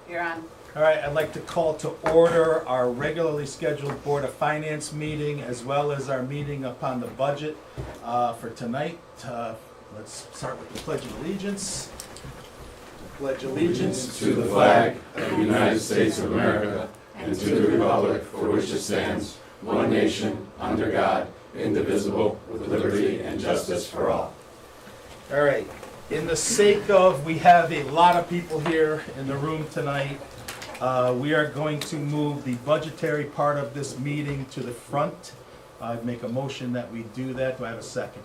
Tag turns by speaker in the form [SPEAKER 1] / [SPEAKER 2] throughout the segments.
[SPEAKER 1] You're on.
[SPEAKER 2] All right, I'd like to call to order our regularly scheduled Board of Finance meeting as well as our meeting upon the budget for tonight. Let's start with the Pledge of Allegiance. Pledge allegiance
[SPEAKER 3] To the flag of the United States of America and to the republic for which it stands, one nation, under God, indivisible, with liberty and justice for all.
[SPEAKER 2] All right, in the sake of, we have a lot of people here in the room tonight, we are going to move the budgetary part of this meeting to the front. I'd make a motion that we do that. Do I have a second?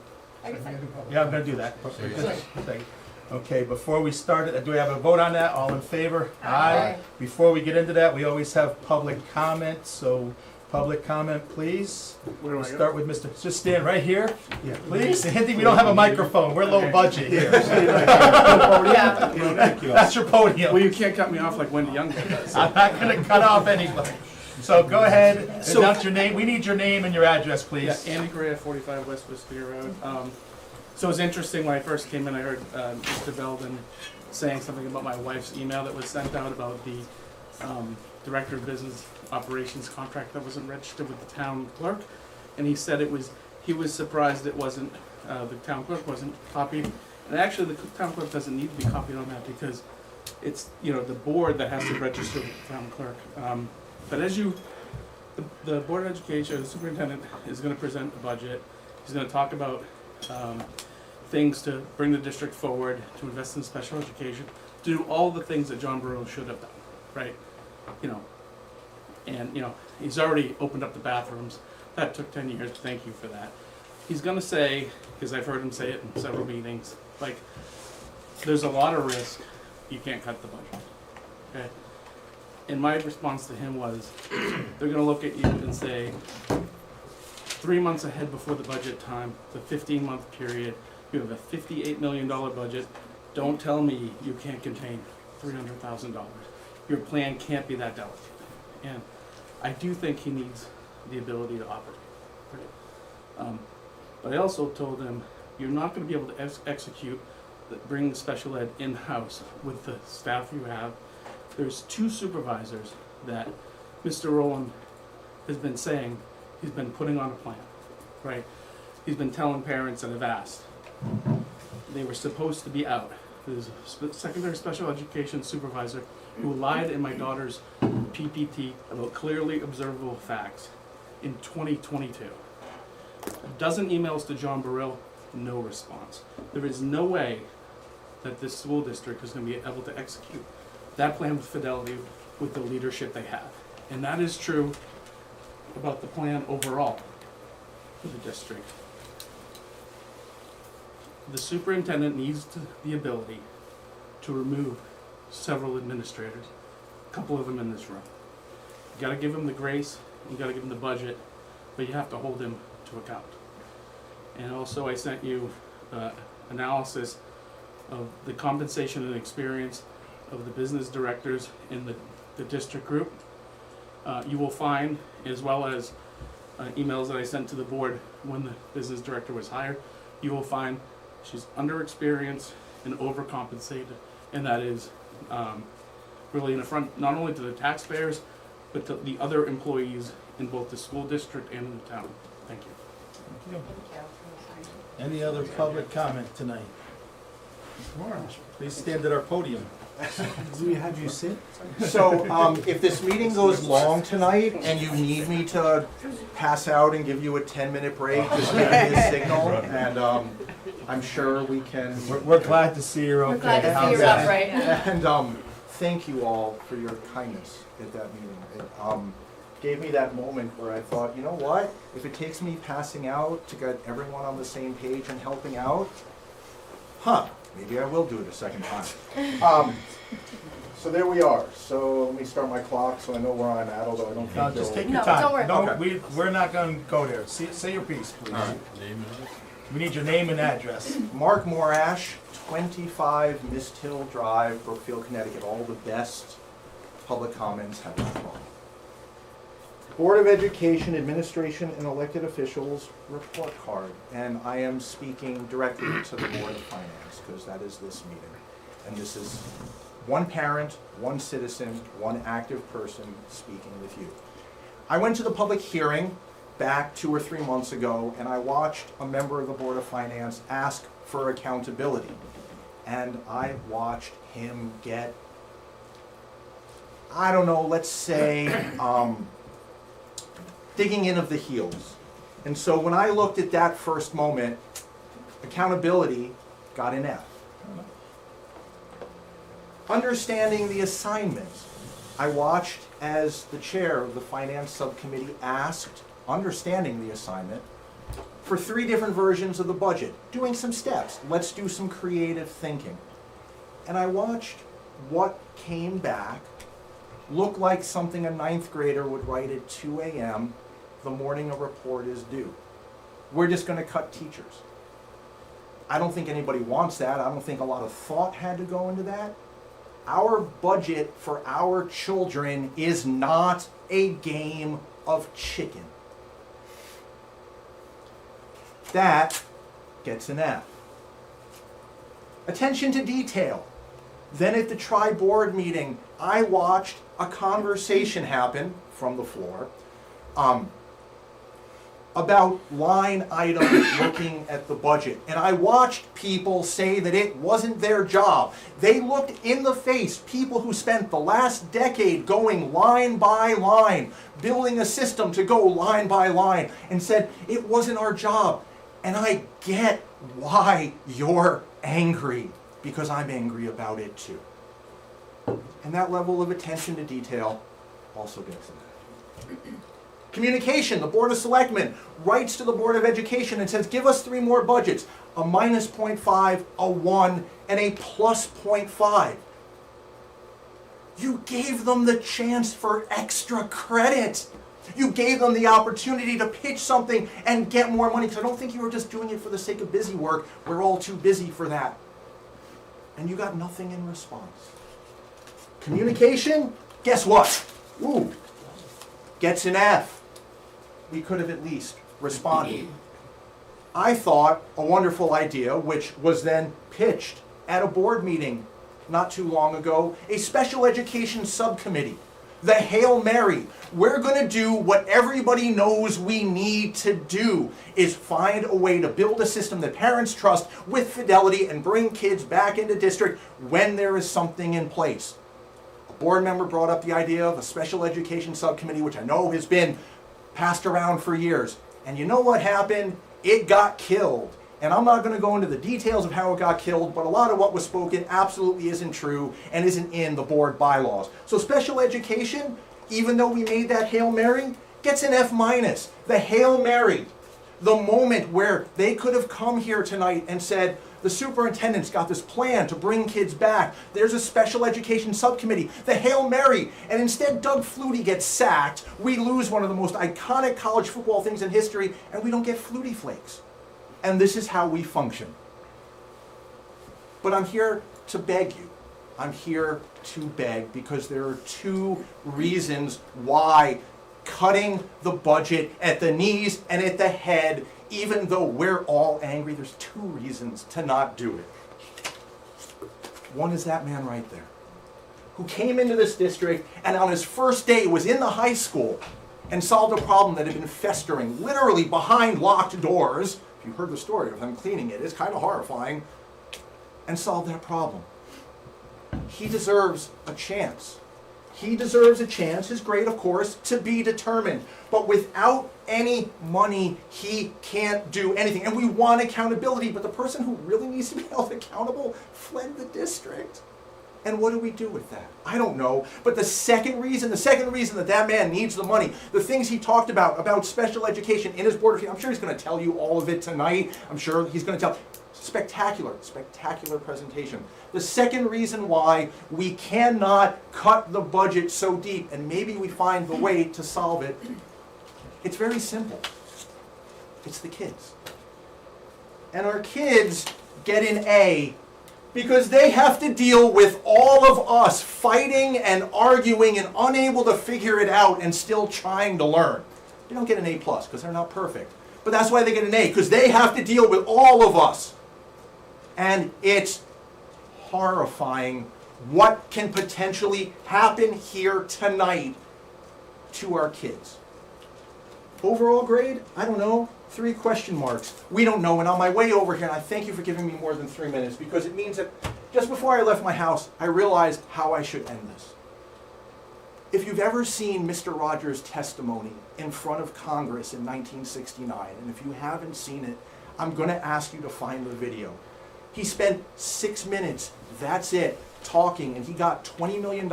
[SPEAKER 2] Yeah, I'm gonna do that. Second. Okay, before we start it, do we have a vote on that? All in favor?
[SPEAKER 1] Aye.
[SPEAKER 2] Before we get into that, we always have public comment, so public comment, please. We'll start with Mr., just stand right here, please. Andy, we don't have a microphone, we're low budget here. That's your podium.
[SPEAKER 4] Well, you can't cut me off like Wendy Youngman does.
[SPEAKER 2] I'm not gonna cut off anybody. So go ahead, announce your name. We need your name and your address, please.
[SPEAKER 4] Yeah, Andy Gray, 45 West Wisteria Road. So it was interesting when I first came in, I heard Mr. Belden saying something about my wife's email that was sent out about the Director of Business Operations contract that wasn't registered with the town clerk. And he said he was surprised it wasn't, the town clerk wasn't copied. And actually, the town clerk doesn't need to be copied on that because it's, the board that has to register with the town clerk. But as the Board of Education, the superintendent is gonna present the budget. He's gonna talk about things to bring the district forward, to invest in special education, to do all the things that John Burrow should have done, right? And he's already opened up the bathrooms. That took 10 years, thank you for that. He's gonna say, because I've heard him say it in several meetings, like, there's a lot of risk, you can't cut the budget, okay? And my response to him was, they're gonna look at you and say, 3 months ahead before the budget time, the 15-month period, you have a $58 million budget. Don't tell me you can't contain $300,000. Your plan can't be that delicate. And I do think he needs the ability to operate. Right? But I also told him, you're not going to be able to execute, bring the special ed in-house with the staff you have. There's 2 supervisors that Mr. Rowland has been saying he's been putting on a plan, right? He's been telling parents that have asked. They were supposed to be out. There's a secondary special education supervisor who lied in my daughter's PPT about clearly observable facts in 2022. A dozen emails to John Burrell, no response. There is no way that this school district is going to be able to execute that plan with fidelity with the leadership they have. And that is true about the plan overall for the district. The superintendent needs the ability to remove several administrators, a couple of them in this room. You gotta give him the grace, you gotta give him the budget, but you have to hold him to account. And also I sent you analysis of the compensation and experience of the business directors in the district group. You will find, as well as emails that I sent to the board when the business director was hired, you will find she's underexperienced and overcompensated, and that is really an affront not only to the taxpayers, but to the other employees in both the school district and in the town. Thank you.
[SPEAKER 2] Thank you. Any other public comment tonight? Please stand at our podium.
[SPEAKER 5] Do we have you sit? So, if this meeting goes long tonight and you need me to pass out and give you a 10-minute break, just give me a signal, and I'm sure we can.
[SPEAKER 2] We're glad to see you're okay.
[SPEAKER 1] We're glad to see
[SPEAKER 2] How's
[SPEAKER 1] you're
[SPEAKER 2] that?
[SPEAKER 1] up right now.
[SPEAKER 5] And thank you all for your kindness at that meeting. It gave me that moment where I thought, you know what? If it takes me passing out to get everyone on the same page and helping out, maybe I will do it a second time. So there we are. So let me start my clock so I know where I'm at, although I don't think
[SPEAKER 2] No, just take
[SPEAKER 5] you'll-
[SPEAKER 2] your
[SPEAKER 1] No,
[SPEAKER 2] time.
[SPEAKER 1] don't
[SPEAKER 5] worry.
[SPEAKER 2] We're not gonna go there. Say your piece, please. We need your name and address.
[SPEAKER 5] Mark Morash, 25 Mist Hill Drive, Brookfield, Connecticut. All the best public comments have been wrong. Board of Education, Administration, and Elected Officials report card. And I am speaking directly to the Board of Finance, because that is this meeting. And this is One parent, one citizen, one active person speaking with you. I went to the public hearing back 2 or 3 months ago, and I watched a member of the Board of Finance ask for accountability. And I watched him get, I don't know, let's say, digging in of the heels. And so when I looked at that first moment, accountability got an F. Understanding the assignment. I watched as the chair of the Finance Subcommittee asked, understanding the assignment, for 3 different versions of the budget, doing some steps. Let's do some creative thinking. And I watched what came back look like something a 9th grader would write at 2 a.m. the morning a report is due. We're just going to cut teachers. I don't think anybody wants that. I don't think a lot of thought had to go into that. Our budget for our children is not a game of chicken. That gets an F. Attention to detail. Then at the tri-board meeting, I watched a conversation happen from the floor about line item looking at the budget. And I watched people say that it wasn't their job. They looked in the face, people who spent the last decade going line by line, building a system to go line by line, and said, it wasn't our job. And I get why you're angry, because I'm angry about it too. And that level of attention to detail also gets in that. Communication, the Board of Selectmen writes to the Board of Education and says, give us 3 more budgets, a minus 0.5, a 1, and a plus 0.5. You gave them the chance for extra credit. You gave them the opportunity to pitch something and get more money, because I don't think you were just doing it for the sake of busy work. We're all too busy for that. And you got nothing in response. Communication, guess what? Ooh, gets an F. We could have at least responded. I thought a wonderful idea, which was then pitched at a board meeting not too long ago, a special education subcommittee. The Hail Mary. We're going to do what everybody knows we need to do, is find a way to build a system that parents trust with fidelity and bring kids back into district when there is something in place. A board member brought up the idea of a special education subcommittee, which I know has been passed around for years. And you know what happened? It got killed. And I'm not going to go into the details of how it got killed, but a lot of what was spoken absolutely isn't true and isn't in the board bylaws. So special education, even though we made that Hail Mary, gets an F minus. The Hail Mary, the moment where they could have come here tonight and said, the superintendent's got this plan to bring kids back. There's a special education subcommittee. The Hail Mary. And instead Doug Flutie gets sacked. We lose one of the most iconic college football things in history, and we don't get Flutie Flakes. And this is how we function. But I'm here to beg you. I'm here to beg because there are 2 reasons why cutting the budget at the knees and at the head, even though we're all angry, there's 2 reasons to not do it. One is that man right there, who came into this district and on his first day was in the high school and solved a problem that had been festering literally behind locked doors. If you heard the story of them cleaning it, it's kind of horrifying, and solved that problem. He deserves a chance. He deserves a chance, his grade of course, to be determined. But without any money, he can't do anything. And we want accountability, but the person who really needs to be held accountable fled the district. And what do we do with that? I don't know. But the second reason that that man needs the money, the things he talked about special education in his board of, I'm sure he's going to tell you all of it tonight. I'm sure he's going to tell. Spectacular presentation. The second reason why we cannot cut the budget so deep, and maybe we find the way to solve it, it's very simple. It's the kids. And our kids get an A because they have to deal with all of us fighting and arguing and unable to figure it out and still trying to learn. They don't get an A+ because they're not perfect. But that's why they get an A, because they have to deal with all of us. And it's horrifying what can potentially happen here tonight to our kids. Overall grade, I don't know, 3 question marks. We don't know, and on my way over here, and I thank you for giving me more than 3 minutes, because it means that just before I left my house, I realized how I should end this. If you've ever seen Mr. Rogers' testimony in front of Congress in 1969, and if you haven't seen it, I'm going to ask you to find the video. He spent 6 minutes, that's it, talking, and he got $20 million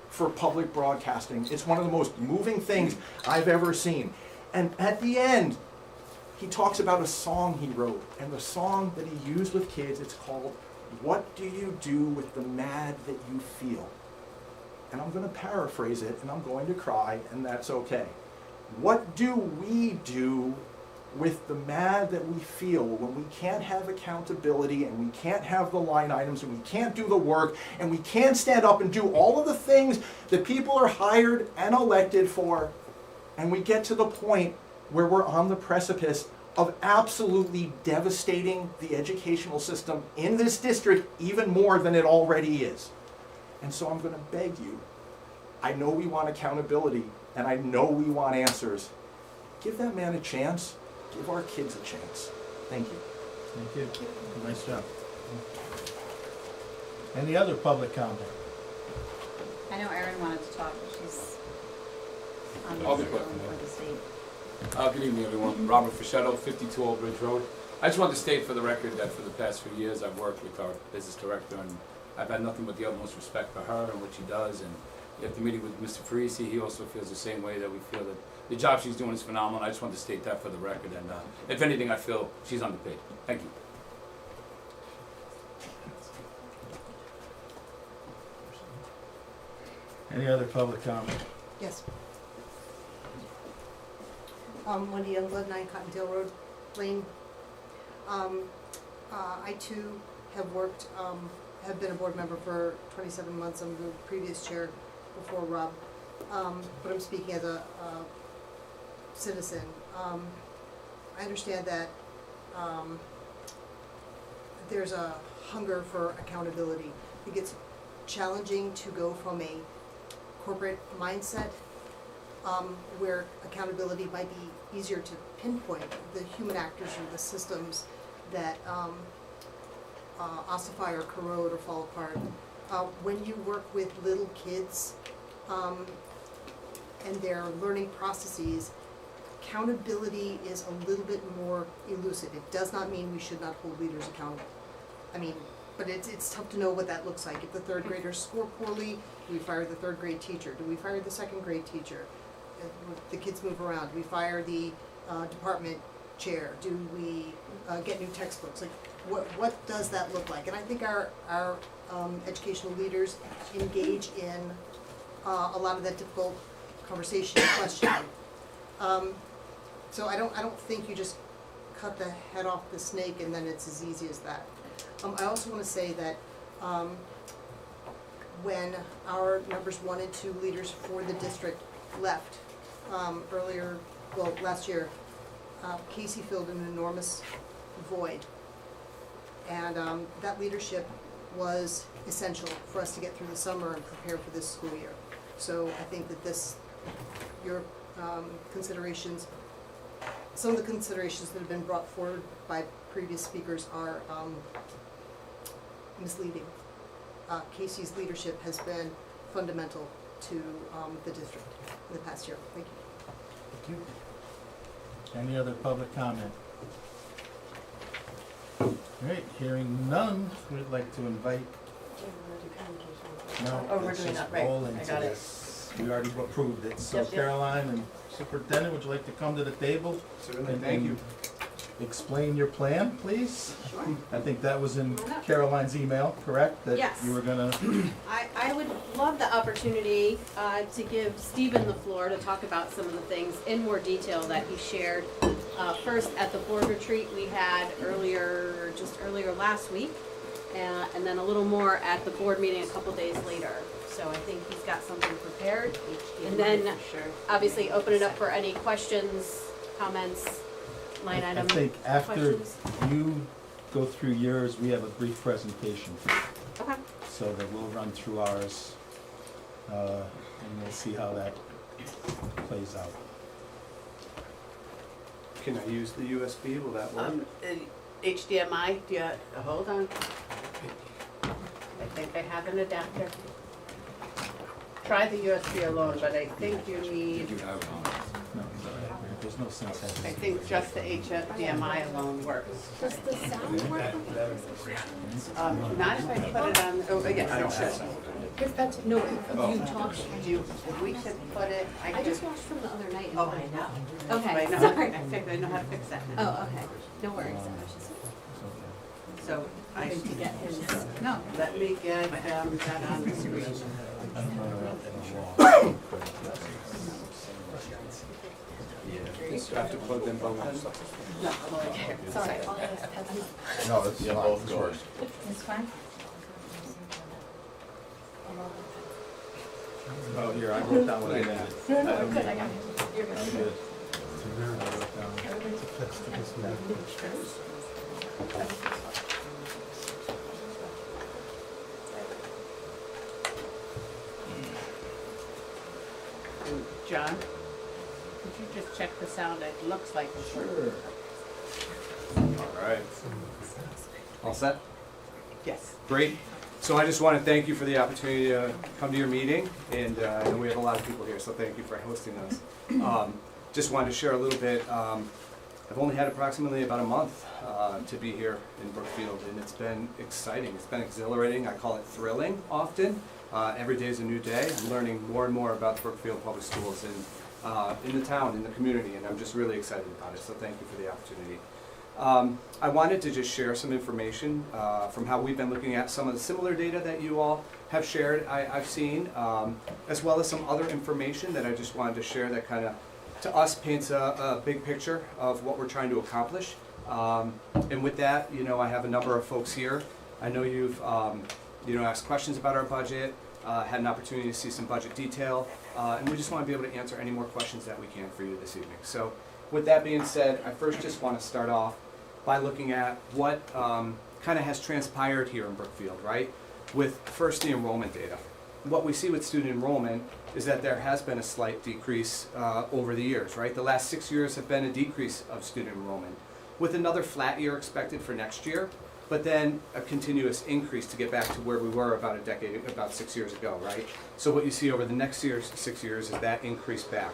[SPEAKER 5] for public broadcasting. It's one of the most moving things I've ever seen. And at the end, he talks about a song he wrote, and the song that he used with kids, it's called, "What Do You Do With the Mad That You Feel?" And I'm going to paraphrase it, and I'm going to cry, and that's okay. What do we do with the mad that we feel when we can't have accountability, and we can't have the line items, and we can't do the work, and we can't stand up and do all of the things that people are hired and elected for, and we get to the point where we're on the precipice of absolutely devastating the educational system in this district even more than it already is. And so I'm going to beg you, I know we want accountability, and I know we want answers. Give that man a chance. Give our kids a chance. Thank you.
[SPEAKER 2] Thank you. Nice job. Any other public comment?
[SPEAKER 1] I know Erin wanted to talk, but she's on the
[SPEAKER 6] I'll be
[SPEAKER 1] phone
[SPEAKER 6] quick.
[SPEAKER 1] for the state.
[SPEAKER 6] Good evening, everyone. Robert Fischetto, 52 Old Bridge Road. I just wanted to state for the record that for the past few years, I've worked with our business director, and I've had nothing but the utmost respect for her and what she does. And after meeting with Mr. Parisi, he also feels the same way, that we feel that the job she's doing is phenomenal. I just wanted to state that for the record, and if anything, I feel she's underpaid. Thank you.
[SPEAKER 2] Any other public comment?
[SPEAKER 7] Yes. Wendy Youngblood, 9 Cottontail Road, Lane. I too have worked, have been a board member for 27 months. I'm the previous chair before Rob. But I'm speaking as a citizen. I understand that there's a hunger for accountability. I think it's challenging to go from a corporate mindset where accountability might be easier to pinpoint, the human actors or the systems that ossify or corrode or fall apart. When you work with little kids and their learning processes, accountability is a little bit more elusive. It does not mean we should not hold leaders accountable. I mean, but it's tough to know what that looks like. If the third graders score poorly, do we fire the third grade teacher? Do we fire the second grade teacher? The kids move around. Do we fire the department chair? Do we get new textbooks? Like, what does that look like? And I think our educational leaders engage in a lot of that difficult conversation and questioning. So I don't think you just cut the head off the snake and then it's as easy as that. I also want to say that when our numbers 1 and 2 leaders for the district left last year, Casey filled an enormous void. And that leadership was essential for us to get through the summer and prepare for this school year. So I think that your considerations, some of the considerations that have been brought forward by previous speakers are misleading. Casey's leadership has been fundamental to the district in the past year. Thank you.
[SPEAKER 2] Thank you. Any other public comment? All right, hearing none, we'd like to invite. No,
[SPEAKER 8] Oh, we're
[SPEAKER 2] let's
[SPEAKER 8] doing
[SPEAKER 2] just
[SPEAKER 8] that, right.
[SPEAKER 2] roll
[SPEAKER 8] I
[SPEAKER 2] into
[SPEAKER 8] got it.
[SPEAKER 2] this. We already approved it. So
[SPEAKER 8] Yep.
[SPEAKER 2] Caroline and Superintendent, would you like to come to the table?
[SPEAKER 5] Certainly,
[SPEAKER 2] and
[SPEAKER 5] thank you.
[SPEAKER 2] Explain your plan, please.
[SPEAKER 9] Sure.
[SPEAKER 2] I think that was in Caroline's email, correct? That
[SPEAKER 9] Yes.
[SPEAKER 2] you were gonna,
[SPEAKER 9] I would love the opportunity to give Stephen the floor to talk about some of the things in more detail that he shared. First, at the board retreat we had earlier last week, and then a little more at the board meeting a couple days later. So I think he's got something prepared. And then, obviously, open it up for any questions, comments, line
[SPEAKER 2] I
[SPEAKER 9] item
[SPEAKER 2] think after
[SPEAKER 9] questions.
[SPEAKER 2] you go through yours, we have a brief presentation.
[SPEAKER 9] Okay.
[SPEAKER 2] so that we'll run through ours, and we'll see how that plays out.
[SPEAKER 5] Can I use the USB? Will that work?
[SPEAKER 9] HDMI, do you, hold on. I think I have an adapter. Try the USB alone, but I think you need,
[SPEAKER 2] No, there's no sense having.
[SPEAKER 9] I think just the HDMI alone works.
[SPEAKER 1] Does the sound work?
[SPEAKER 9] Not if I put it on, oh, yes, it should.
[SPEAKER 1] If that's, no, if you talk,
[SPEAKER 9] If we could put it, I
[SPEAKER 1] I
[SPEAKER 9] could.
[SPEAKER 1] just watched from the other night.
[SPEAKER 9] Oh, I know.
[SPEAKER 1] Okay,
[SPEAKER 9] Right, no,
[SPEAKER 1] sorry.
[SPEAKER 9] I think I know how to fix that now.
[SPEAKER 1] Oh, okay, no worries. I was just
[SPEAKER 9] So I
[SPEAKER 1] hoping to get his, no.
[SPEAKER 9] let me get that on the screen.
[SPEAKER 5] Just have to plug them both in.
[SPEAKER 9] No, okay,
[SPEAKER 1] Sorry.
[SPEAKER 3] No, it's both doors.
[SPEAKER 1] It's fine?
[SPEAKER 2] Oh, here, I wrote down what I needed.
[SPEAKER 1] Good, I got it. You're good.
[SPEAKER 2] I'm good. I wrote down.
[SPEAKER 9] And John, could you just check the sound? It looks like it's working.
[SPEAKER 5] All right. All set?
[SPEAKER 9] Yes.
[SPEAKER 5] Great. So I just want to thank you for the opportunity to come to your meeting, and I know we have a lot of people here, so thank you for hosting us. Just wanted to share a little bit. I've only had approximately about a month to be here in Brookfield, and it's been exciting. It's been exhilarating. I call it thrilling often. Every day is a new day. I'm learning more and more about the Brookfield Public Schools and in the town, in the community, and I'm just really excited about it, so thank you for the opportunity. I wanted to just share some information from how we've been looking at some of the similar data that you all have shared, I've seen, as well as some other information that I just wanted to share that kind of, to us, paints a big picture of what we're trying to accomplish. And with that, I have a number of folks here. I know you've asked questions about our budget, had an opportunity to see some budget detail, and we just want to be able to answer any more questions that we can for you this evening. So with that being said, I first just want to start off by looking at what kind of has transpired here in Brookfield, right? With first the enrollment data. What we see with student enrollment is that there has been a slight decrease over the years, right? The last 6 years have been a decrease of student enrollment, with another flat year expected for next year, but then a continuous increase to get back to where we were about 6 years ago, right? So what you see over the next 6 years is that increase back.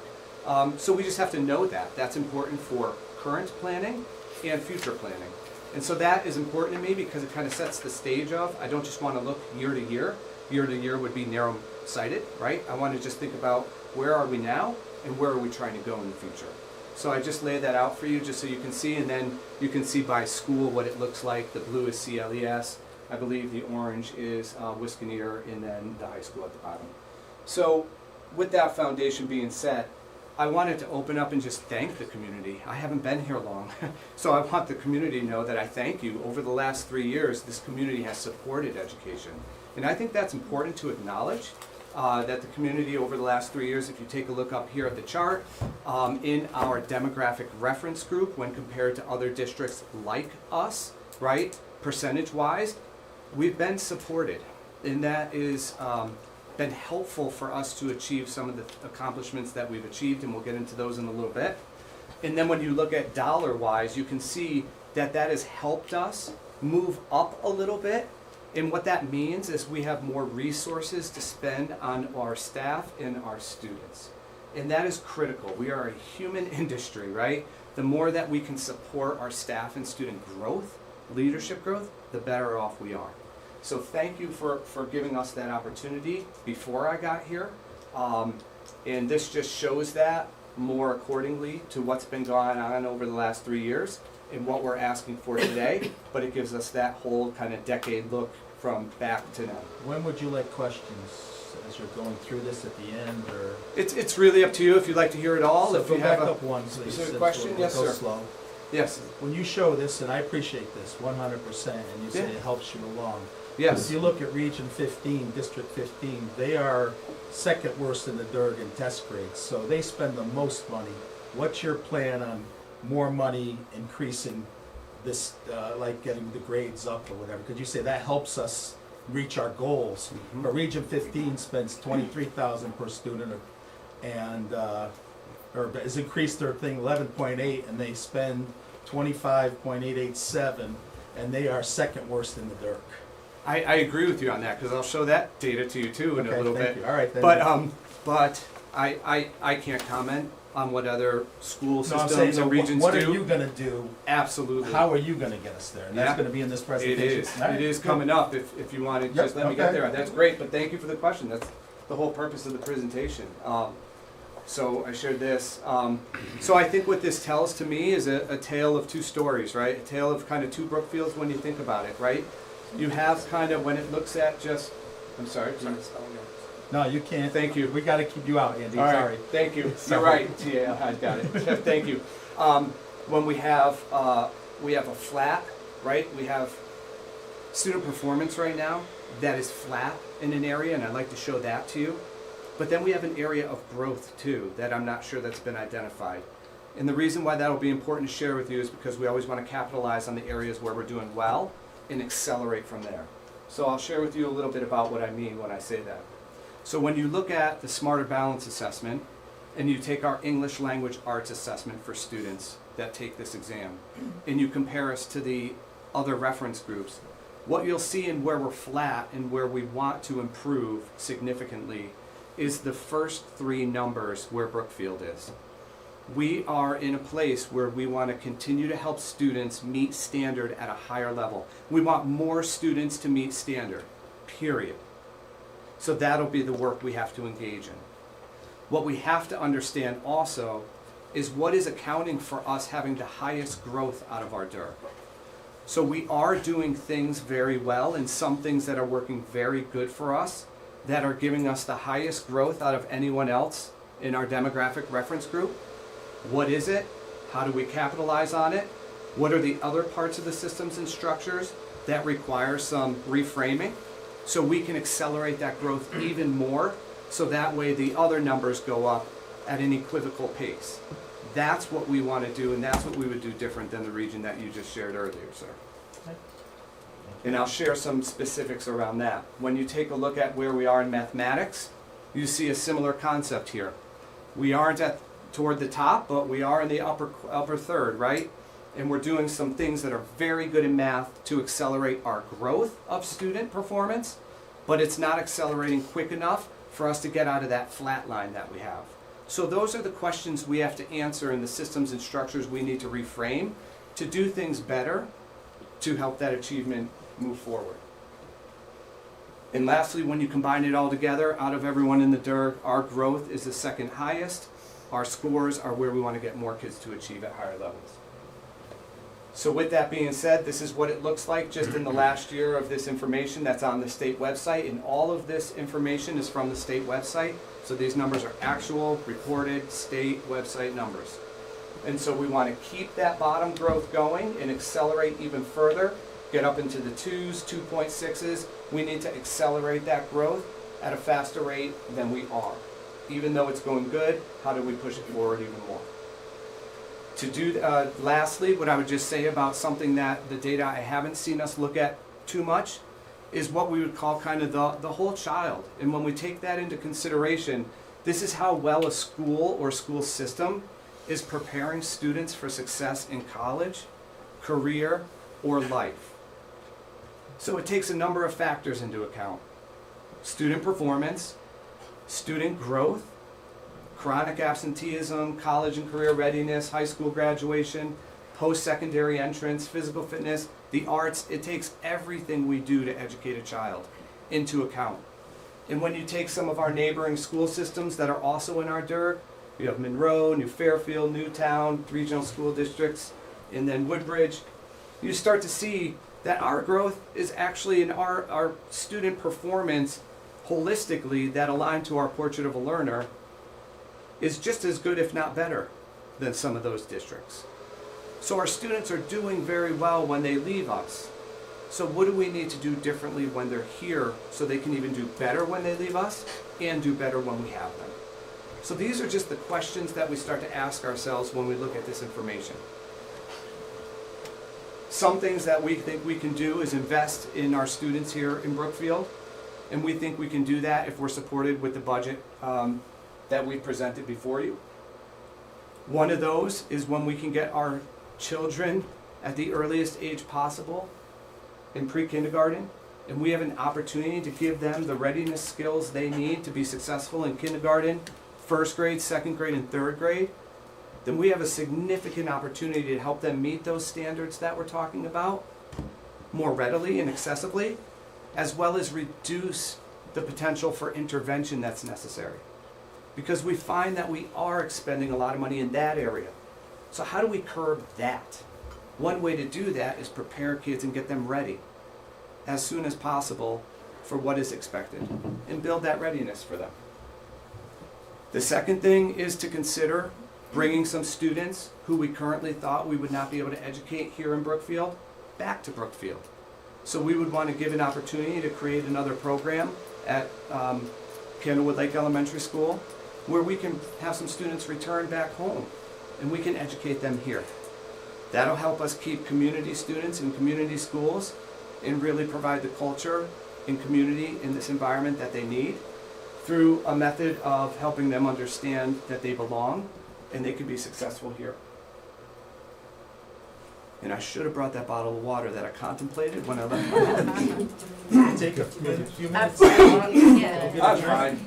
[SPEAKER 5] So we just have to know that. That's important for current planning and future planning. And so that is important to me because it kind of sets the stage of, I don't just want to look year to year. Year to year would be narrow-sighted, right? I want to just think about where are we now and where are we trying to go in the future. So I just laid that out for you just so you can see, and then you can see by school what it looks like. The blue is CLES. I believe the orange is Wisconsin, and then the high school at the bottom. So with that foundation being set, I wanted to open up and just thank the community. I haven't been here long, so I want the community to know that I thank you. Over the last 3 years, this community has supported education. And I think that's important to acknowledge, that the community over the last 3 years, if you take a look up here at the chart, in our demographic reference group, when compared to other districts like us, right, percentage-wise, we've been supported. And that is been helpful for us to achieve some of the accomplishments that we've achieved, and we'll get into those in a little bit. And then when you look at dollar-wise, you can see that that has helped us move up a little bit. And what that means is we have more resources to spend on our staff and our students. And that is critical. We are a human industry, right? The more that we can support our staff and student growth, leadership growth, the better off we are. So thank you for giving us that opportunity before I got here. And this just shows that more accordingly to what's been going on over the last 3 years and what we're asking for today. But it gives us that whole kind of decade look from back to now.
[SPEAKER 2] When would you like questions as you're going through this at the end, or?
[SPEAKER 5] It's really up to you if you'd like to hear it all.
[SPEAKER 2] So
[SPEAKER 5] If
[SPEAKER 2] go
[SPEAKER 5] you
[SPEAKER 2] back
[SPEAKER 5] have
[SPEAKER 2] up one, please.
[SPEAKER 5] specific
[SPEAKER 2] since
[SPEAKER 5] question?
[SPEAKER 2] we'll
[SPEAKER 5] Yes,
[SPEAKER 2] go
[SPEAKER 5] sir.
[SPEAKER 2] slow.
[SPEAKER 5] Yes,
[SPEAKER 2] When you show this, and I appreciate this 100%, and you say
[SPEAKER 5] Yeah.
[SPEAKER 2] it helps you along.
[SPEAKER 5] yes.
[SPEAKER 2] If you look at Region 15, District 15, they are second worst in the DERG in test grades, so they spend the most money. What's your plan on more money increasing this, like getting the grades up or whatever? Could you say that helps us reach our goals.
[SPEAKER 5] Mm-hmm.
[SPEAKER 2] But Region 15 spends 23,000 per student, and or has increased their thing 11.8, and they spend 25.887, and they are second worst in the DIRC.
[SPEAKER 5] I agree with you on that, because I'll show that data to you too in a
[SPEAKER 2] Okay,
[SPEAKER 5] little
[SPEAKER 2] thank
[SPEAKER 5] bit.
[SPEAKER 2] you. All right, then.
[SPEAKER 5] But I can't comment on what other school
[SPEAKER 2] No, I'm saying,
[SPEAKER 5] systems
[SPEAKER 2] no,
[SPEAKER 5] and regions
[SPEAKER 2] what
[SPEAKER 5] do.
[SPEAKER 2] are you gonna do?
[SPEAKER 5] Absolutely.
[SPEAKER 2] How are you gonna get us there? And that's
[SPEAKER 5] Yeah.
[SPEAKER 2] gonna be in this
[SPEAKER 5] It
[SPEAKER 2] presentation.
[SPEAKER 5] is.
[SPEAKER 2] All right,
[SPEAKER 5] It is
[SPEAKER 2] good.
[SPEAKER 5] coming up. If you want to
[SPEAKER 2] Yep,
[SPEAKER 5] just let me get
[SPEAKER 2] okay.
[SPEAKER 5] there, that's great. But thank you for the question. That's the whole purpose of the presentation. So I shared this. So I think what this tells to me is a tale of two stories, right? A tale of kind of two Brookfields when you think about it, right? You have kind of when it looks at just. I'm sorry.
[SPEAKER 2] No, you can't.
[SPEAKER 5] Thank you.
[SPEAKER 2] We gotta keep you out, Andy,
[SPEAKER 5] All right,
[SPEAKER 2] sorry.
[SPEAKER 5] thank you.
[SPEAKER 2] Sorry.
[SPEAKER 5] You're right, TA, I got it. Thank you. When we have a flat, right? We have student performance right now that is flat in an area, and I'd like to show that to you. But then we have an area of growth too that I'm not sure that's been identified. And the reason why that'll be important to share with you is because we always want to capitalize on the areas where we're doing well and accelerate from there. So I'll share with you a little bit about what I mean when I say that. So when you look at the Smarter Balance Assessment, and you take our English Language Arts Assessment for students that take this exam, and you compare us to the other reference groups, what you'll see in where we're flat and where we want to improve significantly is the first three numbers where Brookfield is. We are in a place where we want to continue to help students meet standard at a higher level. We want more students to meet standard, period. So that'll be the work we have to engage in. What we have to understand also is what is accounting for us having the highest growth out of our DIRC. So we are doing things very well and some things that are working very good for us that are giving us the highest growth out of anyone else in our demographic reference group. What is it? How do we capitalize on it? What are the other parts of the systems and structures that require some reframing so we can accelerate that growth even more so that way the other numbers go up at an equivocal pace? That's what we want to do, and that's what we would do different than the region that you just shared earlier, sir. And I'll share some specifics around that. When you take a look at where we are in mathematics, you see a similar concept here. We aren't toward the top, but we are in the upper third, right? And we're doing some things that are very good in math to accelerate our growth of student performance, but it's not accelerating quick enough for us to get out of that flat line that we have. So those are the questions we have to answer in the systems and structures we need to reframe to do things better to help that achievement move forward. And lastly, when you combine it all together, out of everyone in the DIRC, our growth is the second highest. Our scores are where we want to get more kids to achieve at higher levels. So with that being said, this is what it looks like just in the last year of this information that's on the state website, and all of this information is from the state website. So these numbers are actual, reported, state website numbers. And so we want to keep that bottom growth going and accelerate even further, get up into the 2s, 2.6s. We need to accelerate that growth at a faster rate than we are. Even though it's going good, how do we push it forward even more? To do, lastly, what I would just say about something that the data I haven't seen us look at too much is what we would call kind of the whole child. And when we take that into consideration, this is how well a school or school system is preparing students for success in college, career, or life. So it takes a number of factors into account. Student performance, student growth, chronic absenteeism, college and career readiness, high school graduation, post-secondary entrance, physical fitness, the arts. It takes everything we do to educate a child into account. And when you take some of our neighboring school systems that are also in our DIRC, you have Monroe, New Fairfield, Newtown, regional school districts, and then Woodbridge, you start to see that our growth is actually in our student performance holistically that align to our portrait of a learner is just as good, if not better, than some of those districts. So our students are doing very well when they leave us. So what do we need to do differently when they're here so they can even do better when they leave us and do better when we have them? So these are just the questions that we start to ask ourselves when we look at this information.
[SPEAKER 8] Some things that we think we can do is invest in our students here in Brookfield, and we think we can do that if we're supported with the budget that we presented before you. One of those is when we can get our children at the earliest age possible in pre-kindergarten, and we have an opportunity to give them the readiness skills they need to be successful in kindergarten, first grade, second grade, and third grade, then we have a significant opportunity to help them meet those standards that we're talking about more readily and accessibly, as well as reduce the potential for intervention that's necessary. Because we find that we are expending a lot of money in that area. So how do we curb that? One way to do that is prepare kids and get them ready as soon as possible for what is expected and build that readiness for them. The second thing is to consider bringing some students who we currently thought we would not be able to educate here in Brookfield back to Brookfield. So we would want to give an opportunity to create another program at Candlewood Lake Elementary School where we can have some students return back home and we can educate them here. That'll help us keep community students in community schools and really provide the culture and community in this environment that they need through a method of helping them understand that they belong and they can be successful here. And I should have brought that bottle of water that I contemplated when I left my house.
[SPEAKER 2] Take a few minutes.
[SPEAKER 9] Absolutely, yeah.
[SPEAKER 8] I'm fine.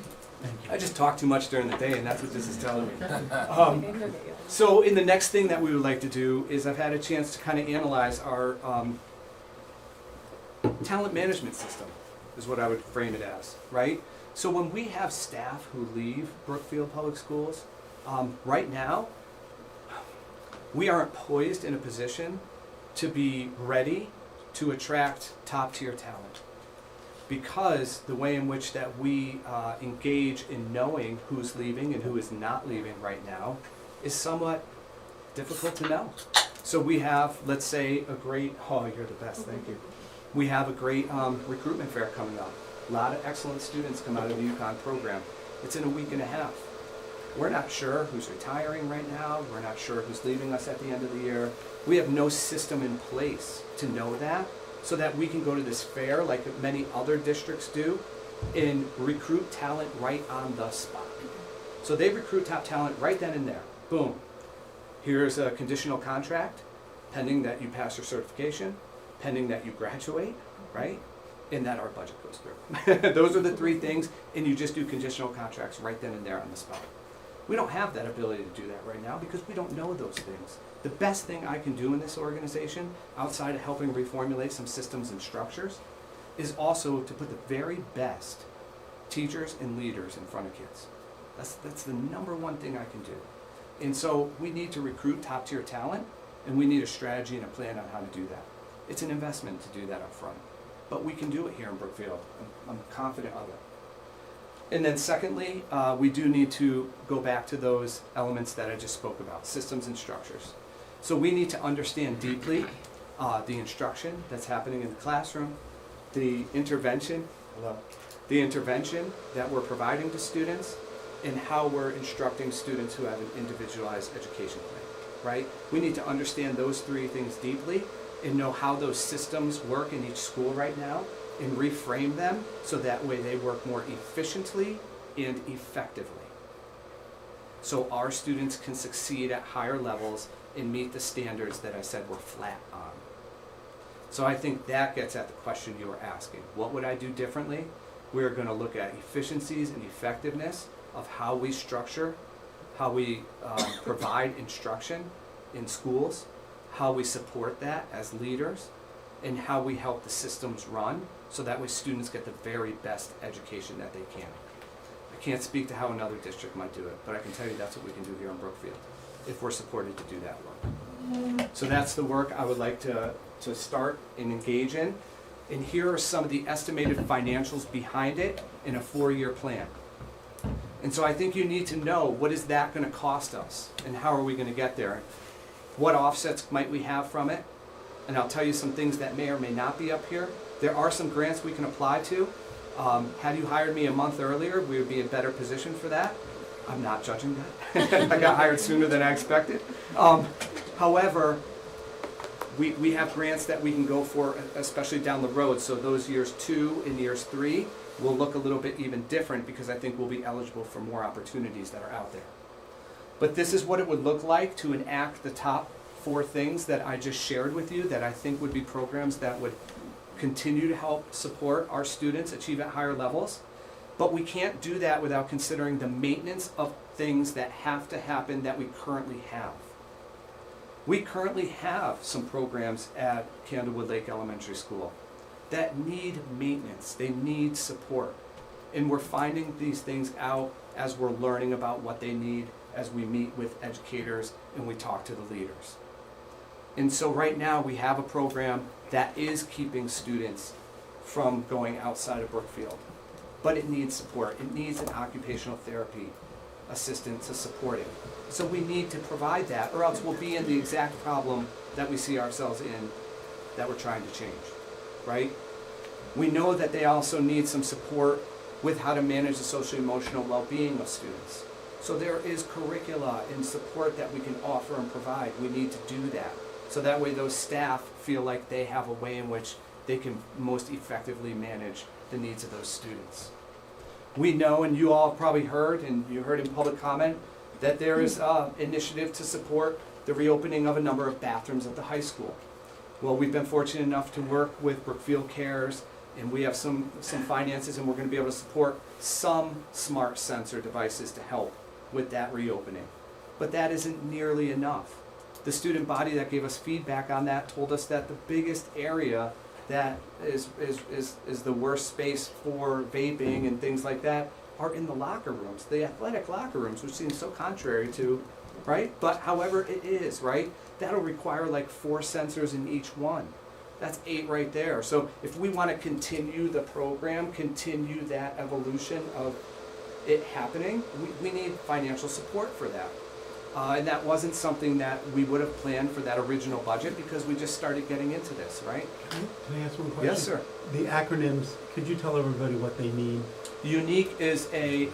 [SPEAKER 8] I just talk too much during the day, and that's what this is telling me. So in the next thing that we would like to do is I've had a chance to kind of analyze our talent management system, is what I would frame it as, right? So when we have staff who leave Brookfield Public Schools, right now, we aren't poised in a position to be ready to attract top-tier talent. Because the way in which that we engage in knowing who's leaving and who is not leaving right now is somewhat difficult to know. So we have, let's say, a great, oh, you're the best, thank you. We have a great recruitment fair coming up. A lot of excellent students come out of the UConn program. It's in a week and a half. We're not sure who's retiring right now. We're not sure who's leaving us at the end of the year. We have no system in place to know that, so that we can go to this fair like many other districts do and recruit talent right on the spot. So they recruit top talent right then and there. Boom. Here's a conditional contract, pending that you pass your certification, pending that you graduate, right? And that our budget goes through. Those are the three things, and you just do conditional contracts right then and there on the spot. We don't have that ability to do that right now because we don't know those things. The best thing I can do in this organization, outside of helping reformulate some systems and structures, is also to put the very best teachers and leaders in front of kids. That's the number one thing I can do. And so we need to recruit top-tier talent, and we need a strategy and a plan on how to do that. It's an investment to do that up front. But we can do it here in Brookfield. I'm confident of it. And then secondly, we do need to go back to those elements that I just spoke about, systems and structures. So we need to understand deeply the instruction that's happening in the classroom, the intervention that we're providing to students, and how we're instructing students who have an individualized education plan, right? We need to understand those three things deeply and know how those systems work in each school right now and reframe them so that way they work more efficiently and effectively. So our students can succeed at higher levels and meet the standards that I said we're flat on. So I think that gets at the question you were asking. What would I do differently? We're going to look at efficiencies and effectiveness of how we structure, how we provide instruction in schools, how we support that as leaders, and how we help the systems run so that way students get the very best education that they can. I can't speak to how another district might do it, but I can tell you that's what we can do here in Brookfield if we're supported to do that work. So that's the work I would like to start and engage in. And here are some of the estimated financials behind it in a 4-year plan. And so I think you need to know, what is that going to cost us and how are we going to get there? What offsets might we have from it? And I'll tell you some things that may or may not be up here. There are some grants we can apply to. Had you hired me a month earlier, we would be in a better position for that. I'm not judging that. I got hired sooner than I expected. However, We have grants that we can go for, especially down the road, so those years 2 and years 3 will look a little bit even different because I think we'll be eligible for more opportunities that are out there. But this is what it would look like to enact the top 4 things that I just shared with you that I think would be programs that would continue to help support our students achieve at higher levels. But we can't do that without considering the maintenance of things that have to happen that we currently have. We currently have some programs at Candlewood Lake Elementary School that need maintenance, they need support. And we're finding these things out as we're learning about what they need, as we meet with educators and we talk to the leaders. And so right now we have a program that is keeping students from going outside of Brookfield. But it needs support. It needs an occupational therapy assistant to support it. So we need to provide that, or else we'll be in the exact problem that we see ourselves in that we're trying to change, right? We know that they also need some support with how to manage the social-emotional well-being of students. So there is curricula and support that we can offer and provide. We need to do that. So that way those staff feel like they have a way in which they can most effectively manage the needs of those students. We know, and you all probably heard, and you heard in public comment, that there is an initiative to support the reopening of a number of bathrooms at the high school. Well, we've been fortunate enough to work with Brookfield Cares, and we have some finances, and we're going to be able to support some smart sensor devices to help with that reopening. But that isn't nearly enough. The student body that gave us feedback on that told us that the biggest area that is the worst space for vaping and things like that are in the locker rooms, the athletic locker rooms, which seems so contrary to, right? But however it is, right? That'll require like 4 sensors in each one. That's 8 right there. So if we want to continue the program, continue that evolution of it happening, we need financial support for that. And that wasn't something that we would have planned for that original budget because we just started getting into this, right?
[SPEAKER 10] Can I ask one question?
[SPEAKER 8] Yes, sir.
[SPEAKER 10] The acronyms, could you tell everybody what they mean?
[SPEAKER 8] Unique is a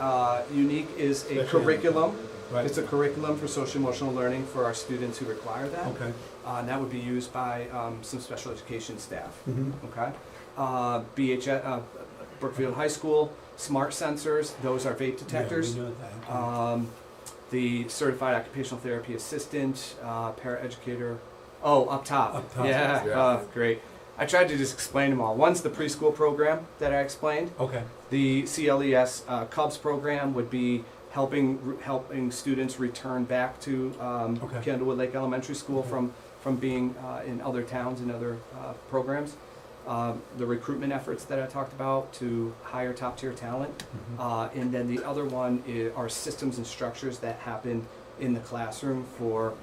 [SPEAKER 8] curriculum.
[SPEAKER 10] Right.
[SPEAKER 8] It's a curriculum for social emotional learning for our students who require that.
[SPEAKER 10] Okay.
[SPEAKER 8] And that would be used by some special education staff.
[SPEAKER 10] Mm-hmm.
[SPEAKER 8] Okay. Brookfield High School, smart sensors, those are vape detectors.
[SPEAKER 10] Yeah, we know that. Okay.
[SPEAKER 8] The certified occupational therapy assistant, paraeducator. Oh, up top.
[SPEAKER 10] Up top.
[SPEAKER 8] Yeah, great. I tried to just explain them all. One's the preschool program that I explained.
[SPEAKER 10] Okay.
[SPEAKER 8] The CLES Cubs program would be helping students return back to Candlewood Lake Elementary School from being in other towns and other programs. The recruitment efforts that I talked about to hire top-tier talent.
[SPEAKER 10] Mm-hmm.
[SPEAKER 8] And then the other one are systems and structures that happen in the classroom for,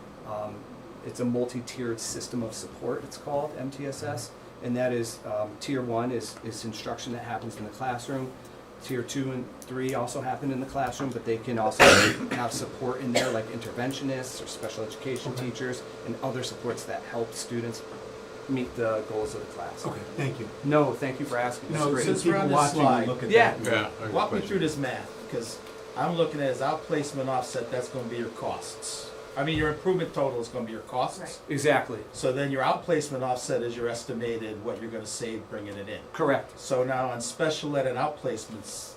[SPEAKER 8] it's a multi-tiered system of support, it's called, MTSS. And that is, tier 1 is instruction that happens in the classroom. Tier 2 and 3 also happen in the classroom, but they can also have support in there like interventionists or special education teachers and other supports that help students meet the goals of the class.
[SPEAKER 10] Okay, thank you.
[SPEAKER 8] No, thank you for asking. That's
[SPEAKER 2] No,
[SPEAKER 8] great.
[SPEAKER 2] since we're on this
[SPEAKER 10] Watching,
[SPEAKER 2] slide,
[SPEAKER 10] look at
[SPEAKER 8] Yeah.
[SPEAKER 10] that.
[SPEAKER 2] walk me through this math, because I'm looking at as outplacement offset, that's gonna be your costs. I mean, your improvement total is gonna be your costs.
[SPEAKER 7] Right.
[SPEAKER 8] Exactly.
[SPEAKER 2] So then your outplacement offset is your estimated what you're gonna save bringing it in.
[SPEAKER 8] Correct.
[SPEAKER 2] So now on special ed and outplacements,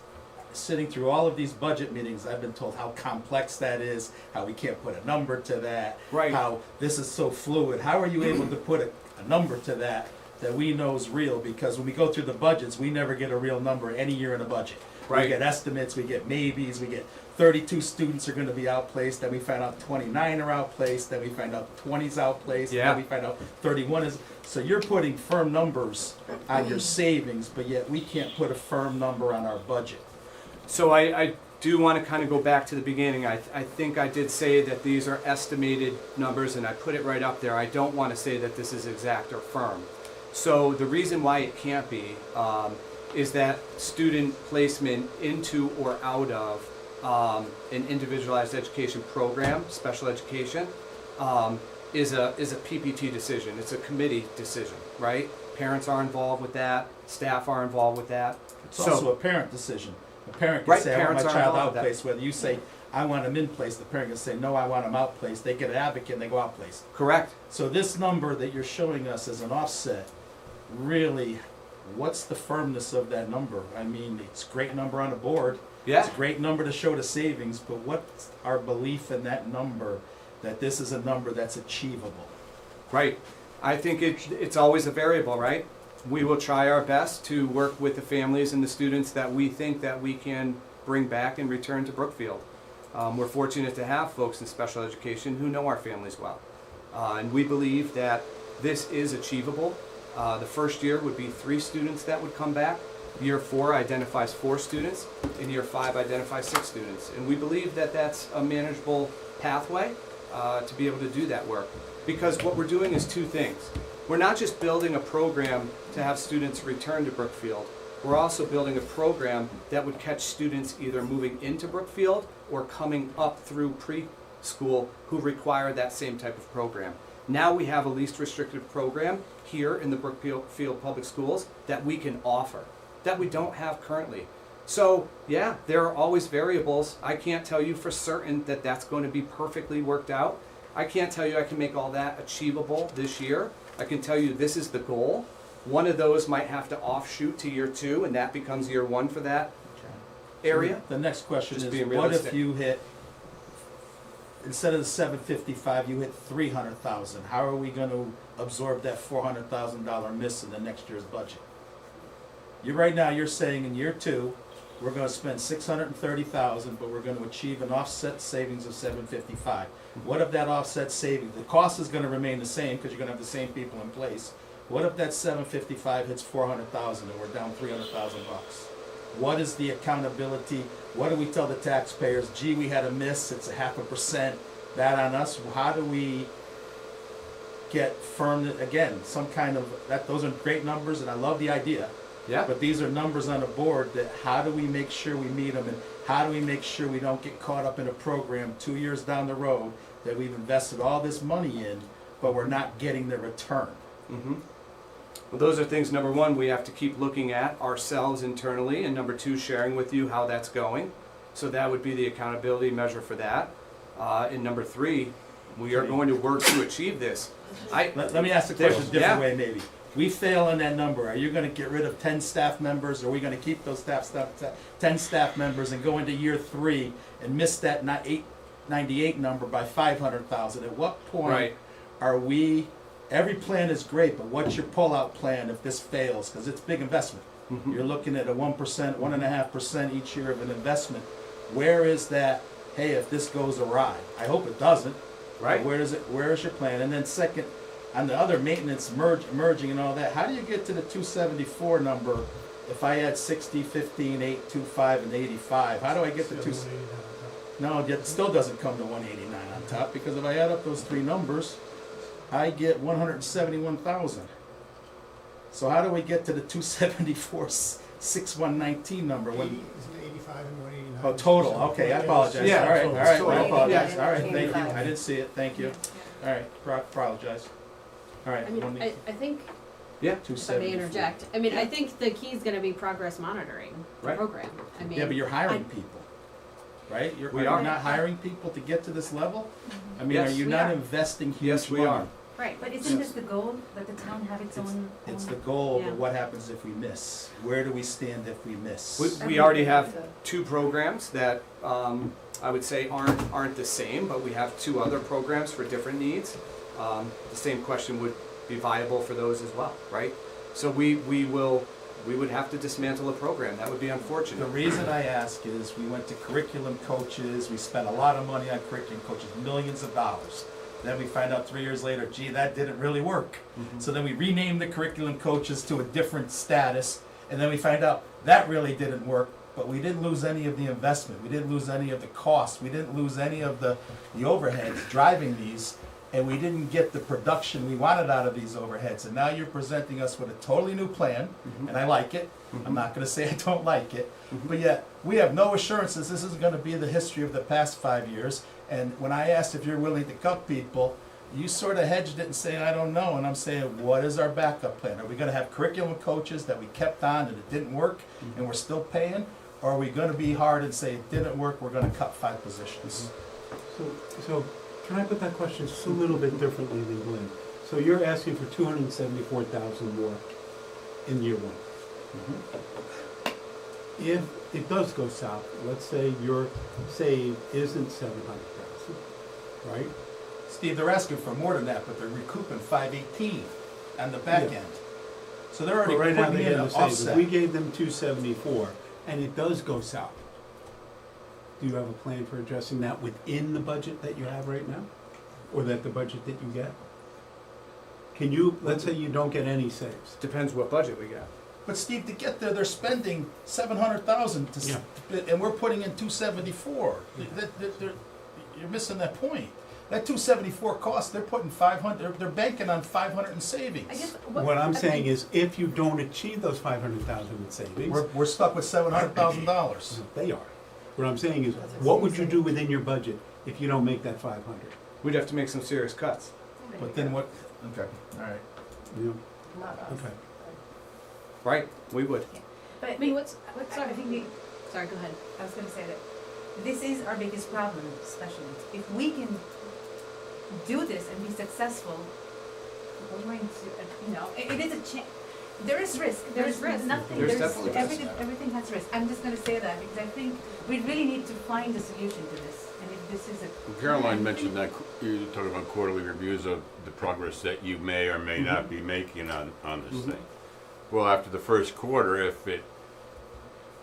[SPEAKER 2] sitting through all of these budget meetings, I've been told how complex that is, how we can't put a number to that,
[SPEAKER 8] Right.
[SPEAKER 2] how this is so fluid. How are you able to put a number to that we know is real? Because when we go through the budgets, we never get a real number any year in a budget. We
[SPEAKER 8] Right.
[SPEAKER 2] get estimates, we get maybes, we get 32 students are gonna be outplaced, then we find out 29 are outplaced, then we find out 20's outplaced,
[SPEAKER 8] Yeah.
[SPEAKER 2] then we find out 31 is. So you're putting firm numbers on your savings, but yet we can't put a firm number on our budget.
[SPEAKER 8] So I do want to kind of go back to the beginning. I think I did say that these are estimated numbers, and I put it right up there. I don't want to say that this is exact or firm. So the reason why it can't be is that student placement into or out of an individualized education program, special education, is a PPT decision. It's a committee decision, right? Parents are involved with that, staff are involved with that.
[SPEAKER 2] It's also a parent decision. A parent can
[SPEAKER 8] Right,
[SPEAKER 2] say, I want
[SPEAKER 8] parents
[SPEAKER 2] my
[SPEAKER 8] are
[SPEAKER 2] child
[SPEAKER 8] involved with that.
[SPEAKER 2] outplaced, whether you say, I want him in place, the parent can say, no, I want him outplaced, they get an advocate and they go outplaced.
[SPEAKER 8] Correct.
[SPEAKER 2] So this number that you're showing us as an offset, really, what's the firmness of that number? I mean, it's a great number on the board.
[SPEAKER 8] Yeah.
[SPEAKER 2] It's a great number to show the savings, but what's our belief in that number, that this is a number that's achievable?
[SPEAKER 8] Right. I think it's always a variable, right? We will try our best to work with the families and the students that we think that we can bring back and return to Brookfield. We're fortunate to have folks in special education who know our families well. And we believe that this is achievable. The first year would be 3 students that would come back. Year 4 identifies 4 students. And year 5 identifies 6 students. And we believe that that's a manageable pathway to be able to do that work. Because what we're doing is 2 things. We're not just building a program to have students return to Brookfield. We're also building a program that would catch students either moving into Brookfield or coming up through preschool who require that same type of program. Now we have a least restrictive program here in the Brookfield Public Schools that we can offer, that we don't have currently. So yeah, there are always variables. I can't tell you for certain that that's going to be perfectly worked out. I can't tell you I can make all that achievable this year. I can tell you this is the goal. One of those might have to offshoot to year 2, and that becomes year 1 for that area.
[SPEAKER 2] The next question
[SPEAKER 8] Just
[SPEAKER 2] is,
[SPEAKER 8] being
[SPEAKER 2] what if
[SPEAKER 8] realistic.
[SPEAKER 2] you hit, instead of the 755, you hit 300,000? How are we gonna absorb that $400,000 miss in the next year's budget? Right now, you're saying in year 2, we're gonna spend 630,000, but we're gonna achieve an offset savings of 755. What if that offset savings, the cost is gonna remain the same, because you're gonna have the same people in place. What if that 755 hits 400,000 and we're down 300,000 bucks? What is the accountability? What do we tell the taxpayers? Gee, we had a miss, it's 0.5%, that on us. How do we get firm, again, some kind of, those are great numbers and I love the idea.
[SPEAKER 8] Yeah.
[SPEAKER 2] But these are numbers on the board that how do we make sure we meet them, and how do we make sure we don't get caught up in a program 2 years down the road that we've invested all this money in, but we're not getting the return?
[SPEAKER 8] Mm-hmm. Well, those are things, number 1, we have to keep looking at ourselves internally, and number 2, sharing with you how that's going. So that would be the accountability measure for that. And number 3, we are going to work to achieve this.
[SPEAKER 2] Let me ask the question a different
[SPEAKER 8] Yeah.
[SPEAKER 2] way, maybe. We fail on that number. Are you gonna get rid of 10 staff members? Or are we gonna keep those 10 staff members and go into year 3 and miss that 898 number by 500,000? At what point
[SPEAKER 8] Right.
[SPEAKER 2] are we, every plan is great, but what's your pullout plan if this fails? Because it's big investment.
[SPEAKER 8] Mhm.
[SPEAKER 2] You're looking at a 1%, 1.5% each year of an investment. Where is that, hey, if this goes awry? I hope it doesn't.
[SPEAKER 8] Right.
[SPEAKER 2] Where is it? Where is your plan? And then second, on the other maintenance merging and all that, how do you get to the 274 number if I add 60, 15, 8, 25, and 85? How do I get to 2? No, it still doesn't come to 189 on top, because if I add up those 3 numbers, I get 171,000. So how do we get to the 274, 6119 number? When,
[SPEAKER 11] 85 and 189.
[SPEAKER 2] oh, total, okay, I apologize.
[SPEAKER 8] Yeah,
[SPEAKER 2] All right, I
[SPEAKER 8] total.
[SPEAKER 2] apologize.
[SPEAKER 8] Yeah.
[SPEAKER 2] All right, thank you. I didn't see it, thank you. All right, apologize. All right,
[SPEAKER 9] I mean, I think,
[SPEAKER 8] Yeah.
[SPEAKER 9] if I may
[SPEAKER 2] 274.
[SPEAKER 9] interject, I mean, I think the key is gonna be progress monitoring the
[SPEAKER 8] Right.
[SPEAKER 9] program. I mean,
[SPEAKER 2] Yeah, but you're hiring people, right?
[SPEAKER 8] We
[SPEAKER 2] Are
[SPEAKER 8] are.
[SPEAKER 2] you not hiring people to get to this level? I mean, are
[SPEAKER 8] Yes.
[SPEAKER 2] you
[SPEAKER 9] We
[SPEAKER 2] not
[SPEAKER 9] are.
[SPEAKER 2] investing huge
[SPEAKER 8] Yes, we
[SPEAKER 2] money?
[SPEAKER 8] are.
[SPEAKER 9] right,
[SPEAKER 1] But isn't this the goal, that the town have its own?
[SPEAKER 2] It's the goal,
[SPEAKER 9] Yeah.
[SPEAKER 2] but what happens if we miss? Where do we stand if we miss?
[SPEAKER 8] We already have 2 programs that I would say aren't the same, but we have 2 other programs for different needs. The same question would be viable for those as well, right? So we would have to dismantle a program. That would be
[SPEAKER 2] The
[SPEAKER 8] unfortunate.
[SPEAKER 2] reason I ask is we went to curriculum coaches, we spent a lot of money on curriculum coaches, millions of dollars. Then we find out 3 years later, gee, that didn't really work.
[SPEAKER 8] Mhm.
[SPEAKER 2] So then we renamed the curriculum coaches to a different status, and then we find out that really didn't work, but we didn't lose any of the investment, we didn't lose any of the cost, we didn't lose any of the overheads driving these, and we didn't get the production we wanted out of these overheads. And now you're presenting us with a totally new plan,
[SPEAKER 8] Mhm.
[SPEAKER 2] and I like it. I'm not gonna say I don't like it, but yet, we have no assurances this isn't gonna be the history of the past 5 years. And when I asked if you're willing to cut people, you sort of hedged it and saying, I don't know, and I'm saying, what is our backup plan? Are we gonna have curriculum coaches that we kept on and it didn't work, and we're still paying? or are we gonna be hard and say it didn't work, we're gonna cut 5 positions?
[SPEAKER 10] So can I put that question just a little bit differently than Glenn? So you're asking for 274,000 more in year one. If it does go south, let's say your save isn't 700,000, right?
[SPEAKER 2] Steve, they're asking for more than that, but they're recouping 518 on the back
[SPEAKER 10] Yeah.
[SPEAKER 2] end. So they're already
[SPEAKER 10] But right now
[SPEAKER 2] putting
[SPEAKER 10] they're
[SPEAKER 2] in
[SPEAKER 10] getting
[SPEAKER 2] an
[SPEAKER 10] the save. If
[SPEAKER 2] offset.
[SPEAKER 10] we gave them 274 and it does go south, do you have a plan for addressing that within the budget that you have right now? Or that the budget that you get? Can you, let's say you don't get any saves.
[SPEAKER 8] Depends what budget we got.
[SPEAKER 2] But Steve, to get there, they're spending 700,000 to,
[SPEAKER 10] Yeah.
[SPEAKER 2] and we're putting in 274. You're missing that point. That 274 cost, they're putting 500, they're banking on 500 in savings.
[SPEAKER 1] I guess
[SPEAKER 10] What I'm saying is, if you don't achieve those 500,000 in savings,
[SPEAKER 2] We're stuck with $700,000.
[SPEAKER 10] they are. What I'm saying is, what would you do within your budget if you don't make that 500?
[SPEAKER 8] We'd have to make some serious cuts.
[SPEAKER 2] But then what, okay, all right.
[SPEAKER 10] You know?
[SPEAKER 12] Not us.
[SPEAKER 10] Okay.
[SPEAKER 8] Right, we would.
[SPEAKER 12] But
[SPEAKER 9] I mean, what's,
[SPEAKER 12] I think we,
[SPEAKER 9] sorry, go ahead.
[SPEAKER 12] I was gonna say that this is our biggest problem, special needs. If we can do this and be successful, we're going to, it is a there is risk.
[SPEAKER 9] There's risk.
[SPEAKER 12] Nothing.
[SPEAKER 8] There's definitely risk.
[SPEAKER 12] Everything has risk. I'm just gonna say that because I think we really need to find a solution to this. And if this is a
[SPEAKER 3] Caroline mentioned that you're talking about quarterly reviews of the progress that you may or may not be making on this thing. Well, after the first quarter, if it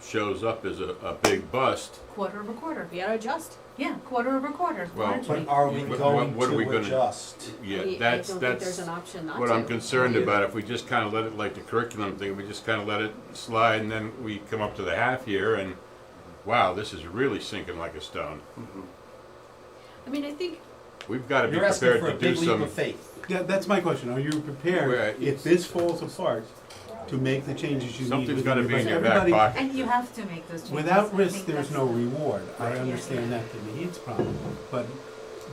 [SPEAKER 3] shows up as a big bust,
[SPEAKER 12] quarter over quarter.
[SPEAKER 9] We gotta adjust.
[SPEAKER 12] Yeah, quarter over quarter.
[SPEAKER 3] Well,
[SPEAKER 12] largely.
[SPEAKER 2] But are we
[SPEAKER 3] What-
[SPEAKER 2] going
[SPEAKER 3] what are we
[SPEAKER 2] to
[SPEAKER 3] gonna-
[SPEAKER 2] adjust?
[SPEAKER 3] yeah,
[SPEAKER 9] I
[SPEAKER 3] that's
[SPEAKER 9] don't think there's an option not to.
[SPEAKER 3] what I'm concerned about. If we just kind of let it, like the curriculum thing, we just kind of let it slide, and then we come up to the half year, and wow, this is really sinking like a stone.
[SPEAKER 9] I mean, I think,
[SPEAKER 3] We've got to be
[SPEAKER 2] You're asking
[SPEAKER 3] prepared
[SPEAKER 2] for a
[SPEAKER 3] to do
[SPEAKER 2] big leap
[SPEAKER 3] some.
[SPEAKER 2] of faith.
[SPEAKER 10] Yeah, that's my question. Are you prepared,
[SPEAKER 3] Well,
[SPEAKER 10] if this falls apart, to make the changes you need?
[SPEAKER 3] Something's
[SPEAKER 10] within
[SPEAKER 3] got to
[SPEAKER 10] your
[SPEAKER 3] be in
[SPEAKER 10] budget?
[SPEAKER 3] your back
[SPEAKER 10] Everybody-
[SPEAKER 3] pocket.
[SPEAKER 12] And you have to make those changes.
[SPEAKER 10] Without
[SPEAKER 12] I
[SPEAKER 10] risk,
[SPEAKER 12] think
[SPEAKER 10] there's
[SPEAKER 12] that's
[SPEAKER 10] no
[SPEAKER 12] the-
[SPEAKER 10] reward. I
[SPEAKER 12] Right.
[SPEAKER 10] understand that the needs problem, but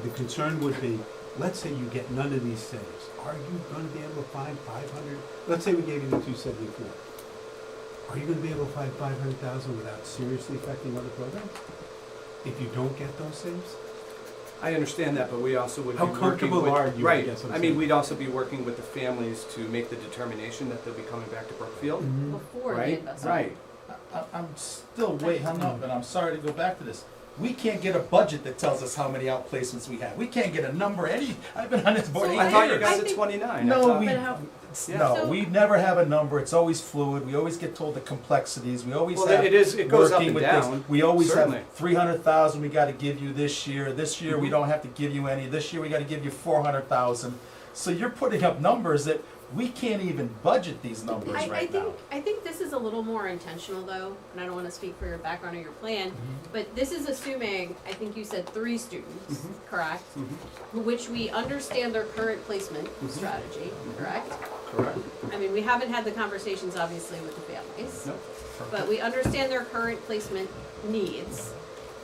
[SPEAKER 10] the concern would be, let's say you get none of these saves. Are you gonna be able to find 500? Let's say we gave you the 274. Are you gonna be able to find 500,000 without seriously affecting other programs? If you don't get those saves?
[SPEAKER 8] I understand that, but we also would be
[SPEAKER 10] How
[SPEAKER 8] working
[SPEAKER 10] comfortable
[SPEAKER 8] with,
[SPEAKER 10] are you, I
[SPEAKER 8] right,
[SPEAKER 10] guess I'm
[SPEAKER 8] I mean,
[SPEAKER 10] saying.
[SPEAKER 8] we'd also be working with the families to make the determination that they'll be coming back to Brookfield,
[SPEAKER 9] before the
[SPEAKER 8] right?
[SPEAKER 9] investment.
[SPEAKER 8] Right.
[SPEAKER 2] I'm still way hung up, and I'm sorry to go back to this. We can't get a budget that tells us how many outplacements we have. We can't get a number, I've been on this board
[SPEAKER 9] So
[SPEAKER 2] 8
[SPEAKER 8] I thought you
[SPEAKER 2] years.
[SPEAKER 8] guys
[SPEAKER 9] I
[SPEAKER 8] at
[SPEAKER 9] think-
[SPEAKER 8] 29. I
[SPEAKER 2] No,
[SPEAKER 8] thought-
[SPEAKER 2] we,
[SPEAKER 9] But how-
[SPEAKER 2] no,
[SPEAKER 9] So-
[SPEAKER 2] we never have a number, it's always fluid, we always get told the complexities, we always
[SPEAKER 8] Well,
[SPEAKER 2] have
[SPEAKER 8] it is, it goes up
[SPEAKER 2] working
[SPEAKER 8] and
[SPEAKER 2] with this.
[SPEAKER 8] down.
[SPEAKER 2] We always
[SPEAKER 8] certainly.
[SPEAKER 2] have 300,000 we gotta give you this year we don't have to give you any, this year we gotta give you 400,000. So you're putting up numbers that we can't even budget these numbers right now.
[SPEAKER 9] I think this is a little more intentional though, and I don't wanna speak for your background or your plan, but this is assuming, I think you said 3 students, correct? Which we understand their current placement strategy, correct?
[SPEAKER 8] Correct.
[SPEAKER 9] I mean, we haven't had the conversations obviously with the families.
[SPEAKER 8] No.
[SPEAKER 9] But we understand their current placement needs,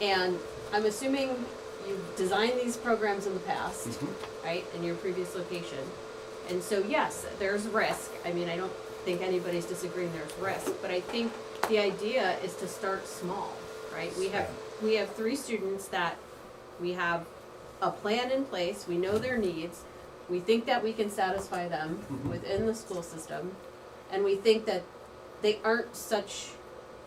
[SPEAKER 9] and I'm assuming you've designed these programs in the past, right, in your previous location. And so, yes, there's risk. I mean, I don't think anybody's disagreeing there's risk, but I think the idea is to start small, right? We have 3 students that we have a plan in place, we know their needs, we think that we can satisfy them within the school system, and we think that they aren't such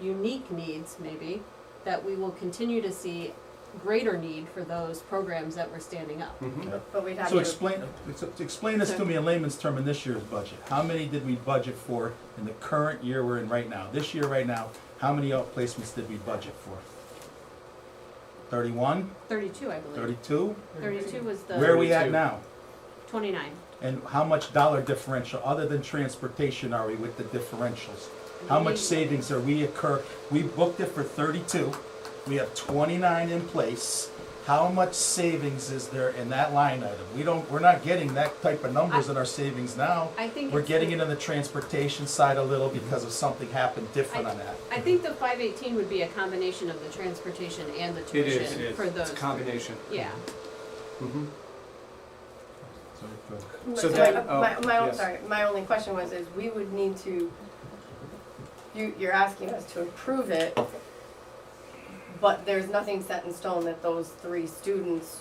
[SPEAKER 9] unique needs, maybe, that we will continue to see greater need for those programs that we're standing up.
[SPEAKER 12] But we'd have
[SPEAKER 2] So
[SPEAKER 12] to.
[SPEAKER 2] explain this to me in layman's term in this year's budget. How many did we budget for in the current year we're in right now? This year right now, how many outplacements did we budget for? 31?
[SPEAKER 9] 32, I believe.
[SPEAKER 2] 32?
[SPEAKER 9] 32 was the.
[SPEAKER 2] Where are we at
[SPEAKER 8] 32.
[SPEAKER 2] now?
[SPEAKER 9] 29.
[SPEAKER 2] And how much dollar differential, other than transportation, are we with the differentials? How much savings are we occur? We booked it for 32. We have 29 in place. How much savings is there in that line item? We're not getting that type of numbers in our savings now.
[SPEAKER 9] I think
[SPEAKER 2] We're
[SPEAKER 9] it's
[SPEAKER 2] getting
[SPEAKER 9] the-
[SPEAKER 2] it in the transportation side a little because of something happened different on that.
[SPEAKER 9] I think the 518 would be a combination of the transportation and the
[SPEAKER 8] It
[SPEAKER 9] tuition
[SPEAKER 8] is,
[SPEAKER 9] for those.
[SPEAKER 8] it's a combination.
[SPEAKER 9] Yeah.
[SPEAKER 8] So
[SPEAKER 12] So
[SPEAKER 8] that-
[SPEAKER 12] my only question was, is we would need to, you're asking us to approve it,
[SPEAKER 13] but there's nothing set in stone that those 3 students'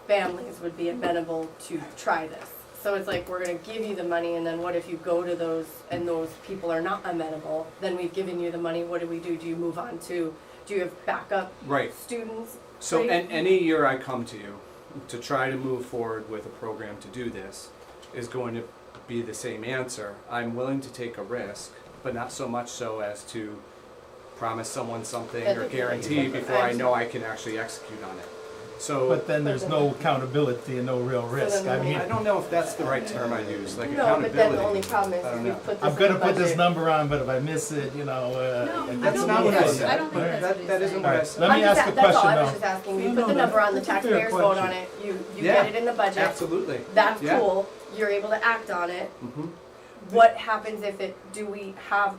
[SPEAKER 13] families would be amenable to try this. So it's like, we're gonna give you the money, and then what if you go to those and those people are not amenable? Then we've given you the money, what do we do? Do you move on to, do you have backup
[SPEAKER 8] Right.
[SPEAKER 13] students?
[SPEAKER 8] So
[SPEAKER 13] Right.
[SPEAKER 8] any year I come to you to try to move forward with a program to do this is going to be the same answer. I'm willing to take a risk, but not so much so as to promise someone something or guarantee before I know I can actually execute on it. So,
[SPEAKER 2] But then there's no accountability and no real risk. I mean,
[SPEAKER 8] I don't know if that's the right term I use, like
[SPEAKER 13] No, but then
[SPEAKER 8] accountability.
[SPEAKER 13] the only problem is
[SPEAKER 8] I don't
[SPEAKER 13] we
[SPEAKER 8] know.
[SPEAKER 13] put this
[SPEAKER 2] I'm
[SPEAKER 13] in
[SPEAKER 2] gonna
[SPEAKER 13] the
[SPEAKER 2] put this
[SPEAKER 13] budget.
[SPEAKER 2] number on, but if I miss it, you know,
[SPEAKER 8] That's
[SPEAKER 1] don't
[SPEAKER 8] not
[SPEAKER 1] think
[SPEAKER 8] what I
[SPEAKER 1] that's-
[SPEAKER 8] said.
[SPEAKER 1] I don't think that's what he's
[SPEAKER 8] That isn't
[SPEAKER 1] saying.
[SPEAKER 8] what I
[SPEAKER 2] Alright,
[SPEAKER 8] said.
[SPEAKER 2] let me
[SPEAKER 13] I'm just
[SPEAKER 2] ask a
[SPEAKER 13] that's all,
[SPEAKER 2] question
[SPEAKER 13] I was
[SPEAKER 2] though.
[SPEAKER 13] just asking, we
[SPEAKER 10] No,
[SPEAKER 13] put the
[SPEAKER 10] no,
[SPEAKER 13] number on, the
[SPEAKER 10] that's a fair
[SPEAKER 13] taxpayers vote on
[SPEAKER 10] question.
[SPEAKER 13] it, you
[SPEAKER 8] Yeah,
[SPEAKER 13] get it in the budget,
[SPEAKER 8] Absolutely.
[SPEAKER 13] that's
[SPEAKER 8] Yeah.
[SPEAKER 13] cool, you're able to act on it.
[SPEAKER 8] Mhm.
[SPEAKER 13] What happens if do we have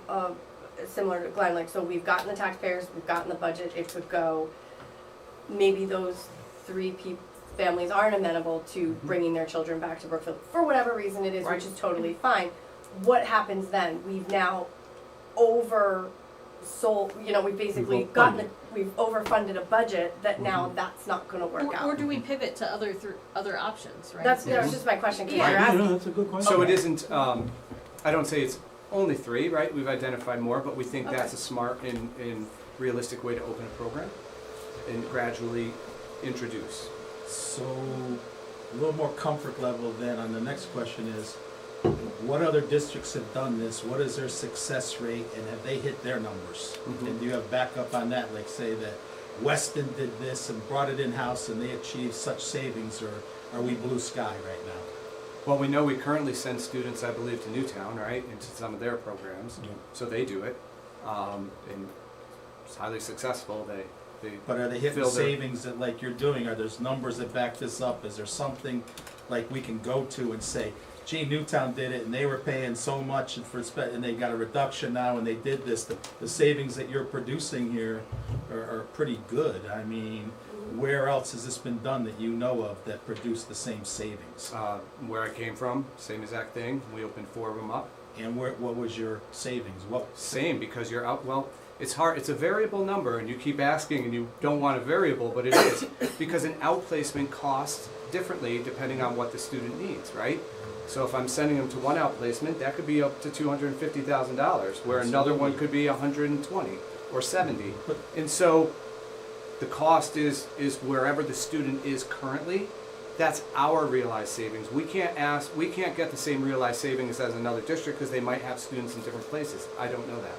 [SPEAKER 13] similar to Glenn, like, so we've gotten the taxpayers, we've gotten the budget, it could go, maybe those 3 families aren't amenable to bringing their children back to Brookfield, for whatever reason it is,
[SPEAKER 8] Right.
[SPEAKER 13] which is totally fine. What happens then? We've now oversold, we've basically we've overfunded a budget that now that's not gonna work
[SPEAKER 9] Or
[SPEAKER 13] out.
[SPEAKER 9] do we pivot to other options, right?
[SPEAKER 13] That's just my question, 'cause
[SPEAKER 9] Yeah.
[SPEAKER 13] you're
[SPEAKER 10] Yeah,
[SPEAKER 13] asking.
[SPEAKER 10] no, that's a good question.
[SPEAKER 8] So it isn't, I don't say it's only 3, right? We've identified more, but we think that's a smart and realistic way to open a program and gradually introduce.
[SPEAKER 2] So, a little more comfort level then on the next question is, what other districts have done this? What is their success rate and have they hit their numbers?
[SPEAKER 8] Mhm.
[SPEAKER 2] And do you have backup on that, like say that Weston did this and brought it in-house and they achieved such savings, or are we blue sky right now?
[SPEAKER 8] Well, we know we currently send students, I believe, to Newtown, right, into some of their programs,
[SPEAKER 2] Yeah.
[SPEAKER 8] so they do it. And it's highly successful, they
[SPEAKER 2] But are they hitting
[SPEAKER 8] Fill their-
[SPEAKER 2] savings that like you're doing? Are there numbers that back this up? Is there something like we can go to and say, gee, Newtown did it and they were paying so much and they got a reduction now and they did this. The savings that you're producing here are pretty good. I mean, where else has this been done that you know of that produced the same savings?
[SPEAKER 8] where I came from, same exact thing, we opened 4 of them up.
[SPEAKER 2] And what was your savings?
[SPEAKER 8] Same, because you're out, well, it's hard, it's a variable number, and you keep asking and you don't want a variable, but it is. Because an outplacement costs differently depending on what the student needs, right? So if I'm sending them to one outplacement, that could be up to $250,000, where another one could be 120 or 70.
[SPEAKER 2] But-
[SPEAKER 8] And so the cost is wherever the student is currently. That's our realized savings. We can't get the same realized savings as another district because they might have students in different places. I don't know that.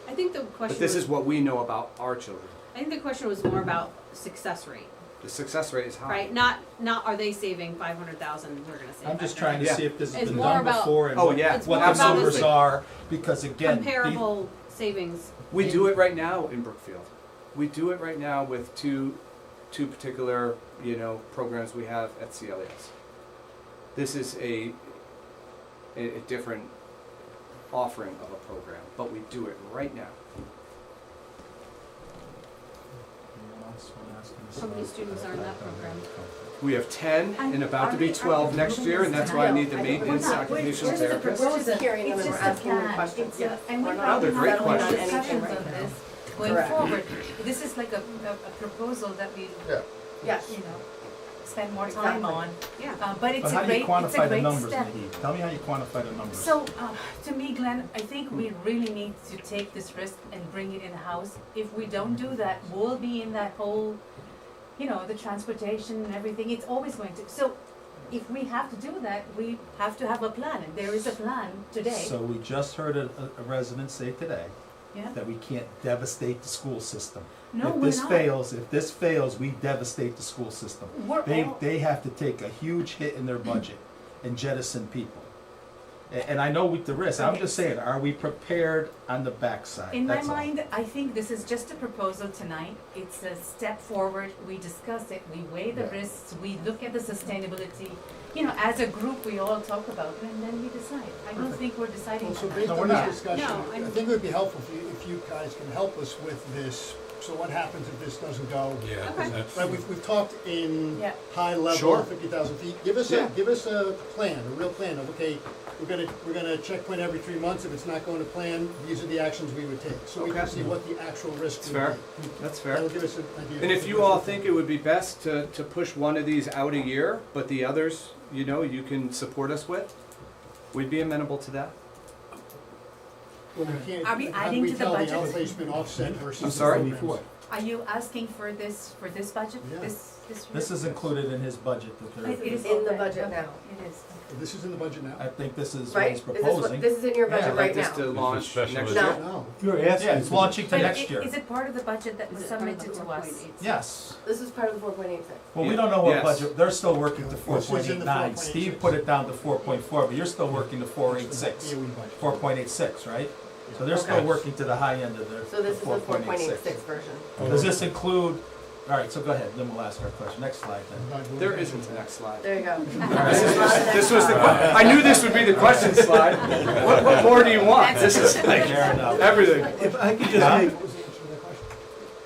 [SPEAKER 9] I think the question
[SPEAKER 8] But this
[SPEAKER 9] was,
[SPEAKER 8] is what we know about our children.
[SPEAKER 9] I think the question was more about success rate,
[SPEAKER 8] The success rate is high.
[SPEAKER 9] right? Not are they saving 500,000, we're gonna save
[SPEAKER 2] I'm just
[SPEAKER 9] 500,000.
[SPEAKER 2] trying to
[SPEAKER 8] Yeah.
[SPEAKER 2] see if this has
[SPEAKER 9] It's
[SPEAKER 2] been
[SPEAKER 9] more
[SPEAKER 2] done
[SPEAKER 9] about-
[SPEAKER 2] before and
[SPEAKER 8] Oh,
[SPEAKER 2] what
[SPEAKER 8] yeah.
[SPEAKER 9] It's
[SPEAKER 2] what
[SPEAKER 9] more
[SPEAKER 2] the
[SPEAKER 9] about
[SPEAKER 2] numbers
[SPEAKER 9] a
[SPEAKER 2] are, because again,
[SPEAKER 9] comparable savings.
[SPEAKER 8] We do it right now in Brookfield. We do it right now with two particular, programs we have at CLES. This is a different offering of a program, but we do it right now.
[SPEAKER 9] How many students are in that program?
[SPEAKER 8] We have 10 and about to be 12 next year, and that's why I need the maintenance occupational therapist.
[SPEAKER 13] We're just hearing them and
[SPEAKER 12] It's
[SPEAKER 13] we're
[SPEAKER 12] just a
[SPEAKER 13] asking them
[SPEAKER 12] plan.
[SPEAKER 13] questions,
[SPEAKER 12] It's a-
[SPEAKER 13] yes.
[SPEAKER 12] And
[SPEAKER 13] We're
[SPEAKER 12] we're
[SPEAKER 13] not
[SPEAKER 8] Oh, they're
[SPEAKER 12] probably
[SPEAKER 8] great
[SPEAKER 12] having
[SPEAKER 13] settling on
[SPEAKER 8] questions.
[SPEAKER 12] discussions
[SPEAKER 13] anything
[SPEAKER 12] on
[SPEAKER 13] right
[SPEAKER 12] this
[SPEAKER 13] now.
[SPEAKER 12] going
[SPEAKER 13] Correct.
[SPEAKER 12] forward. This is like a proposal that we,
[SPEAKER 13] Yes.
[SPEAKER 12] spend more
[SPEAKER 13] Exactly.
[SPEAKER 12] time on.
[SPEAKER 9] Yeah.
[SPEAKER 12] But it's
[SPEAKER 2] But
[SPEAKER 12] a
[SPEAKER 2] how do
[SPEAKER 12] great,
[SPEAKER 2] you
[SPEAKER 12] it's a
[SPEAKER 2] quantify the
[SPEAKER 12] great
[SPEAKER 2] numbers,
[SPEAKER 12] step.
[SPEAKER 2] Naheed? Tell me how you quantify the numbers.
[SPEAKER 12] So, to me, Glenn, I think we really need to take this risk and bring it in-house. If we don't do that, we'll be in that whole, the transportation and everything, it's always going to. So, if we have to do that, we have to have a plan, and there is a plan today.
[SPEAKER 2] So we just heard a resident say today
[SPEAKER 12] Yeah?
[SPEAKER 2] that we can't devastate the school system.
[SPEAKER 12] No,
[SPEAKER 2] If
[SPEAKER 12] we're
[SPEAKER 2] this
[SPEAKER 12] not.
[SPEAKER 2] fails, we devastate the school system.
[SPEAKER 12] We're all-
[SPEAKER 2] They have to take a huge hit in their budget and jettison people. And I know with the risk, I'm just saying, are we prepared on the backside?
[SPEAKER 12] In my
[SPEAKER 2] That's all.
[SPEAKER 12] mind, I think this is just a proposal tonight. It's a step forward. We discuss it, we weigh the risks, we look at the sustainability. As a group, we all talk about it, and then we decide. I don't think we're deciding
[SPEAKER 11] Well, so
[SPEAKER 12] tonight.
[SPEAKER 11] based
[SPEAKER 2] No,
[SPEAKER 11] on
[SPEAKER 2] we're
[SPEAKER 11] this
[SPEAKER 2] not.
[SPEAKER 11] discussion,
[SPEAKER 9] No,
[SPEAKER 11] I think it would be helpful if you guys can help us with this So what happens if this doesn't go?
[SPEAKER 3] Yeah.
[SPEAKER 9] Okay.
[SPEAKER 3] that's-
[SPEAKER 11] Right, we've talked in
[SPEAKER 12] Yeah.
[SPEAKER 11] high level,
[SPEAKER 8] Sure.
[SPEAKER 11] 50,000 feet. Give us
[SPEAKER 8] Yeah.
[SPEAKER 11] a plan, a real plan of, okay, we're gonna checkpoint every 3 months. If it's not going to plan, these are the actions we would take. So we can
[SPEAKER 8] Okay.
[SPEAKER 11] see what the actual risk
[SPEAKER 8] That's
[SPEAKER 11] would
[SPEAKER 8] fair.
[SPEAKER 11] be.
[SPEAKER 8] That's fair.
[SPEAKER 11] That'll give us an idea.
[SPEAKER 8] And if you all think it would be best to push one of these out a year, but the others, you know, you can support us with, we'd be amenable to that.
[SPEAKER 11] Well, we can't,
[SPEAKER 12] Are we
[SPEAKER 11] how do
[SPEAKER 12] adding
[SPEAKER 11] we
[SPEAKER 12] to the
[SPEAKER 11] tell the
[SPEAKER 12] budget?
[SPEAKER 11] outplacement offset versus?
[SPEAKER 8] I'm
[SPEAKER 11] the
[SPEAKER 8] sorry?
[SPEAKER 11] programs?
[SPEAKER 12] Are you asking for this budget,
[SPEAKER 11] Yeah.
[SPEAKER 12] this
[SPEAKER 2] This is included in his budget that they're,
[SPEAKER 12] It is
[SPEAKER 13] In the
[SPEAKER 12] okay,
[SPEAKER 13] budget
[SPEAKER 12] okay,
[SPEAKER 13] now.
[SPEAKER 12] It is.
[SPEAKER 11] This is in the budget now?
[SPEAKER 2] I think this is what
[SPEAKER 13] Right?
[SPEAKER 2] he's
[SPEAKER 13] Is this
[SPEAKER 2] proposing.
[SPEAKER 13] this is in your
[SPEAKER 2] Yeah,
[SPEAKER 13] budget
[SPEAKER 2] I'd
[SPEAKER 13] right
[SPEAKER 8] This
[SPEAKER 13] now?
[SPEAKER 8] to launch
[SPEAKER 3] special
[SPEAKER 8] next
[SPEAKER 3] ed-
[SPEAKER 8] year.
[SPEAKER 11] No.
[SPEAKER 10] You're
[SPEAKER 2] Yeah,
[SPEAKER 10] asking.
[SPEAKER 2] it's launching to
[SPEAKER 12] But
[SPEAKER 2] next year.
[SPEAKER 12] is it part of the budget that was
[SPEAKER 1] Is it part of
[SPEAKER 12] submitted
[SPEAKER 1] the
[SPEAKER 12] to us?
[SPEAKER 1] 4.86?
[SPEAKER 2] Yes.
[SPEAKER 13] This is part of the 4.86.
[SPEAKER 2] Well, we don't know what
[SPEAKER 8] Yes.
[SPEAKER 2] budget, they're still working to
[SPEAKER 11] This is in the
[SPEAKER 2] 4.89.
[SPEAKER 11] 4.86.
[SPEAKER 2] Steve put it down to 4.4, but you're still working to
[SPEAKER 11] It's
[SPEAKER 2] 4.86.
[SPEAKER 11] the AOE budget.
[SPEAKER 2] 4.86, right? So they're still
[SPEAKER 13] Okay.
[SPEAKER 2] working to the high end of their
[SPEAKER 13] So this is the
[SPEAKER 2] 4.86.
[SPEAKER 13] 4.86 version.
[SPEAKER 2] Does this include, all right, so go ahead, then we'll ask our question. Next slide then.
[SPEAKER 8] There isn't a next slide.
[SPEAKER 13] There you go.
[SPEAKER 8] This was the, I knew this would be the question slide. What more do you want? This is like
[SPEAKER 2] Fair enough.
[SPEAKER 8] everything.
[SPEAKER 10] If I could just
[SPEAKER 2] Huh?
[SPEAKER 10] make,
[SPEAKER 11] What was the answer to that question?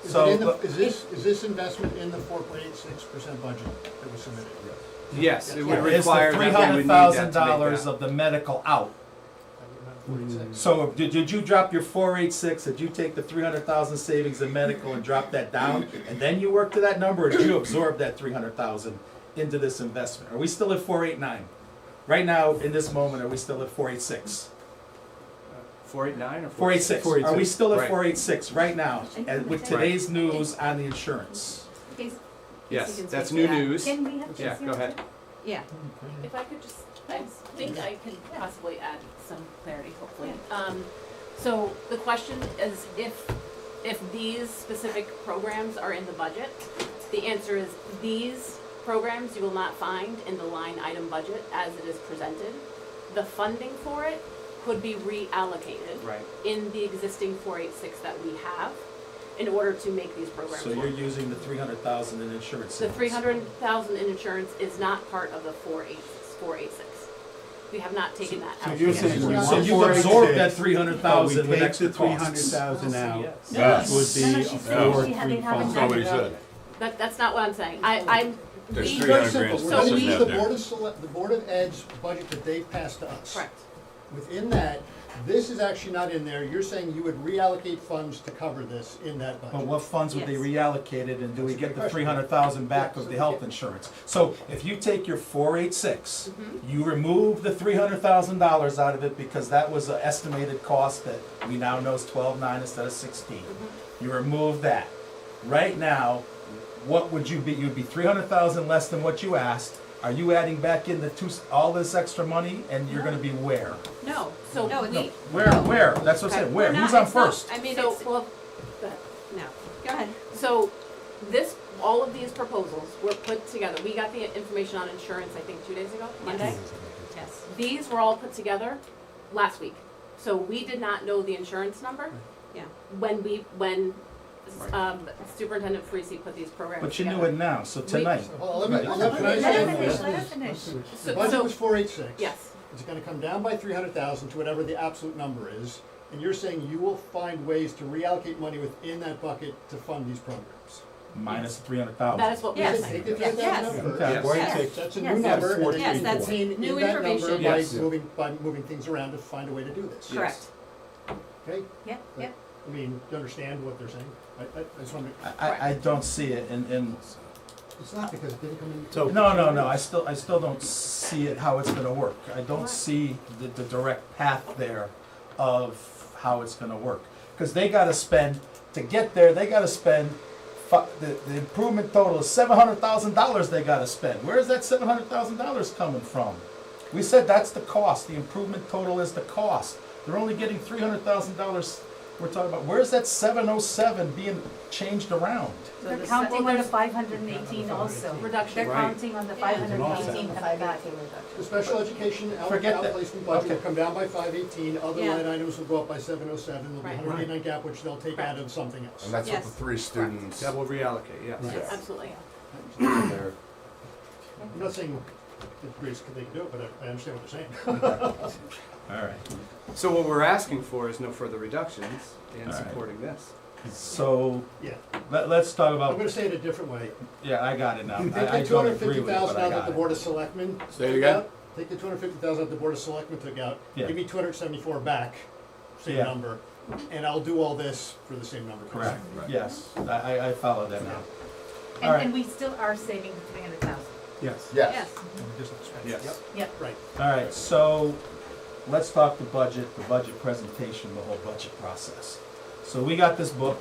[SPEAKER 11] Is
[SPEAKER 2] So,
[SPEAKER 11] it in the-
[SPEAKER 2] but-
[SPEAKER 11] is this investment in the 4.86% budget that was submitted?
[SPEAKER 8] Yes, it would
[SPEAKER 2] Is the
[SPEAKER 8] require that we would need that to make
[SPEAKER 2] $300,000
[SPEAKER 8] that.
[SPEAKER 2] of the medical out? So did you drop your 486, did you take the 300,000 savings in medical and drop that down? And then you work to that number, or did you absorb that 300,000 into this investment? Are we still at 489? Right now, in this moment, are we still at 486?
[SPEAKER 8] 489 or
[SPEAKER 2] 486, are we still at
[SPEAKER 8] Right.
[SPEAKER 2] 486 right now, with today's news on the insurance?
[SPEAKER 9] Casey-
[SPEAKER 8] Yes,
[SPEAKER 9] Casey can
[SPEAKER 8] that's
[SPEAKER 9] speak
[SPEAKER 8] new
[SPEAKER 9] to that.
[SPEAKER 8] news.
[SPEAKER 12] Can we have
[SPEAKER 8] Yeah,
[SPEAKER 12] Casey
[SPEAKER 8] go
[SPEAKER 12] on
[SPEAKER 8] ahead.
[SPEAKER 12] too?
[SPEAKER 9] Yeah, if I could just, I think I can possibly add some clarity, hopefully. So the question is if these specific programs are in the budget, the answer is these programs you will not find in the line item budget as it is presented. The funding for it could be reallocated
[SPEAKER 8] Right.
[SPEAKER 9] in the existing 486 that we have in order to make these programs
[SPEAKER 2] So
[SPEAKER 9] work.
[SPEAKER 2] you're using the 300,000 in insurance
[SPEAKER 9] The
[SPEAKER 2] savings?
[SPEAKER 9] 300,000 in insurance is not part of the 486. We have not taken that
[SPEAKER 10] so
[SPEAKER 9] out.
[SPEAKER 10] you're
[SPEAKER 9] yet.
[SPEAKER 10] saying we
[SPEAKER 2] So
[SPEAKER 10] want
[SPEAKER 2] you've absorbed
[SPEAKER 10] 486,
[SPEAKER 2] that 300,000
[SPEAKER 10] but we
[SPEAKER 2] with
[SPEAKER 10] take
[SPEAKER 2] extra
[SPEAKER 10] the
[SPEAKER 2] costs?
[SPEAKER 10] 300,000 out,
[SPEAKER 8] Yes.
[SPEAKER 2] Yes.
[SPEAKER 10] which would be
[SPEAKER 12] No, no,
[SPEAKER 10] a
[SPEAKER 12] she's saying they haven't
[SPEAKER 10] 435.
[SPEAKER 3] That's not what he said.
[SPEAKER 9] That's not what I'm saying. I'm.
[SPEAKER 3] There's
[SPEAKER 9] we-
[SPEAKER 3] 300
[SPEAKER 11] Very
[SPEAKER 3] grand
[SPEAKER 11] simple.
[SPEAKER 9] So
[SPEAKER 11] We're gonna
[SPEAKER 9] we-
[SPEAKER 11] use
[SPEAKER 3] sitting
[SPEAKER 11] the
[SPEAKER 3] out
[SPEAKER 11] Board
[SPEAKER 3] there.
[SPEAKER 11] of the Board of Ed's budget that they've passed to us.
[SPEAKER 9] Correct.
[SPEAKER 11] Within that, this is actually not in there. You're saying you would reallocate funds to cover this in that budget.
[SPEAKER 2] But what funds would they
[SPEAKER 9] Yes.
[SPEAKER 2] reallocated, and do we
[SPEAKER 11] That's a
[SPEAKER 2] get
[SPEAKER 11] good
[SPEAKER 2] the
[SPEAKER 11] question.
[SPEAKER 2] 300,000 back
[SPEAKER 11] Yeah,
[SPEAKER 2] of
[SPEAKER 11] so
[SPEAKER 2] the
[SPEAKER 11] we
[SPEAKER 2] health
[SPEAKER 11] get-
[SPEAKER 2] insurance? So if you take your 486,
[SPEAKER 9] Mhm.
[SPEAKER 2] you remove the $300,000 out of it because that was an estimated cost that we now know is 12.9 instead of 16. You remove that. Right now, what would you be? You'd be 300,000 less than what you asked. Are you adding back in all this extra money, and you're gonna be where?
[SPEAKER 9] No, so
[SPEAKER 1] No,
[SPEAKER 9] we.
[SPEAKER 2] Where? That's what I
[SPEAKER 9] Okay,
[SPEAKER 2] said, where?
[SPEAKER 9] we're
[SPEAKER 2] Who's
[SPEAKER 9] not-
[SPEAKER 2] on
[SPEAKER 9] it's not-
[SPEAKER 2] first?
[SPEAKER 1] I mean,
[SPEAKER 9] So,
[SPEAKER 1] it's,
[SPEAKER 9] well, go ahead.
[SPEAKER 1] no, go ahead.
[SPEAKER 9] So this, all of these proposals were put together. We got the information on insurance, I think, 2 days ago, Monday.
[SPEAKER 1] Yes.
[SPEAKER 9] These were all put together last week. So we did not know the insurance number.
[SPEAKER 1] Yeah.
[SPEAKER 9] When Superintendent Parisi put these programs
[SPEAKER 2] But you
[SPEAKER 9] together.
[SPEAKER 2] knew it now, so tonight.
[SPEAKER 11] Well, let me,
[SPEAKER 2] Right.
[SPEAKER 11] can I
[SPEAKER 12] Let
[SPEAKER 11] say
[SPEAKER 12] her
[SPEAKER 11] one
[SPEAKER 12] finish,
[SPEAKER 11] thing?
[SPEAKER 12] let her finish.
[SPEAKER 11] The
[SPEAKER 9] So-
[SPEAKER 11] budget
[SPEAKER 9] so-
[SPEAKER 11] was 486.
[SPEAKER 9] Yes,
[SPEAKER 11] It's gonna come down by 300,000 to whatever the absolute number is, and you're saying you will find ways to reallocate money within that bucket to fund these programs.
[SPEAKER 2] Minus 300,000.
[SPEAKER 9] that is what we're
[SPEAKER 12] Yes.
[SPEAKER 11] Take
[SPEAKER 9] saying.
[SPEAKER 11] the 300,000
[SPEAKER 12] Yes.
[SPEAKER 11] number.
[SPEAKER 2] Okay.
[SPEAKER 8] Yes.
[SPEAKER 10] Or you
[SPEAKER 12] Yes.
[SPEAKER 10] take
[SPEAKER 11] That's a
[SPEAKER 12] Yes.
[SPEAKER 11] new number, and then
[SPEAKER 1] Yes,
[SPEAKER 11] you
[SPEAKER 1] that's
[SPEAKER 11] contain
[SPEAKER 1] new
[SPEAKER 11] in that number
[SPEAKER 1] information.
[SPEAKER 11] by
[SPEAKER 8] Yes.
[SPEAKER 11] moving things around to find a way to do this.
[SPEAKER 9] Correct.
[SPEAKER 11] Okay?
[SPEAKER 12] Yeah, yeah.
[SPEAKER 11] I mean, you understand what they're saying? I just want to,
[SPEAKER 2] I don't see it, and
[SPEAKER 11] it's not because it didn't come in.
[SPEAKER 10] So-
[SPEAKER 2] no, I still don't see it, how it's gonna work. I don't see the direct path there of how it's gonna work. Cause they gotta spend, to get there, they gotta spend, the improvement total is $700,000 they gotta spend. Where is that $700,000 coming from? We said that's the cost, the improvement total is the cost. They're only getting $300,000, we're talking about, where's that 707 being changed around?
[SPEAKER 12] They're counting on the 518 also.
[SPEAKER 9] Reduction.
[SPEAKER 12] They're
[SPEAKER 8] Right.
[SPEAKER 12] counting on the 518
[SPEAKER 11] The
[SPEAKER 12] coming back.
[SPEAKER 11] special education
[SPEAKER 2] Forget that.
[SPEAKER 11] outplacement budget will
[SPEAKER 2] Okay.
[SPEAKER 11] come down by 518, other
[SPEAKER 9] Yeah.
[SPEAKER 11] line items will go up by 707, there'll be
[SPEAKER 9] Right.
[SPEAKER 11] 189 gap, which they'll take out of something else.
[SPEAKER 14] And that's what
[SPEAKER 1] Yes.
[SPEAKER 14] the three students.
[SPEAKER 8] That will reallocate, yes.
[SPEAKER 11] Right.
[SPEAKER 9] Absolutely.
[SPEAKER 14] They're-
[SPEAKER 11] I'm not saying that Grace, they can do it, but I understand what they're saying.
[SPEAKER 2] All right.
[SPEAKER 8] So what we're asking for is no further reductions in
[SPEAKER 2] All right.
[SPEAKER 8] supporting this.
[SPEAKER 2] So,
[SPEAKER 11] Yeah,
[SPEAKER 2] let's talk
[SPEAKER 11] I'm
[SPEAKER 2] about,
[SPEAKER 11] gonna say it a different way.
[SPEAKER 2] yeah, I got it now.
[SPEAKER 11] Take
[SPEAKER 2] I
[SPEAKER 11] the two
[SPEAKER 2] don't
[SPEAKER 11] hundred
[SPEAKER 2] agree
[SPEAKER 11] fifty
[SPEAKER 2] with it,
[SPEAKER 11] thousand
[SPEAKER 2] but I
[SPEAKER 11] out that
[SPEAKER 2] got
[SPEAKER 11] the
[SPEAKER 2] it.
[SPEAKER 11] Board of Selectmen
[SPEAKER 6] Say it
[SPEAKER 11] took
[SPEAKER 6] again?
[SPEAKER 11] out. Take the 250,000 that the Board of Selectmen took out.
[SPEAKER 2] Yeah.
[SPEAKER 11] Give me 274 back, same
[SPEAKER 2] Yeah.
[SPEAKER 11] number, and I'll do all this for the same number.
[SPEAKER 2] Correct,
[SPEAKER 6] Right.
[SPEAKER 2] yes, I follow that now.
[SPEAKER 12] And,
[SPEAKER 2] Alright.
[SPEAKER 12] and we still are saving 300,000.
[SPEAKER 10] Yes.
[SPEAKER 13] Yes.
[SPEAKER 3] Yes.
[SPEAKER 12] Yep.
[SPEAKER 11] Right.
[SPEAKER 2] All right, so let's talk the budget presentation, the whole budget process. So we got this book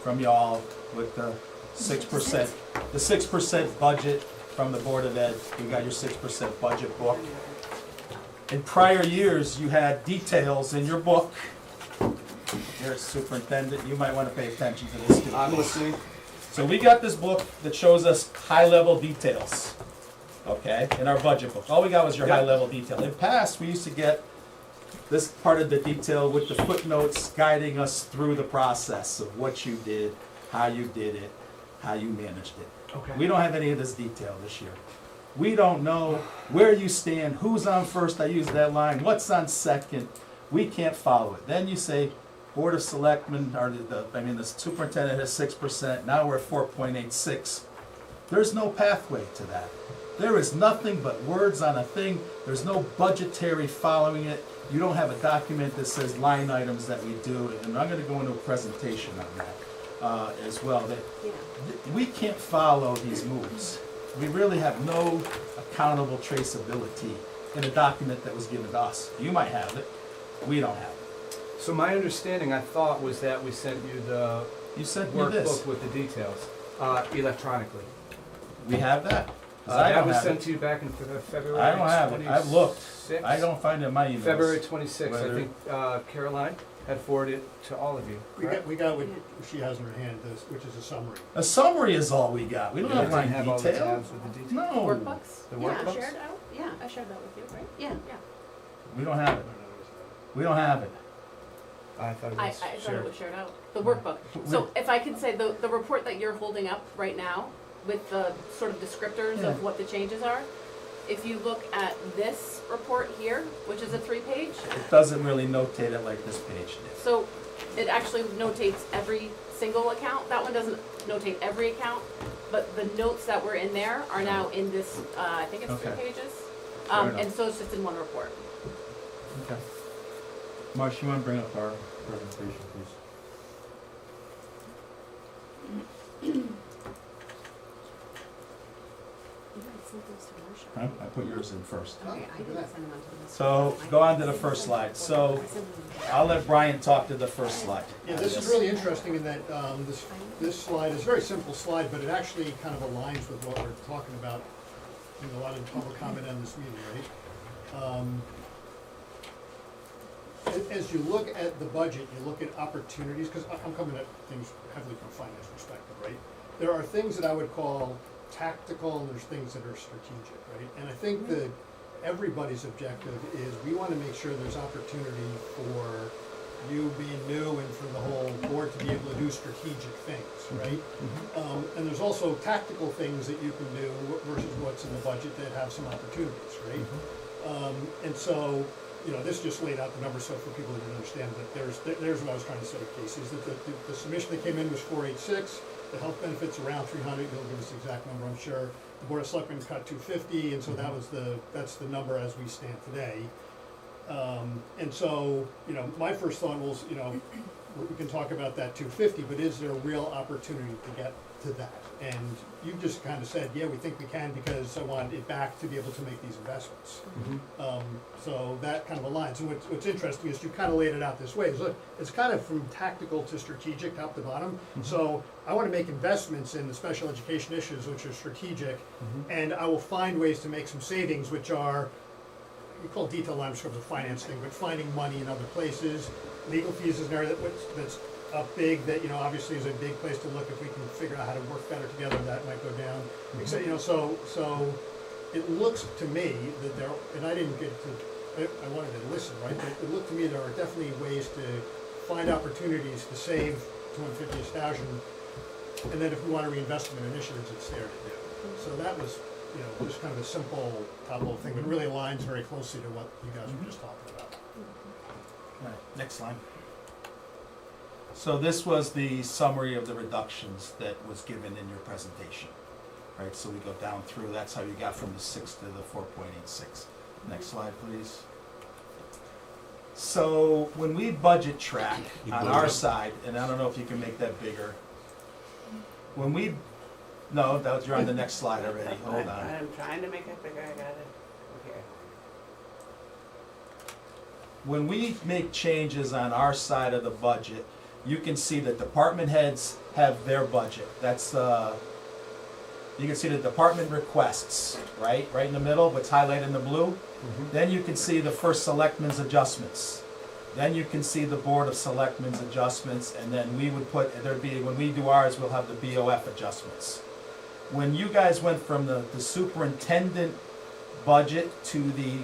[SPEAKER 2] from y'all with the 6% budget from the Board of Ed. We got your 6% budget book. In prior years, you had details in your book. Here's Superintendent, you might want to pay attention to this too.
[SPEAKER 14] I'm listening.
[SPEAKER 2] So we got this book that shows us high-level details, okay, in our budget book. All we got was your high-level detail. In past, we used to get this part of the detail with the footnotes guiding us through the process of what you did, how you did it, how you managed it.
[SPEAKER 8] Okay.
[SPEAKER 2] We don't have any of this detail this year. We don't know where you stand, who's on first, I use that line, what's on second. We can't follow it. Then you say, Board of Selectmen, or the superintendent has 6%, now we're at 4.86. There's no pathway to that. There is nothing but words on a thing. There's no budgetary following it. You don't have a document that says line items that we do, and I'm gonna go into a presentation on that as well. That we can't follow these moves. We really have no accountable traceability in a document that was given to us. You might have it, we don't have it.
[SPEAKER 8] So my understanding, I thought, was that we sent you the
[SPEAKER 2] You sent me this.
[SPEAKER 8] workbook with the details electronically.
[SPEAKER 2] We have that? 'Cause I
[SPEAKER 8] That
[SPEAKER 2] don't
[SPEAKER 8] was
[SPEAKER 2] have
[SPEAKER 8] sent
[SPEAKER 2] it.
[SPEAKER 8] to you back in February.
[SPEAKER 2] I don't have it. I've looked.
[SPEAKER 8] 26th?
[SPEAKER 2] I don't find it in my emails.
[SPEAKER 8] February 26th. I
[SPEAKER 2] Whether-
[SPEAKER 8] think Caroline had forwarded it to all of you. correct?
[SPEAKER 11] We got what she has in her hand, which is a summary.
[SPEAKER 2] A summary is all we got. We don't
[SPEAKER 8] You
[SPEAKER 2] have
[SPEAKER 8] didn't
[SPEAKER 2] any
[SPEAKER 8] have all the
[SPEAKER 2] detail.
[SPEAKER 8] tabs with the details?
[SPEAKER 2] No,
[SPEAKER 9] Workbooks?
[SPEAKER 8] The
[SPEAKER 9] Yeah, I
[SPEAKER 8] workbooks?
[SPEAKER 9] shared out, yeah, I shared that with you, right? Yeah, yeah.
[SPEAKER 2] we don't have it. We don't have it.
[SPEAKER 8] I thought it
[SPEAKER 9] I
[SPEAKER 8] was
[SPEAKER 9] thought it
[SPEAKER 8] shared.
[SPEAKER 9] was shared out, the workbook. So if I can say, the report that you're holding up right now with the sort of descriptors
[SPEAKER 2] Yeah.
[SPEAKER 9] of what the changes are, if you look at this report here, which is a 3-page,
[SPEAKER 2] It doesn't really notate it like this page did.
[SPEAKER 9] so it actually notates every single account. That one doesn't notate every account, but the notes that were in there are now in this, I think it's 3
[SPEAKER 2] Okay.
[SPEAKER 9] pages.
[SPEAKER 2] Fair enough.
[SPEAKER 9] And so it's just in one report.
[SPEAKER 2] Okay. Marsh, you wanna bring up our presentation, please? Huh? I put yours in first.
[SPEAKER 9] Okay, I didn't send them on to this.
[SPEAKER 2] So, go on to the first slide. So, I'll let Brian talk to the first slide.
[SPEAKER 11] Yeah, this is really interesting in that this slide is a very simple slide, but it actually kind of aligns with what we're talking about in a lot of the public comment on this meeting, right? As you look at the budget, you look at opportunities, because I'm coming at things heavily from a finance perspective, right? There are things that I would call tactical, and there's things that are strategic, right? And I think that everybody's objective is we want to make sure there's opportunity for you being new and for the whole board to be able to do strategic things, right? And there's also tactical things that you can do versus what's in the budget that have some opportunities, right? And so, you know, this just laid out the numbers so for people that didn't understand that there's what I was trying to say, Casey, is that the submission that came in was 486, the health benefits around 300, you'll give us the exact number, I'm sure. The Board of Selectmen cut 250, and so that's the number as we stand today. And so, you know, my first thought was, you know, we can talk about that 250, but is there a real opportunity to get to that? And you just kind of said, yeah, we think we can because I want it back to be able to make these investments. So that kind of aligns. And what's interesting is you kind of laid it out this way. Look, it's kind of from tactical to strategic, top to bottom. So I want to make investments in the special education issues, which are strategic, and I will find ways to make some savings, which are, we call detailed line sort of a finance thing, but finding money in other places. Legal fees is an area that's up big, that, you know, obviously is a big place to look. If we can figure out how to work better together, that might go down. Except, you know, so it looks to me that there, and I didn't get to, I wanted to listen, right? But it looked to me there are definitely ways to find opportunities to save 250,000, and then if we want to reinvest them in initiatives, it's there to do. So that was, you know, just kind of a simple top-level thing, but it really aligns very closely to what you guys were just talking about.
[SPEAKER 2] All right, next slide. So this was the summary of the reductions that was given in your presentation. Right, so we go down through, that's how you got from the 6 to the 4.86. Next slide, please. So when we budget track on our side, and I don't know if you can make that bigger. When we, no, that was, you're on the next slide already, hold on.
[SPEAKER 15] I'm trying to make it bigger, I got it. Okay.
[SPEAKER 2] When we make changes on our side of the budget, you can see that department heads have their budget. That's, you can see the department requests, right? Right in the middle, what's highlighted in the blue. Then you can see the first selectmen's adjustments. Then you can see the board of selectmen's adjustments, and then we would put, there'd be, when we do ours, we'll have the BOF adjustments. When you guys went from the superintendent budget to the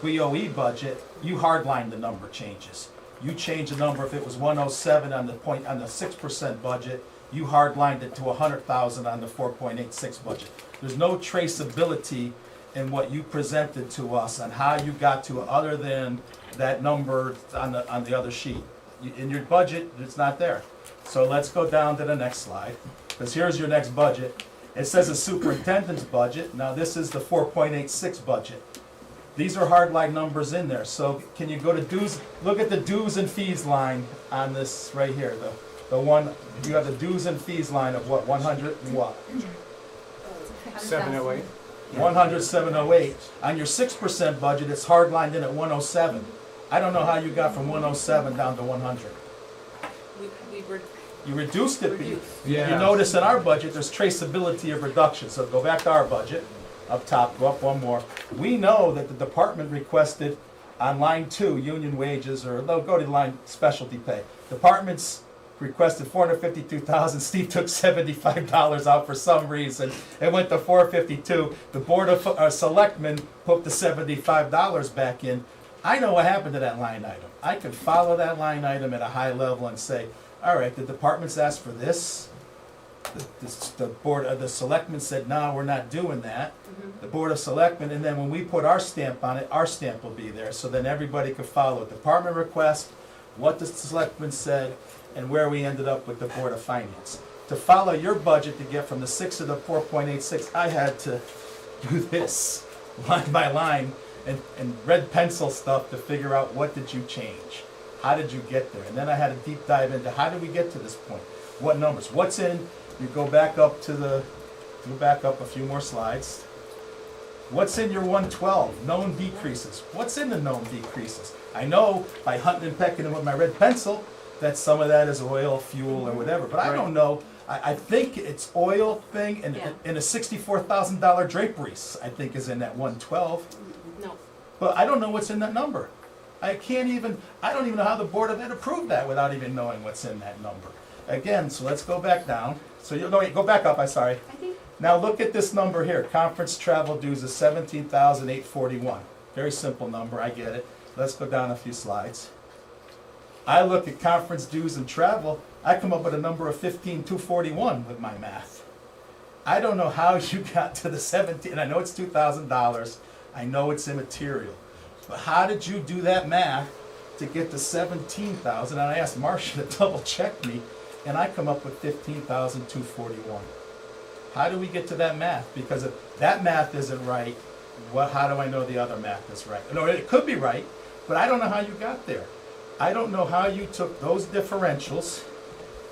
[SPEAKER 2] BOE budget, you hardlined the number changes. You changed the number, if it was 107 on the 6% budget, you hardlined it to 100,000 on the 4.86 budget. There's no traceability in what you presented to us on how you got to other than that number on the other sheet. In your budget, it's not there. So let's go down to the next slide, because here's your next budget. It says the superintendent's budget. Now this is the 4.86 budget. These are hardline numbers in there. So can you go to dues, look at the dues and fees line on this right here, the one, you have the dues and fees line of what, 100 and what?
[SPEAKER 6] 708.
[SPEAKER 2] 100, 708. On your 6% budget, it's hardlined in at 107. I don't know how you got from 107 down to 100.
[SPEAKER 15] We were
[SPEAKER 2] You reduced it, but you
[SPEAKER 6] Yeah.
[SPEAKER 2] notice in our budget, there's traceability of reduction. So go back to our budget, up top, go up one more. We know that the department requested on line 2, union wages, or they'll go to line specialty pay. Departments requested 452,000. Steve took $75 out for some reason. It went to 452. The board of selectmen put the $75 back in. I know what happened to that line item. I could follow that line item at a high level and say, all right, the departments asked for this. The board of the selectmen said, no, we're not doing that. The board of selectmen, and then when we put our stamp on it, our stamp will be there, so then everybody could follow a department request, what the selectmen said, and where we ended up with the board of finance. To follow your budget to get from the 6 to the 4.86, I had to do this line by line and red pencil stuff to figure out what did you change. How did you get there? And then I had a deep dive into how did we get to this point? What numbers? What's in? You go back up to go back up a few more slides. What's in your 112? Known decreases. What's in the known decreases? I know by hunting and pecking with my red pencil that some of that is oil, fuel, or whatever, but I don't know. I think it's oil thing and a $64,000 draperies, I think, is in that 112.
[SPEAKER 9] No.
[SPEAKER 2] But I don't know what's in that number. I don't even know how the Board of Ed approved that without even knowing what's in that number. Again, so let's go back down. So you go back up, I'm sorry. Now look at this number here. Conference travel dues is $17,841. Very simple number, I get it. Let's go down a few slides. I look at conference dues and travel, I come up with a number of $15,241 with my math. I don't know how you got to the 17, and I know it's $2,000, I know it's immaterial, but how did you do that math to get to 17,000? And I asked Marcia to double check me, and I come up with 15,241. How do we get to that math? Because if that math isn't right, how do I know the other math is right? No, it could be right, but I don't know how you got there. I don't know how you took those differentials,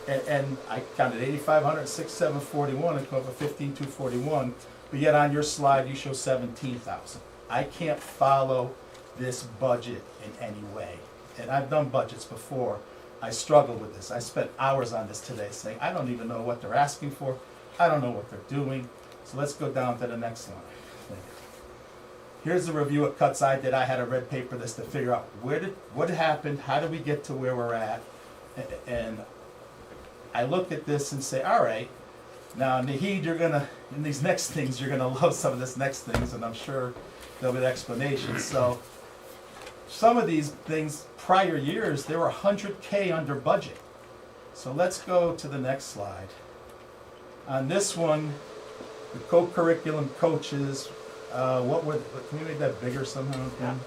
[SPEAKER 2] and I counted 8,500, 6,741, and come up with 15,241, but yet on your slide you show 17,000. I can't follow this budget in any way. And I've done budgets before. I struggle with this. I spent hours on this today saying, I don't even know what they're asking for. I don't know what they're doing. So let's go down to the next line. Here's the review of cuts I did. I had to red paper this to figure out what happened, how did we get to where we're at, and I look at this and say, all right, now Naheed, in these next things, you're gonna love some of this next things, and I'm sure there'll be an explanation. So some of these things, prior years, they were 100K under budget. So let's go to the next slide. On this one, the co-curriculum coaches, can we make that bigger somehow? Ken?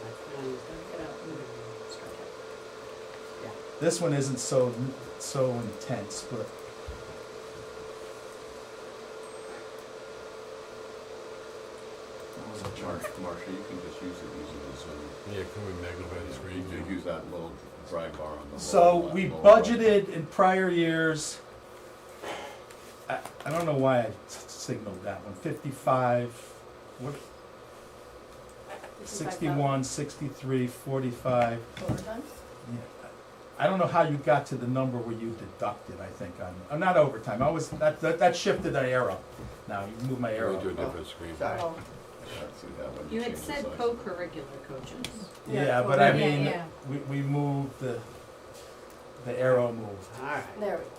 [SPEAKER 2] This one isn't so intense, but
[SPEAKER 14] Marcia, you can just use it using the Zoom.
[SPEAKER 3] Yeah, can we magnify the screen?
[SPEAKER 14] You use that little drag bar on the
[SPEAKER 2] so
[SPEAKER 14] lower
[SPEAKER 2] we
[SPEAKER 14] left, lower right.
[SPEAKER 2] budgeted in prior years. I don't know why I signaled that one. 55. What? 61, 63, 45.
[SPEAKER 13] Overtime?
[SPEAKER 2] Yeah. I don't know how you got to the number where you deducted, I think, I'm not overtime, I was, that shifted the arrow. Now, you move my
[SPEAKER 3] Can
[SPEAKER 2] arrow.
[SPEAKER 3] we do a different screen?
[SPEAKER 2] Sorry.
[SPEAKER 13] Oh.
[SPEAKER 14] Yeah, see that one,
[SPEAKER 1] You had
[SPEAKER 14] change the
[SPEAKER 1] said
[SPEAKER 14] size.
[SPEAKER 1] co-curricular coaches.
[SPEAKER 2] Yeah, but I
[SPEAKER 12] Yeah,
[SPEAKER 2] mean,
[SPEAKER 12] yeah.
[SPEAKER 2] we moved the arrow moved.
[SPEAKER 12] Alright.
[SPEAKER 13] There we go.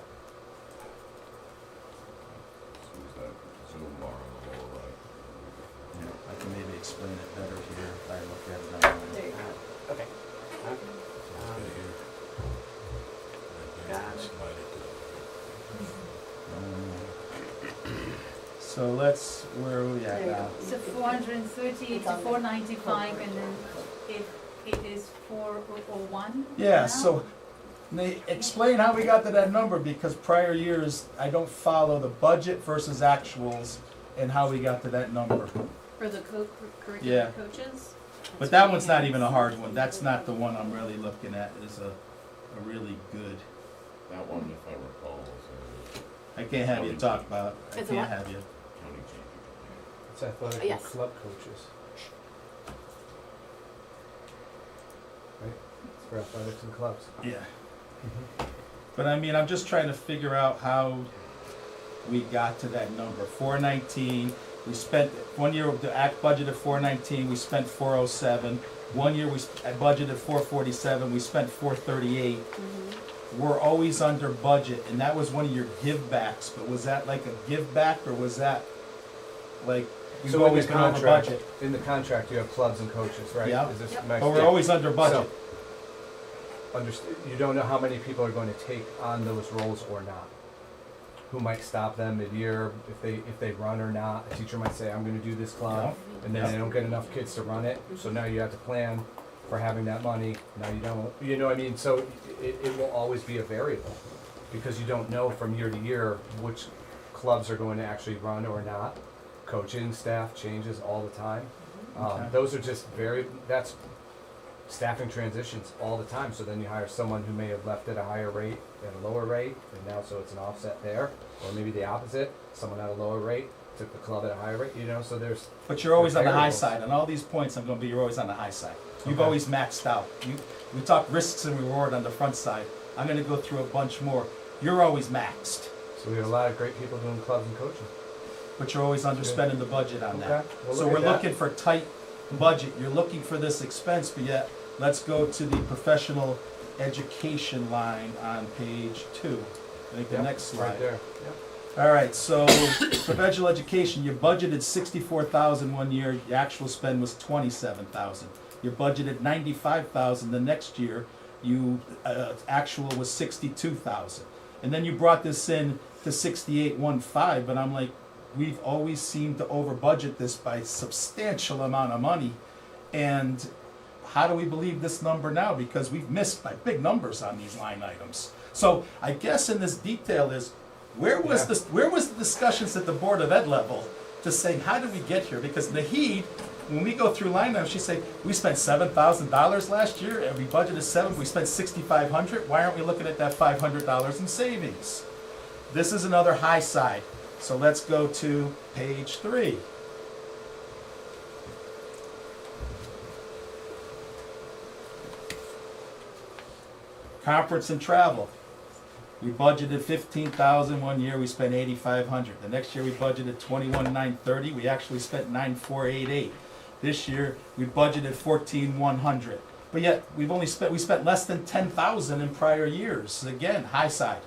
[SPEAKER 14] Use that Zoom bar on the lower right.
[SPEAKER 2] Yeah, I can maybe explain it better here if I look at it on.
[SPEAKER 13] There you go.
[SPEAKER 15] Okay.
[SPEAKER 2] So let's, where are we
[SPEAKER 13] There
[SPEAKER 2] at
[SPEAKER 13] you
[SPEAKER 2] now?
[SPEAKER 13] go.
[SPEAKER 12] So 430 to 495, and then if it is 401?
[SPEAKER 2] Yeah,
[SPEAKER 12] now?
[SPEAKER 2] so, they explain how we got to that number, because prior years, I don't follow the budget versus actuals and how we got to that number.
[SPEAKER 9] For the
[SPEAKER 2] Yeah.
[SPEAKER 9] co-curricular coaches?
[SPEAKER 2] But that one's not even a hard one, that's not the one I'm really looking at, is a really good.
[SPEAKER 14] That one, if I recall, is
[SPEAKER 2] I can't have you talk about, I
[SPEAKER 9] It's a
[SPEAKER 2] can't
[SPEAKER 9] what?
[SPEAKER 2] have you.
[SPEAKER 14] a county champion.
[SPEAKER 8] It's athletic
[SPEAKER 9] Yes.
[SPEAKER 8] and club coaches. Right? It's for athletics and clubs.
[SPEAKER 2] Yeah. But I mean, I'm just trying to figure out how we got to that number. 419, we spent, one year the act budgeted 419, we spent 407. One year I budgeted 447, we spent 438. We're always under budget, and that was one of your give backs, but was that like a give back, or was that like, we've
[SPEAKER 8] So in
[SPEAKER 2] always
[SPEAKER 8] the
[SPEAKER 2] been over
[SPEAKER 8] contract,
[SPEAKER 2] budget?
[SPEAKER 8] in the contract, you have clubs and coaches, right?
[SPEAKER 2] Yeah.
[SPEAKER 8] Is this
[SPEAKER 9] Yep.
[SPEAKER 8] my-
[SPEAKER 2] But we're always under budget.
[SPEAKER 8] You don't know how many people are going to take on those roles or not. Who might stop them mid-year, if they run or not. A teacher might say, I'm gonna do this club, and then they don't get enough kids to run it, so now you have to plan for having that money, now you don't, you know what I mean? So it will always be a variable, because you don't know from year to year which clubs are going to actually run or not. Coaching staff changes all the time.
[SPEAKER 2] Okay.
[SPEAKER 8] Those are just that's staffing transitions all the time, so then you hire someone who may have left at a higher rate, at a lower rate, and now so it's an offset there, or maybe the opposite, someone at a lower rate took the club at a higher rate, you know, so there's,
[SPEAKER 2] But you're always on the high
[SPEAKER 8] variables.
[SPEAKER 2] side. On all these points, I'm gonna be, you're always on the high side. You've
[SPEAKER 8] Okay.
[SPEAKER 2] always maxed out. We talk risks and reward on the front side. I'm gonna go through a bunch more. You're always maxed,
[SPEAKER 8] so we have a lot of great people doing clubs and coaching.
[SPEAKER 2] but you're always underspending the budget on that.
[SPEAKER 8] Okay, we'll
[SPEAKER 2] So
[SPEAKER 8] look
[SPEAKER 2] we're
[SPEAKER 8] at that.
[SPEAKER 2] looking for tight budget. You're looking for this expense, but yet, let's go to the professional education line on page 2. I think the
[SPEAKER 8] Yep,
[SPEAKER 2] next slide.
[SPEAKER 8] Right there, yep.
[SPEAKER 2] All right, so professional education, you budgeted 64,000 one year, your actual spend was 27,000. You budgeted 95,000 the next year, actual was 62,000. And then you brought this in to 68,150, but I'm like, we've always seemed to over budget this by substantial amount of money. And how do we believe this number now? Because we've missed by big numbers on these line items. So I guess in this detail is, where was the discussions at the Board of Ed level to say, how did we get here? Because Naheed, when we go through line items, she say, we spent $7,000 last year, and we budgeted $7,000, we spent $6,500. Why aren't we looking at that $500 in savings? This is another high side. So let's go to page 3. Conference and travel. We budgeted 15,000 one year, we spent 8,500. The next year we budgeted 21,930, we actually spent 9,488. This year we budgeted 14,100. But yet we spent less than 10,000 in prior years. Again, high side.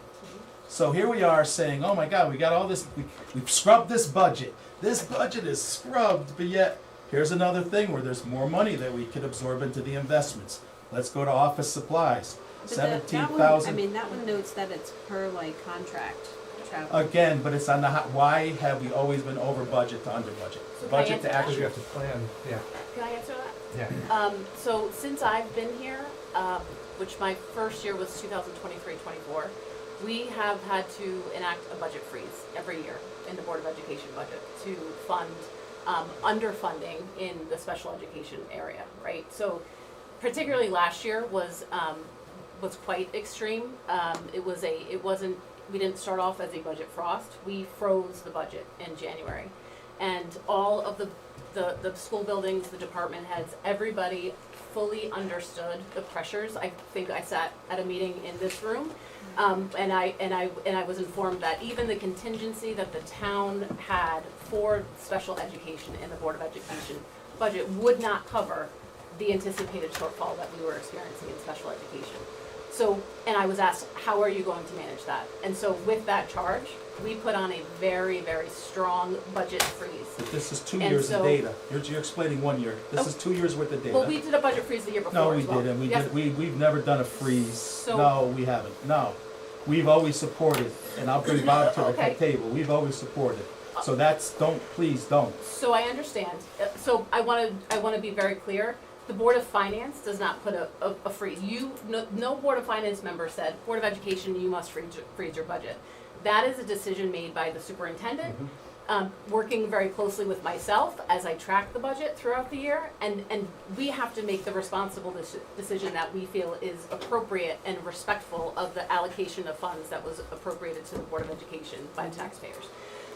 [SPEAKER 2] So here we are saying, oh my God, we got all this, we've scrubbed this budget. This budget is scrubbed, but yet here's another thing where there's more money that we could absorb into the investments. Let's go to office supplies.
[SPEAKER 9] But that one,
[SPEAKER 2] 17,000.
[SPEAKER 9] I mean, that one notes that it's per like contract travel.
[SPEAKER 2] Again, but it's on the why have we always been over budget to under budget?
[SPEAKER 15] So can I
[SPEAKER 2] Budget
[SPEAKER 15] answer
[SPEAKER 2] to
[SPEAKER 15] that?
[SPEAKER 8] Because you
[SPEAKER 2] actual.
[SPEAKER 8] have to plan, yeah,
[SPEAKER 15] Can I answer that?
[SPEAKER 8] yeah.
[SPEAKER 15] So since I've been here,
[SPEAKER 9] which my first year was 2023-24, we have had to enact a budget freeze every year in the Board of Education budget to fund underfunding in the special education area, right? So particularly last year was quite extreme. We didn't start off as a budget frost. We froze the budget in January. And all of the school buildings, the department heads, everybody fully understood the pressures. I think I sat at a meeting in this room, and I was informed that even the contingency that the town had for special education in the Board of Education budget would not cover the anticipated shortfall that we were experiencing in special education. So, and I was asked, how are you going to manage that? And so with that charge, we put on a very, very strong budget freeze.
[SPEAKER 2] But this is 2
[SPEAKER 9] And
[SPEAKER 2] years of
[SPEAKER 9] so-
[SPEAKER 2] data. You're explaining 1 year. This
[SPEAKER 9] Oh.
[SPEAKER 2] is 2 years worth of data.
[SPEAKER 9] Well, we did a budget freeze the year before
[SPEAKER 2] No, we
[SPEAKER 9] as well.
[SPEAKER 2] didn't.
[SPEAKER 9] Yes.
[SPEAKER 2] We've never done a freeze.
[SPEAKER 9] So-
[SPEAKER 2] No, we haven't. No. We've always supported, and I'll bring Bob to the
[SPEAKER 9] Okay.
[SPEAKER 2] table. We've always supported. So that's, please don't.
[SPEAKER 9] So I understand. So I want to be very clear. The Board of Finance does not put a freeze. No Board of Finance member said, Board of Education, you must freeze your budget. That is a decision made by the superintendent, working very closely with myself as I track the budget throughout the year. And we have to make the responsible decision that we feel is appropriate and respectful of the allocation of funds that was appropriated to the Board of Education by taxpayers.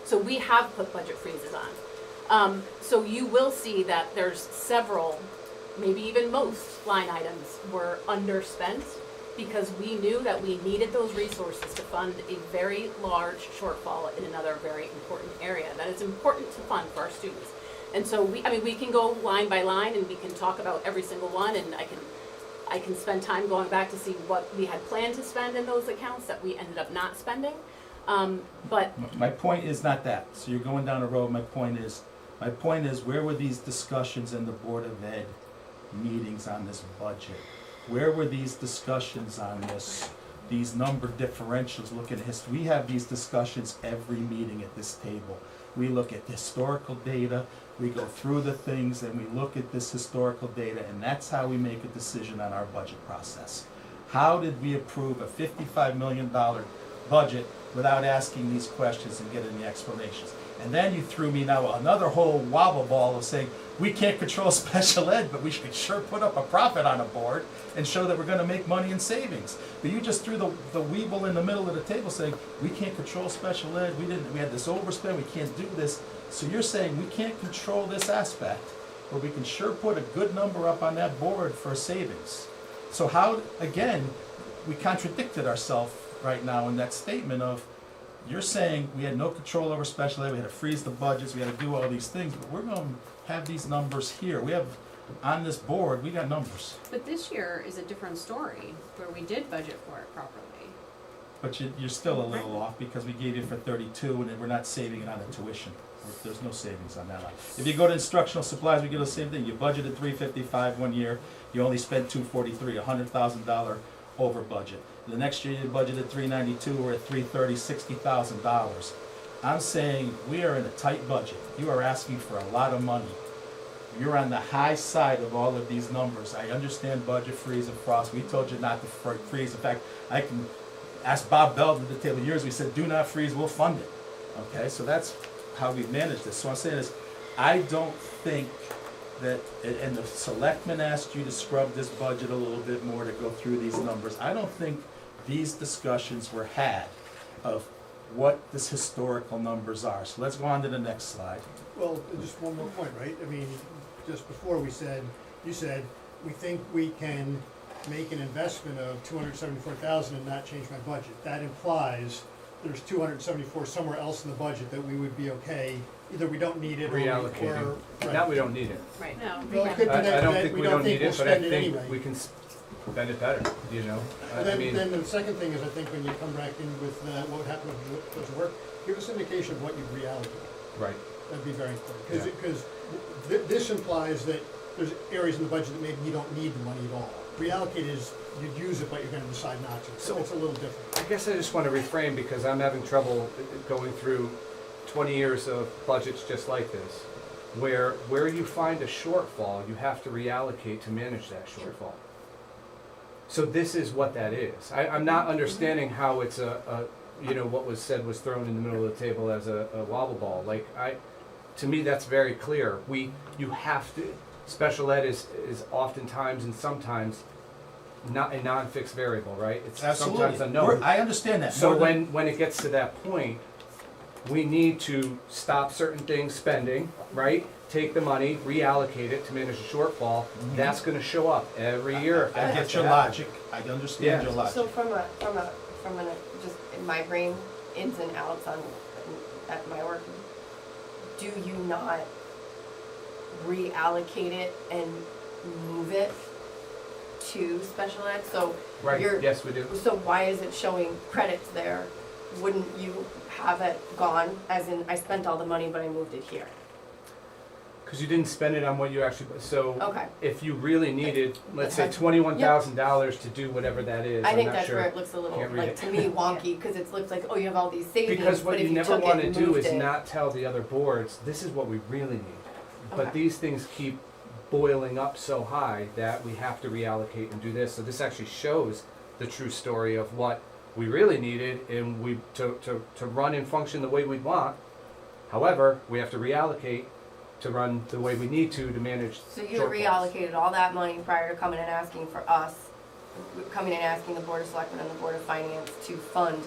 [SPEAKER 9] So we have put budget freezes on. So you will see that there's several, maybe even most line items were underspent because we knew that we needed those resources to fund a very large shortfall in another very important area that is important to fund for our students. And so we can go line by line and we can talk about every single one, and I can spend time going back to see what we had planned to spend in those accounts that we ended up not spending. But
[SPEAKER 2] My point is not that. So you're going down the road. My point is, where were these discussions in the Board of Ed meetings on this budget? Where were these discussions on these number differentials, looking at history? We have these discussions every meeting at this table. We look at historical data, we go through the things, and we look at this historical data, and that's how we make a decision on our budget process. How did we approve a $55 million budget without asking these questions and getting the explanations? And then you threw me now another whole wobble ball of saying, we can't control special ed, but we should sure put up a profit on a board and show that we're gonna make money in savings. But you just threw the weeble in the middle of the table saying, we can't control special ed, we had this overspend, we can't do this. So you're saying we can't control this aspect, but we can sure put a good number up on that board for savings. So how, again, we contradicted ourselves right now in that statement of, you're saying we had no control over special ed, we had to freeze the budgets, we had to do all these things, but we're gonna have these numbers here. We have, on this board, we got numbers.
[SPEAKER 1] But this year is a different story, where we did budget for it properly.
[SPEAKER 2] But you're still a little off because we gave you for 32 and then we're not saving it on the tuition. There's no savings on that line. If you go to instructional supplies, we get the same thing. You budgeted $355 1 year, you only spent $243, $100,000 over budget. The next year you budgeted $392, we're at $330, $60,000. I'm saying we are in a tight budget. You are asking for a lot of money. You're on the high side of all of these numbers. I understand budget freeze and frost. We told you not to freeze. In fact, I can ask Bob Bell at the table years. We said, do not freeze, we'll fund it. Okay, so that's how we managed this. So I'm saying is, I don't think that, and the selectmen asked you to scrub this budget a little bit more to go through these numbers. I don't think these discussions were had of what this historical numbers are. So let's go on to the next slide.
[SPEAKER 11] Well, just one more point, right? I mean, just before you said, we think we can make an investment of $274,000 and not change my budget. That implies there's $274 somewhere else in the budget that we would be okay. Either we don't need it or
[SPEAKER 8] Reallocating.
[SPEAKER 11] right.
[SPEAKER 8] Now we don't need it.
[SPEAKER 9] right now,
[SPEAKER 11] Well, it could be
[SPEAKER 8] I
[SPEAKER 11] that-
[SPEAKER 8] don't
[SPEAKER 11] that
[SPEAKER 8] think we don't need
[SPEAKER 11] we'll
[SPEAKER 8] it, but I
[SPEAKER 11] spend it
[SPEAKER 8] think
[SPEAKER 11] anyway.
[SPEAKER 8] we can spend it better, you know?
[SPEAKER 11] And
[SPEAKER 8] I mean,
[SPEAKER 11] then the second thing is, I think when you come back in with what would happen if it doesn't work, give us an indication of what you've reallocated.
[SPEAKER 8] right.
[SPEAKER 11] That'd be very important, because this implies that there's areas in the budget that maybe you don't need the money at all. Reallocate is, you'd use it, but you're gonna decide not to, so
[SPEAKER 8] So-
[SPEAKER 11] it's a little different.
[SPEAKER 8] I guess I just want to reframe because I'm having trouble going through 20 years of budgets just like this, where you find a shortfall, you have to reallocate to manage that shortfall. So this is what that is. I'm not understanding how it's what was said was thrown in the middle of the table as a wobble ball. To me, that's very clear. You have to, special ed is oftentimes and sometimes not a non-fixed variable, right? It's sometimes unknown.
[SPEAKER 2] I understand that.
[SPEAKER 8] So when it gets to that point, we need to stop certain things spending, right? Take the money, reallocate it to manage the shortfall. That's gonna show up every year.
[SPEAKER 2] I get your logic, I understand your logic.
[SPEAKER 13] So from just in my brain, ins and outs at my work, do you not reallocate it and move it to special ed? So
[SPEAKER 8] Right, yes, we do.
[SPEAKER 13] So why is it showing credits there? Wouldn't you have it gone, as in, I spent all the money, but I moved it here?
[SPEAKER 8] Because you didn't spend it on what you actually, so
[SPEAKER 13] Okay.
[SPEAKER 8] if you really needed, let's say $21,000 to do whatever that is,
[SPEAKER 13] I
[SPEAKER 8] I'm
[SPEAKER 13] think
[SPEAKER 8] not
[SPEAKER 13] that's
[SPEAKER 8] sure.
[SPEAKER 13] where it looks a little,
[SPEAKER 8] Can't read
[SPEAKER 13] like,
[SPEAKER 8] it.
[SPEAKER 13] to me, wonky, because it looks like, oh, you have all these savings,
[SPEAKER 8] Because what
[SPEAKER 13] but if
[SPEAKER 8] you
[SPEAKER 13] you
[SPEAKER 8] never
[SPEAKER 13] took
[SPEAKER 8] want
[SPEAKER 13] it
[SPEAKER 8] to
[SPEAKER 13] and
[SPEAKER 8] do
[SPEAKER 13] moved
[SPEAKER 8] is
[SPEAKER 13] it.
[SPEAKER 8] not tell the other boards, this is what we really need. But
[SPEAKER 13] Okay.
[SPEAKER 8] these things keep boiling up so high that we have to reallocate and do this. So this actually shows the true story of what we really needed and to run and function the way we'd want. However, we have to reallocate to run the way we need to manage
[SPEAKER 13] So you
[SPEAKER 8] shortfalls.
[SPEAKER 13] reallocated all that money prior to coming and asking for us, coming and asking the Board of Selectmen and the Board of Finance to fund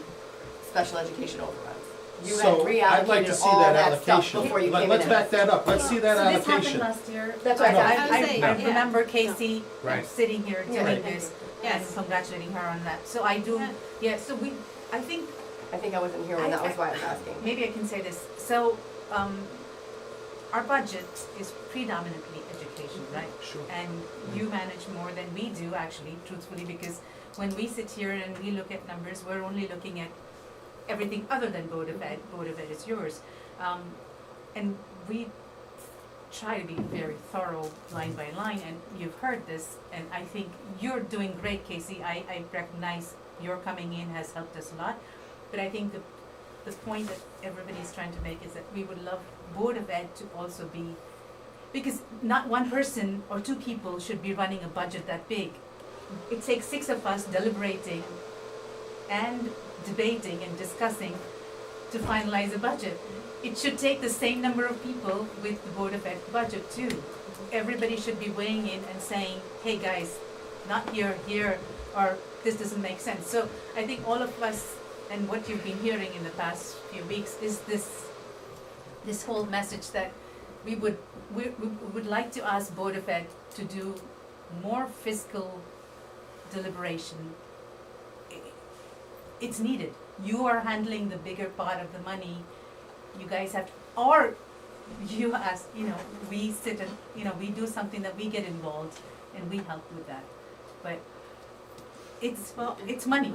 [SPEAKER 13] special education overruns. You had
[SPEAKER 2] So, I'd like to
[SPEAKER 13] reallocated
[SPEAKER 2] see
[SPEAKER 13] all
[SPEAKER 2] that
[SPEAKER 13] that stuff
[SPEAKER 2] allocation.
[SPEAKER 13] before you came in.
[SPEAKER 2] Let's back that up, let's see that
[SPEAKER 12] So this happened
[SPEAKER 2] allocation.
[SPEAKER 12] last year.
[SPEAKER 13] That's what I
[SPEAKER 2] No.
[SPEAKER 13] said.
[SPEAKER 1] I was saying,
[SPEAKER 12] I
[SPEAKER 1] yeah.
[SPEAKER 12] remember Casey
[SPEAKER 8] Right.
[SPEAKER 12] sitting here
[SPEAKER 13] Yeah.
[SPEAKER 12] doing this and
[SPEAKER 1] Yes.
[SPEAKER 12] congratulating her on that. So I do,
[SPEAKER 1] Yeah.
[SPEAKER 12] so I think,
[SPEAKER 13] I think I wasn't here when that was why I was asking.
[SPEAKER 12] maybe I can say this. So, our budget is predominantly education, right?
[SPEAKER 8] Sure.
[SPEAKER 12] And you manage more than we do, actually, truthfully, because when we sit here and we look at numbers, we're only looking at everything other than Board of Ed. Board of Ed is yours. And we try to be very thorough, line by line, and you've heard this, and I think you're doing great, Casey. I recognize your coming in has helped us a lot, but I think the point that everybody's trying to make is that we would love Board of Ed to also be, because not one person or two people should be running a budget that big. It takes 6 of us deliberating and debating and discussing to finalize a budget. It should take the same number of people with the Board of Ed budget too. Everybody should be weighing in and saying, hey guys, not here, or this doesn't make sense. So I think all of us, and what you've been hearing in the past few weeks, is this whole message that we would like to ask Board of Ed to do more fiscal deliberation. It's needed. You are handling the bigger part of the money. You guys have, or you as, we sit and, we do something that we get involved and we help with that. But it's money.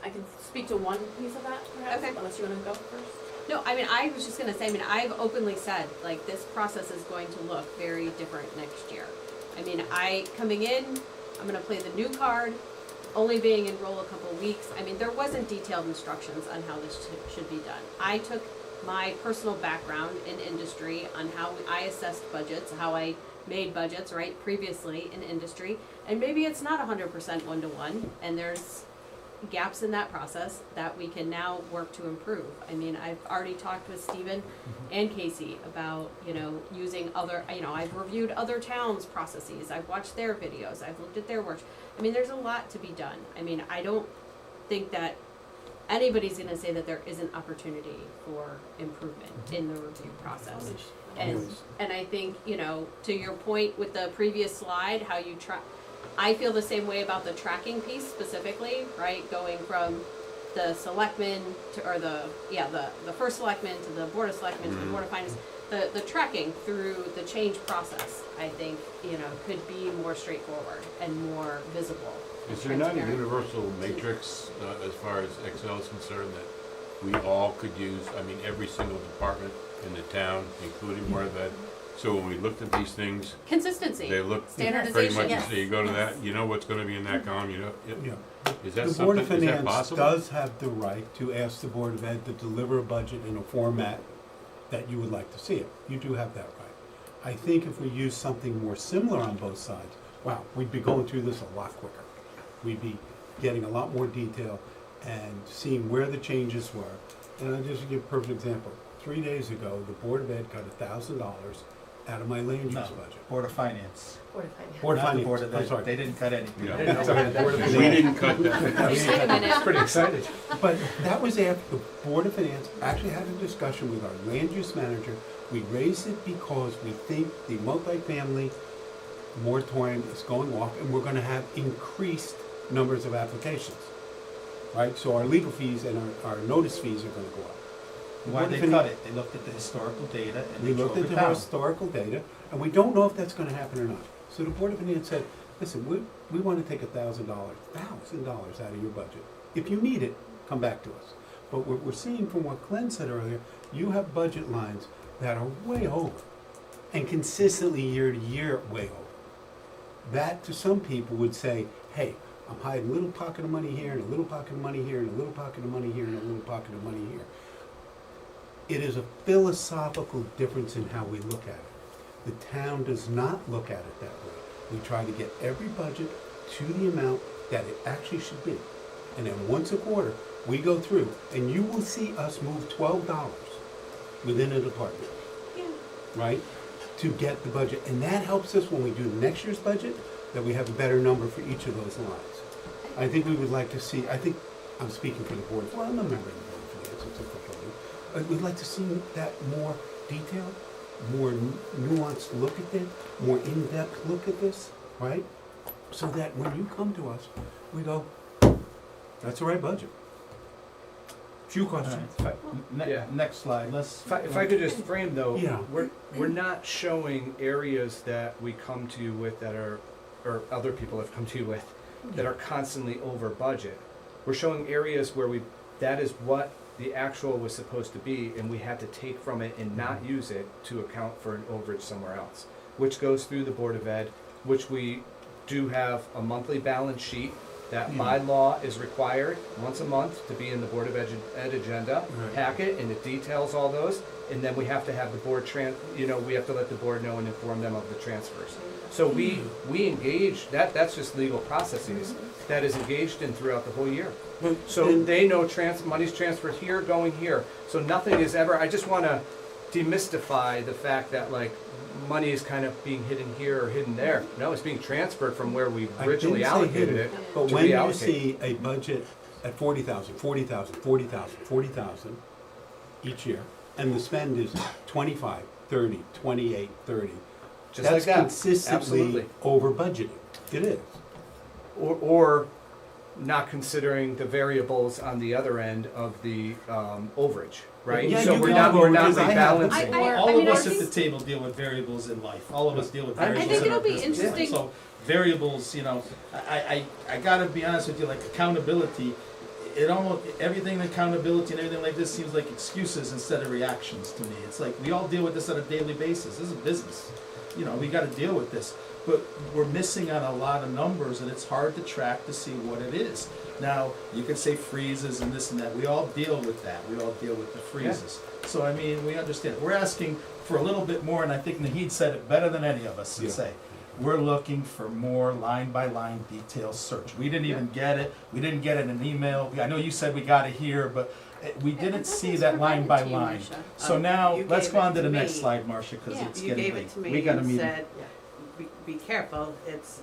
[SPEAKER 9] I can speak to one piece of that, perhaps,
[SPEAKER 1] Okay.
[SPEAKER 9] unless you wanna go first.
[SPEAKER 1] No, I mean, I was just gonna say, I've openly said, like, this process is going to look very different next year. I mean, coming in, I'm gonna play the new card, only being in role a couple weeks. I mean, there wasn't detailed instructions on how this should be done. I took my personal background in industry on how I assessed budgets, how I made budgets, right, previously in industry, and maybe it's not 100% one-to-one, and there's gaps in that process that we can now work to improve. I mean, I've already talked with Stephen and Casey about, using other, I've reviewed other towns' processes, I've watched their videos, I've looked at their work. I mean, there's a lot to be done. I mean, I don't think that anybody's gonna say that there isn't opportunity for improvement in the review process. And I think, to your point with the previous slide, how you I feel the same way about the tracking piece specifically, right? Going from the selectmen to, or the first selectman to the Board of Selectmen to the Board of Finance. The tracking through the change process, I think, could be more straightforward and more visible.
[SPEAKER 3] Is there not a
[SPEAKER 1] transparent.
[SPEAKER 3] universal matrix as far as Excel is concerned that we all could use? I mean, every single department in the town, including Board of Ed. So when we looked at these things,
[SPEAKER 1] Consistency.
[SPEAKER 3] they look pretty
[SPEAKER 1] Standardization,
[SPEAKER 3] much,
[SPEAKER 1] yes.
[SPEAKER 3] so you go to that, you know what's gonna be in that column,
[SPEAKER 10] Yeah.
[SPEAKER 3] is that
[SPEAKER 10] The Board
[SPEAKER 3] something,
[SPEAKER 10] of
[SPEAKER 3] is that
[SPEAKER 10] Finance
[SPEAKER 3] possible?
[SPEAKER 10] does have the right to ask the Board of Ed to deliver a budget in a format that you would like to see it. You do have that right. I think if we use something more similar on both sides, wow, we'd be going through this a lot quicker. we'd be getting a lot more detail and seeing where the changes were. And I'll just give a perfect example. 3 days ago, the Board of Ed cut $1,000 out of my land use
[SPEAKER 2] No,
[SPEAKER 10] budget.
[SPEAKER 2] Board of Finance.
[SPEAKER 13] Board of Finance.
[SPEAKER 10] Board of
[SPEAKER 2] Not the
[SPEAKER 10] Finance,
[SPEAKER 2] Board of
[SPEAKER 10] I'm
[SPEAKER 2] Ed.
[SPEAKER 10] sorry.
[SPEAKER 2] They didn't cut anything.
[SPEAKER 3] Yeah.
[SPEAKER 2] They didn't cut anything.
[SPEAKER 3] We didn't cut that.
[SPEAKER 1] Wait a minute.
[SPEAKER 5] Pretty excited.
[SPEAKER 10] But that was after the Board of Finance actually had a discussion with our land use manager. We raised it because we think the multifamily moratorium is going off and we're gonna have increased numbers of applications. Right, so our legal fees and our notice fees are gonna go up. The
[SPEAKER 2] Why
[SPEAKER 10] Board
[SPEAKER 2] they
[SPEAKER 10] of Finan-
[SPEAKER 2] cut it? They looked at the historical data and
[SPEAKER 10] We
[SPEAKER 2] they
[SPEAKER 10] looked
[SPEAKER 2] drove
[SPEAKER 10] at
[SPEAKER 2] it
[SPEAKER 10] the
[SPEAKER 2] down.
[SPEAKER 10] historical data, and we don't know if that's gonna happen or not. So the Board of Finance said, listen, we wanna take $1,000 out of your budget. If you need it, come back to us. But what we're seeing from what Glenn said earlier, you have budget lines that are way over, and consistently year to year way over. That to some people would say, hey, I'm hiding a little pocket of money here, and a little pocket of money here, and a little pocket of money here, and a little pocket of money here. It is a philosophical difference in how we look at it. The town does not look at it that way. We try to get every budget to the amount that it actually should be. And then once a quarter, we go through, and you will see us move $12 within a department, right, to get the budget. And that helps us when we do next year's budget, that we have a better number for each of those lines. I think we would like to see, I think, I'm speaking for the board, well, I'm a member of the Board of Finance, it's official. We'd like to see that more detailed, more nuanced look at it, more in-depth look at this, right? So that when you come to us, we go, that's the right budget.
[SPEAKER 5] Few
[SPEAKER 2] All right,
[SPEAKER 5] questions.
[SPEAKER 8] Yeah.
[SPEAKER 2] Next slide, let's.
[SPEAKER 8] If I could just frame though,
[SPEAKER 10] Yeah.
[SPEAKER 8] we're not showing areas that we come to you with that are, or other people have come to you with, that are constantly over budget. We're showing areas where that is what the actual was supposed to be, and we had to take from it and not use it to account for an overage somewhere else, which goes through the Board of Ed, which we do have a monthly balance sheet that by law is required once a month to be in the Board of Ed agenda
[SPEAKER 10] Right.
[SPEAKER 8] packet, and it details all those, and then we have to have the board we have to let the board know and inform them of the transfers. So we engage, that's just legal processes that is engaged in throughout the whole year. So
[SPEAKER 10] And-
[SPEAKER 8] they know money's transferred here, going here, so nothing is ever, I just wanna demystify the fact that like, money is kind of being hidden here or hidden there. No, it's being transferred from where we
[SPEAKER 10] I
[SPEAKER 8] originally
[SPEAKER 10] didn't say
[SPEAKER 8] allocated
[SPEAKER 10] hidden,
[SPEAKER 8] it
[SPEAKER 10] but
[SPEAKER 8] to
[SPEAKER 10] when you
[SPEAKER 8] reallocate.
[SPEAKER 10] see a budget at 40,000, 40,000, 40,000, 40,000 each year, and the spend is 25, 30, 28, 30,
[SPEAKER 8] Just like
[SPEAKER 10] that's
[SPEAKER 8] that,
[SPEAKER 10] consistently
[SPEAKER 8] absolutely.
[SPEAKER 10] over budgeting. It is.
[SPEAKER 8] Or not considering the variables on the other end of the overage, right?
[SPEAKER 10] Yeah,
[SPEAKER 8] So
[SPEAKER 10] you
[SPEAKER 8] we're
[SPEAKER 10] can
[SPEAKER 8] not,
[SPEAKER 10] go
[SPEAKER 8] we're not
[SPEAKER 10] because I have-
[SPEAKER 8] rebalancing.
[SPEAKER 2] All
[SPEAKER 1] mean,
[SPEAKER 2] of
[SPEAKER 1] I
[SPEAKER 2] us at
[SPEAKER 1] think-
[SPEAKER 2] the table deal with variables in life. All of us deal with
[SPEAKER 8] I
[SPEAKER 2] variables
[SPEAKER 1] think
[SPEAKER 2] in our
[SPEAKER 1] it'll be
[SPEAKER 2] business.
[SPEAKER 1] interesting-
[SPEAKER 2] So variables, I gotta be honest with you, like accountability, it almost, everything accountability and everything like this seems like excuses instead of reactions to me. It's like, we all deal with this on a daily basis. This is business. We gotta deal with this. But we're missing on a lot of numbers and it's hard to track to see what it is. Now, you can say freezes and this and that. We all deal with that. We all deal with the freezes. So, I mean, we understand. We're asking for a little bit more, and I think Naheed said it better than any of us can
[SPEAKER 10] Yeah.
[SPEAKER 2] say. We're looking for more line-by-line detail search. We didn't even get it. We didn't get it in an email. I know you said we got it here, but we didn't see that line by line. So now,
[SPEAKER 15] You
[SPEAKER 2] let's
[SPEAKER 15] gave
[SPEAKER 2] go
[SPEAKER 15] it
[SPEAKER 2] on to
[SPEAKER 15] to
[SPEAKER 2] the next
[SPEAKER 15] me.
[SPEAKER 2] slide, Marcia, because
[SPEAKER 1] Yeah.
[SPEAKER 2] it's
[SPEAKER 15] You
[SPEAKER 2] getting
[SPEAKER 15] gave
[SPEAKER 2] late.
[SPEAKER 15] it to me
[SPEAKER 2] We got a
[SPEAKER 15] and
[SPEAKER 2] meeting.
[SPEAKER 15] said, be careful, it's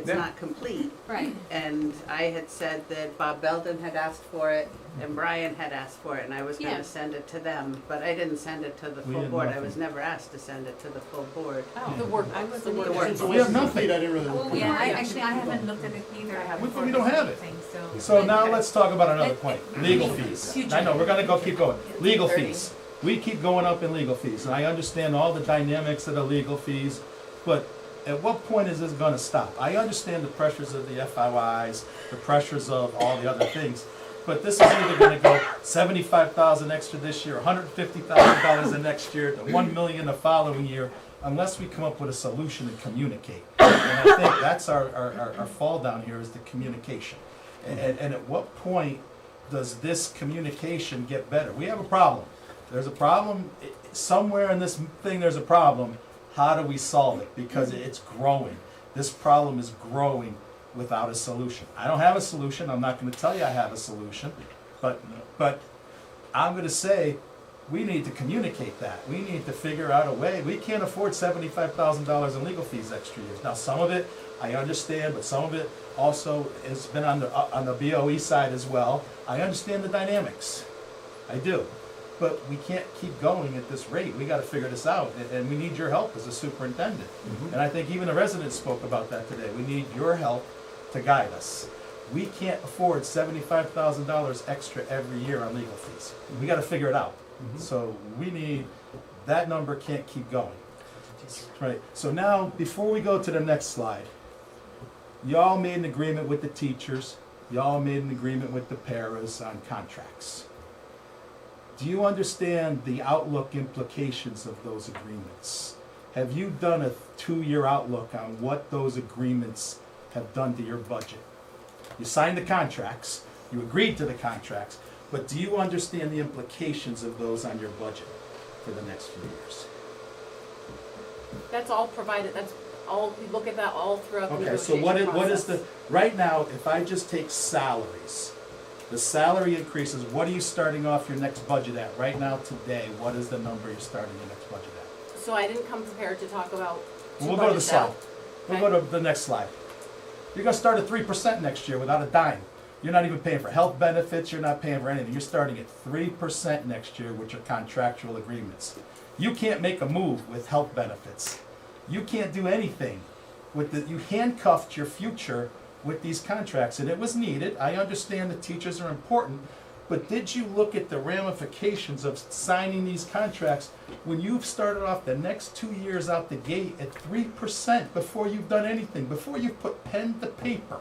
[SPEAKER 8] Yeah.
[SPEAKER 15] not complete.
[SPEAKER 1] Right.
[SPEAKER 15] And I had said that Bob Belden had asked for it and Brian had asked for it and I was
[SPEAKER 1] Yeah.
[SPEAKER 15] gonna send it to them, but I didn't send it to the
[SPEAKER 2] We
[SPEAKER 15] full
[SPEAKER 2] had
[SPEAKER 15] board. I
[SPEAKER 2] nothing.
[SPEAKER 15] was never asked to send it to the full board.
[SPEAKER 1] The work, I wasn't
[SPEAKER 15] The
[SPEAKER 1] either.
[SPEAKER 15] work.
[SPEAKER 11] Since it
[SPEAKER 2] We have
[SPEAKER 11] wasn't
[SPEAKER 2] nothing.
[SPEAKER 11] complete, I didn't really look at it.
[SPEAKER 12] Yeah, I haven't looked at it either. I haven't.
[SPEAKER 2] We don't have it.
[SPEAKER 12] Thing,
[SPEAKER 2] So now let's talk about another
[SPEAKER 12] Let-
[SPEAKER 2] point,
[SPEAKER 12] let-
[SPEAKER 2] legal
[SPEAKER 12] let-
[SPEAKER 2] fees.
[SPEAKER 12] future.
[SPEAKER 2] I know, we're gonna keep going. Legal
[SPEAKER 15] 30.
[SPEAKER 2] fees. We keep going up in legal fees, and I understand all the dynamics of the legal fees, but at what point is this gonna stop? I understand the pressures of the FOIs, the pressures of all the other things, but this is either gonna go 75,000 extra this year, $150,000 the next year, to 1 million the following year, unless we come up with a solution and communicate. And I think that's our fall down here is the communication. And at what point does this communication get better? We have a problem. There's a problem, somewhere in this thing there's a problem. How do we solve it? Because it's growing. This problem is growing without a solution. I don't have a solution, I'm not gonna tell you I have a solution, but I'm gonna say, we need to communicate that. We need to figure out a way. We can't afford $75,000 in legal fees extra years. Now, some of it, I understand, but some of it also has been on the BOE side as well. I understand the dynamics, I do. But we can't keep going at this rate. We gotta figure this out, and we need your help as a superintendent. And I think even the residents spoke about that today. We need your help to guide us. We can't afford $75,000 extra every year on legal fees. We gotta figure it out. So we need, that number can't keep going. Right, so now, before we go to the next slide, y'all made an agreement with the teachers, y'all made an agreement with the paras on contracts. Do you understand the outlook implications of those agreements? Have you done a 2-year outlook on what those agreements have done to your budget? You signed the contracts, you agreed to the contracts, but do you understand the implications of those on your budget for the next few years?
[SPEAKER 9] That's all provided, that's all, we look at that all throughout the
[SPEAKER 2] Okay,
[SPEAKER 9] negotiation
[SPEAKER 2] so
[SPEAKER 9] process.
[SPEAKER 2] what is the, right now, if I just take salaries, the salary increases, what are you starting off your next budget at? Right now, today, what is the number you're starting your next budget at?
[SPEAKER 9] So I didn't come prepared to talk about two
[SPEAKER 2] We'll go to the
[SPEAKER 9] budgets
[SPEAKER 2] slide.
[SPEAKER 9] out.
[SPEAKER 2] We'll
[SPEAKER 9] Okay.
[SPEAKER 2] go to the next slide. You're gonna start at 3% next year without a dime. You're not even paying for health benefits, you're not paying for anything. You're starting at 3% next year, which are contractual agreements. You can't make a move with health benefits. You can't do anything with the, you handcuffed your future with these contracts, and it was needed. I understand the teachers are important, but did you look at the ramifications of signing these contracts when you've started off the next 2 years out the gate at 3% before you've done anything, before you've put pen to paper?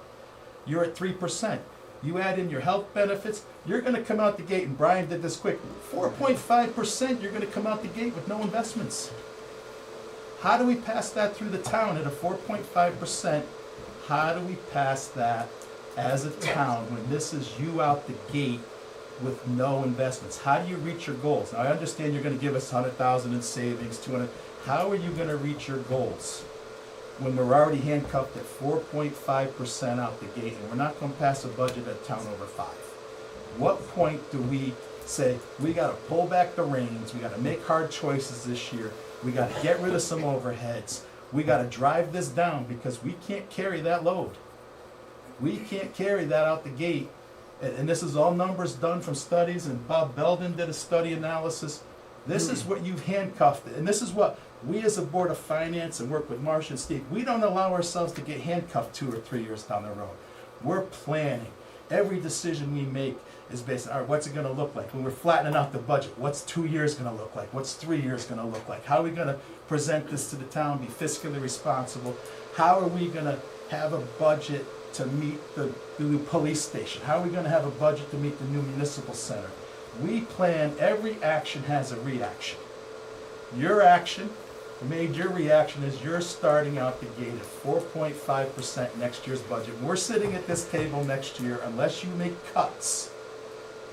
[SPEAKER 2] You're at 3%. You add in your health benefits, you're gonna come out the gate, and Brian did this quick, 4.5%, you're gonna come out the gate with no investments. How do we pass that through the town at a 4.5%? How do we pass that as a town when this is you out the gate with no investments? How do you reach your goals? Now, I understand you're gonna give us 100,000 in savings, 200, how are you gonna reach your goals when we're already handcuffed at 4.5% out the gate, and we're not gonna pass a budget at town over 5? What point do we say, we gotta pull back the reins, we gotta make hard choices this year, we gotta get rid of some overheads, we gotta drive this down, because we can't carry that load. We can't carry that out the gate, and this is all numbers done from studies, and Bob Belden did a study analysis. This is what you've handcuffed, and this is what we as a Board of Finance, and work with Marcia and Steve, we don't allow ourselves to get handcuffed 2 or 3 years down the road. We're planning. Every decision we make is based on, all right, what's it gonna look like? When we're flattening out the budget, what's 2 years gonna look like? What's 3 years gonna look like? How are we gonna present this to the town, be fiscally responsible? How are we gonna have a budget to meet the new police station? How are we gonna have a budget to meet the new municipal center? We plan, every action has a reaction. Your action made your reaction is you're starting out the gate at 4.5% next year's budget. We're sitting at this table next year unless you make cuts.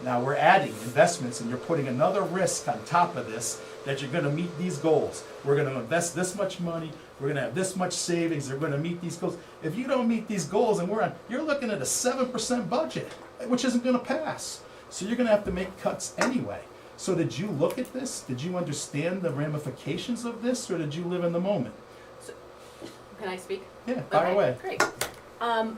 [SPEAKER 2] Now we're adding investments, and you're putting another risk on top of this that you're gonna meet these goals. We're gonna invest this much money, we're gonna have this much savings, they're gonna meet these goals. If you don't meet these goals, and you're looking at a 7% budget, which isn't gonna pass. So you're gonna have to make cuts anyway. So did you look at this? Did you understand the ramifications of this, or did you live in the moment?
[SPEAKER 9] Can I speak?
[SPEAKER 2] Yeah, fire
[SPEAKER 9] Okay,
[SPEAKER 2] away.
[SPEAKER 9] Great.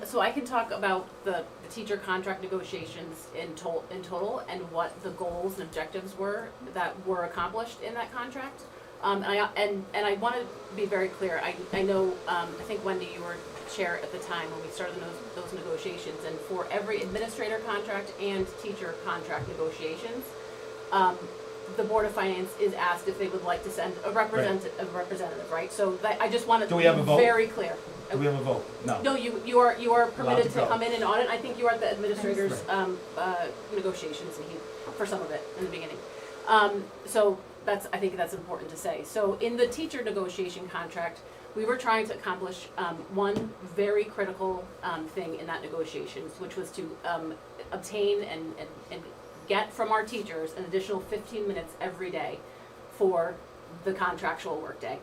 [SPEAKER 9] So I can talk about the teacher contract negotiations in total and what the goals and objectives were that were accomplished in that contract. And I want to be very clear. I know, I think Wendy, you were chair at the time when we started those negotiations, and for every administrator contract and teacher contract negotiations, the Board of Finance is asked if they would like to send a representative, right? So I just want to
[SPEAKER 2] Do we
[SPEAKER 9] be
[SPEAKER 2] have a vote?
[SPEAKER 9] very clear.
[SPEAKER 2] Do we have a vote? No.
[SPEAKER 9] No, you are permitted
[SPEAKER 2] to
[SPEAKER 9] to
[SPEAKER 2] go.
[SPEAKER 9] come in and audit. I think you are at the administrator's negotiations and for some of it in the beginning. So I think that's important to say. So in the teacher negotiation contract, we were trying to accomplish one very critical thing in that negotiations, which was to obtain and get from our teachers an additional 15 minutes every day for the contractual workday.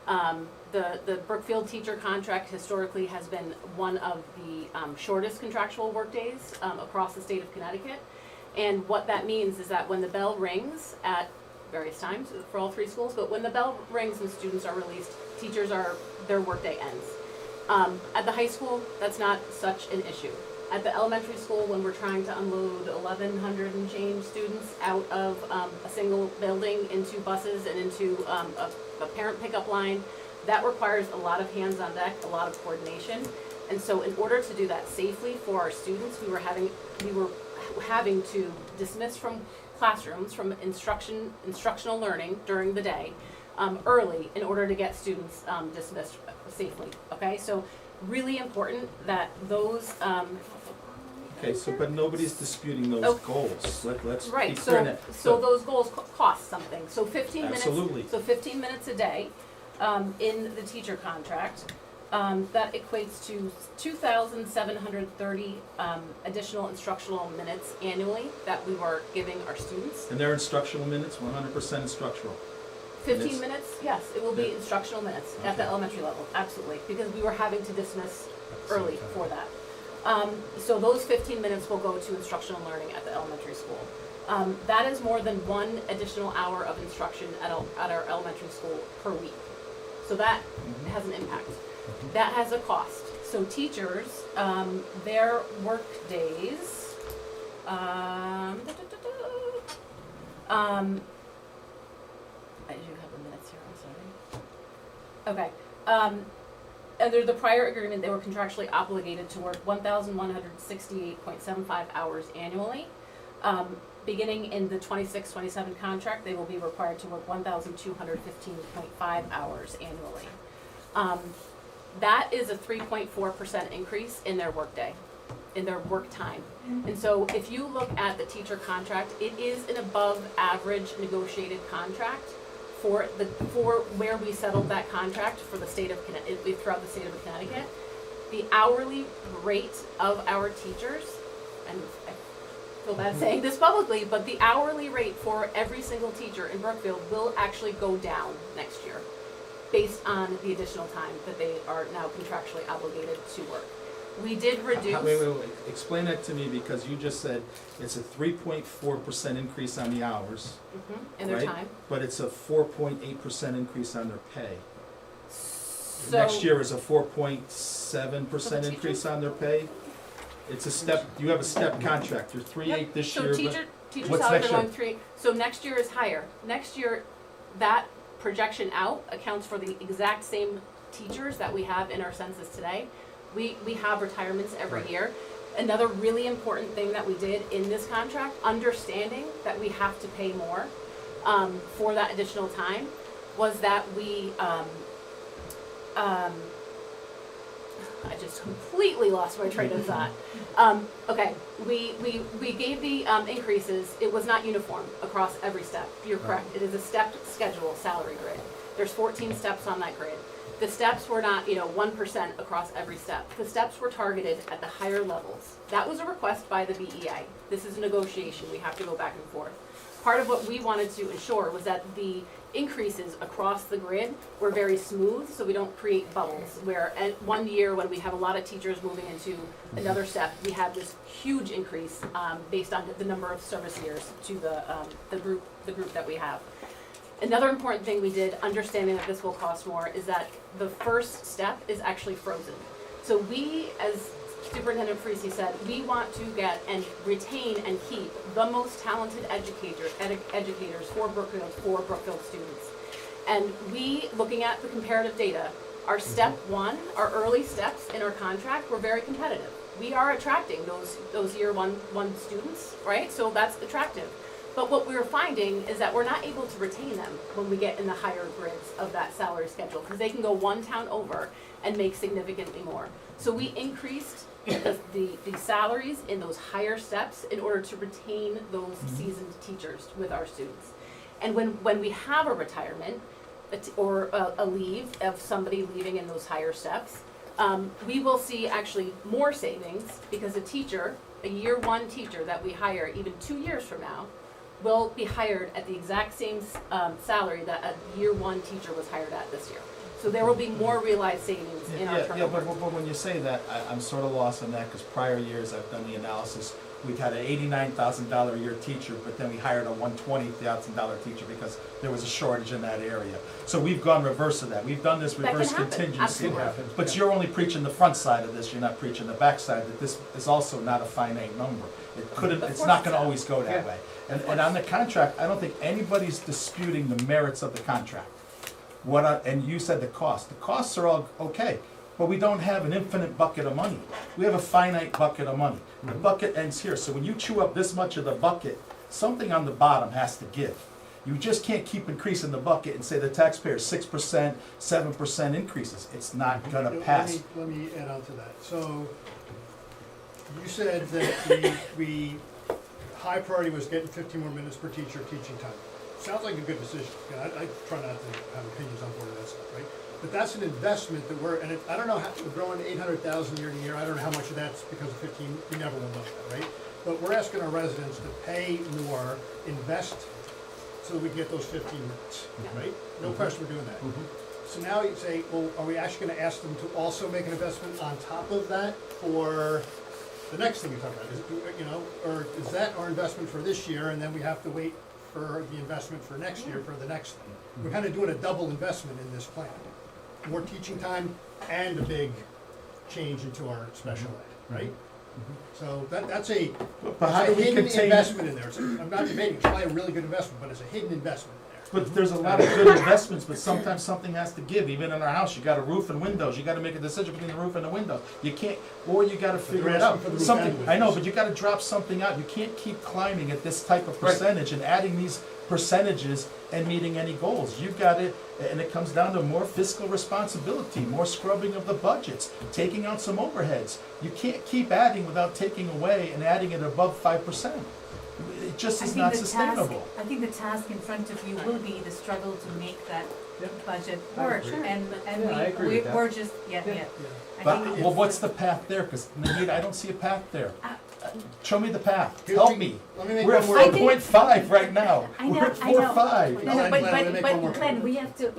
[SPEAKER 9] The Brookfield teacher contract historically has been one of the shortest contractual workdays across the state of Connecticut. And what that means is that when the bell rings at various times for all three schools, but when the bell rings and students are released, their workday ends. At the high school, that's not such an issue. At the elementary school, when we're trying to unload 1,100 and change students out of a single building into buses and into a parent pickup line, that requires a lot of hands on deck, a lot of coordination. And so in order to do that safely for our students, we were having to dismiss from classrooms, from instructional learning during the day, early in order to get students dismissed safely, okay? So really important that those,
[SPEAKER 2] Okay, so, but nobody's disputing those
[SPEAKER 9] Okay.
[SPEAKER 2] goals. Let's be
[SPEAKER 9] right,
[SPEAKER 2] clear on
[SPEAKER 9] so,
[SPEAKER 2] that.
[SPEAKER 9] so those goals cost something, so 15 minutes.
[SPEAKER 2] Absolutely.
[SPEAKER 9] So 15 minutes a day, in the teacher contract, that equates to 2,730, additional instructional minutes annually that we were giving our students.
[SPEAKER 2] And their instructional minutes, 100% instructional.
[SPEAKER 9] 15
[SPEAKER 2] Minutes?
[SPEAKER 9] minutes, yes, it will be
[SPEAKER 2] Yeah.
[SPEAKER 9] instructional minutes at the
[SPEAKER 2] Okay.
[SPEAKER 9] elementary level, absolutely, because we were having to dismiss early for that. So those 15 minutes will go to instructional learning at the elementary school. That is more than one additional hour of instruction at our elementary school per week. So that has an impact. That has a cost. So teachers, their work days, I do have the minutes here, I'm sorry. Okay. Under the prior agreement, they were contractually obligated to work 1,168.75 hours annually. Beginning in the 26-27 contract, they will be required to work 1,215.5 hours annually. That is a 3.4% increase in their workday, in their work time. And so if you look at the teacher contract, it is an above average negotiated contract for where we settled that contract for the state of Connecticut, throughout the state of Connecticut. The hourly rate of our teachers, and I feel bad saying this publicly, but the hourly rate for every single teacher in Brookfield will actually go down next year based on the additional time that they are now contractually obligated to work. We did reduce.
[SPEAKER 2] Wait. Explain that to me, because you just said it's a 3.4% increase on the hours,
[SPEAKER 9] In their
[SPEAKER 2] right?
[SPEAKER 9] time.
[SPEAKER 2] But it's a 4.8% increase on their pay.
[SPEAKER 9] So
[SPEAKER 2] Next year is a 4.7%
[SPEAKER 9] For the
[SPEAKER 2] increase on their pay. It's a step, you have a step contract, you're 3.8 this year,
[SPEAKER 9] So
[SPEAKER 2] but
[SPEAKER 9] teacher
[SPEAKER 2] what's
[SPEAKER 9] salaries
[SPEAKER 2] next
[SPEAKER 9] are
[SPEAKER 2] year?
[SPEAKER 9] going 3, so next year is higher. Next year, that projection out accounts for the exact same teachers that we have in our census today. We have retirements every
[SPEAKER 2] Right.
[SPEAKER 9] year. Another really important thing that we did in this contract, understanding that we have to pay more for that additional time, was that we, I just completely lost my train of thought. Okay, we gave the increases. It was not uniform across every step. You're correct. It is a stepped schedule salary grid. There's 14 steps on that grid. The steps were not, 1% across every step. The steps were targeted at the higher levels. That was a request by the BEA. This is a negotiation. We have to go back and forth. Part of what we wanted to ensure was that the increases across the grid were very smooth, so we don't create bubbles, where at one year when we have a lot of teachers moving into another step, we have this huge increase based on the number of service years to the group that we have. Another important thing we did, understanding that this will cost more, is that the first step is actually frozen. So we, as Superintendent Parisi said, we want to get and retain and keep the most talented educators for Brookfield students. And we, looking at the comparative data, our step one, our early steps in our contract were very competitive. We are attracting those year one students, right? So that's attractive. But what we're finding is that we're not able to retain them when we get in the higher grids of that salary schedule, because they can go one town over and make significantly more. So we increased the salaries in those higher steps in order to retain those seasoned teachers with our students. And when we have a retirement or a leave of somebody leaving in those higher steps, we will see actually more savings, because a year one teacher that we hire even 2 years from now will be hired at the exact same salary that a year one teacher was hired at this year.
[SPEAKER 12] So there will be more realized savings in our
[SPEAKER 2] Yeah,
[SPEAKER 12] turnover.
[SPEAKER 2] but when you say that, I'm sort of lost on that, because prior years I've done the analysis. We've had an $89,000 a year teacher, but then we hired a $120,000 teacher because there was a shortage in that area. So we've gone reverse of that. We've done this
[SPEAKER 12] That can
[SPEAKER 2] reverse
[SPEAKER 12] happen,
[SPEAKER 2] contingency.
[SPEAKER 12] absolutely.
[SPEAKER 2] But you're only preaching the front side of this, you're not preaching the back side, that this is also not a finite number. It couldn't,
[SPEAKER 12] Of
[SPEAKER 2] it's
[SPEAKER 12] course
[SPEAKER 2] not
[SPEAKER 12] it's
[SPEAKER 2] gonna
[SPEAKER 12] not.
[SPEAKER 2] always go that way. And on the contract, I don't think anybody's disputing the merits of the contract. And you said the costs are all okay, but we don't have an infinite bucket of money. We have a finite bucket of money. The bucket ends here, so when you chew up this much of the bucket, something on the bottom has to give. You just can't keep increasing the bucket and say the taxpayer 6%, 7% increases. It's not gonna pass.
[SPEAKER 11] Let me add on to that. So, you said that we high priority was getting 15 more minutes per teacher teaching time. Sounds like a good decision. I try not to have opinions on board of that stuff, right? But that's an investment that I don't know how, we're growing 800,000 year to year, I don't know how much of that's because of 15, you never will know that, right? But we're asking our residents to pay more, invest, so that we can get those 15 minutes, right? No question we're doing that. So now you say, well, are we actually gonna ask them to also make an investment on top of that for the next thing you're talking about? Is it, you know, or is that our investment for this year, and then we have to wait for the investment for next year for the next thing? We're kinda doing a double investment in this plan. More teaching time and a big change into our special ed, right? So that's a
[SPEAKER 2] But how do we
[SPEAKER 11] hidden
[SPEAKER 2] contain?
[SPEAKER 11] investment in there. I'm not debating, it's probably a really good investment, but it's a hidden investment in there.
[SPEAKER 2] But there's a lot of good investments, but sometimes something has to give. Even in our house, you got a roof and windows, you gotta make a decision between the roof and the window. You can't, or you gotta figure
[SPEAKER 11] they're
[SPEAKER 2] it out.
[SPEAKER 11] asking for the roof
[SPEAKER 2] Something,
[SPEAKER 11] and
[SPEAKER 2] I know,
[SPEAKER 11] windows.
[SPEAKER 2] but you gotta drop something out. You can't keep climbing at this type of
[SPEAKER 11] Right.
[SPEAKER 2] percentage and adding these percentages and meeting any goals. You've got it, and it comes down to more fiscal responsibility, more scrubbing of the budgets, taking out some overheads. You can't keep adding without taking away and adding it above 5%. It just
[SPEAKER 12] I
[SPEAKER 2] is
[SPEAKER 12] think
[SPEAKER 2] not
[SPEAKER 12] the task-
[SPEAKER 2] sustainable.
[SPEAKER 12] I think the task in front of you will be the struggle to make that budget
[SPEAKER 5] I
[SPEAKER 12] work,
[SPEAKER 5] agree.
[SPEAKER 12] and
[SPEAKER 5] Yeah, I agree with that.
[SPEAKER 12] we're just, yeah. I
[SPEAKER 2] But,
[SPEAKER 12] think
[SPEAKER 2] well, what's the path there? Because I don't see a path there. Show me the path.
[SPEAKER 11] Here,
[SPEAKER 2] Help me.
[SPEAKER 11] Let me make
[SPEAKER 2] We're at
[SPEAKER 11] one more.
[SPEAKER 2] 4.5 right now.
[SPEAKER 12] I know,
[SPEAKER 2] We're at
[SPEAKER 12] I know.
[SPEAKER 2] 4.5.
[SPEAKER 12] No, no,
[SPEAKER 11] Glenn, let me make one
[SPEAKER 12] but
[SPEAKER 11] more
[SPEAKER 12] Glenn,
[SPEAKER 11] point.
[SPEAKER 12] we have to,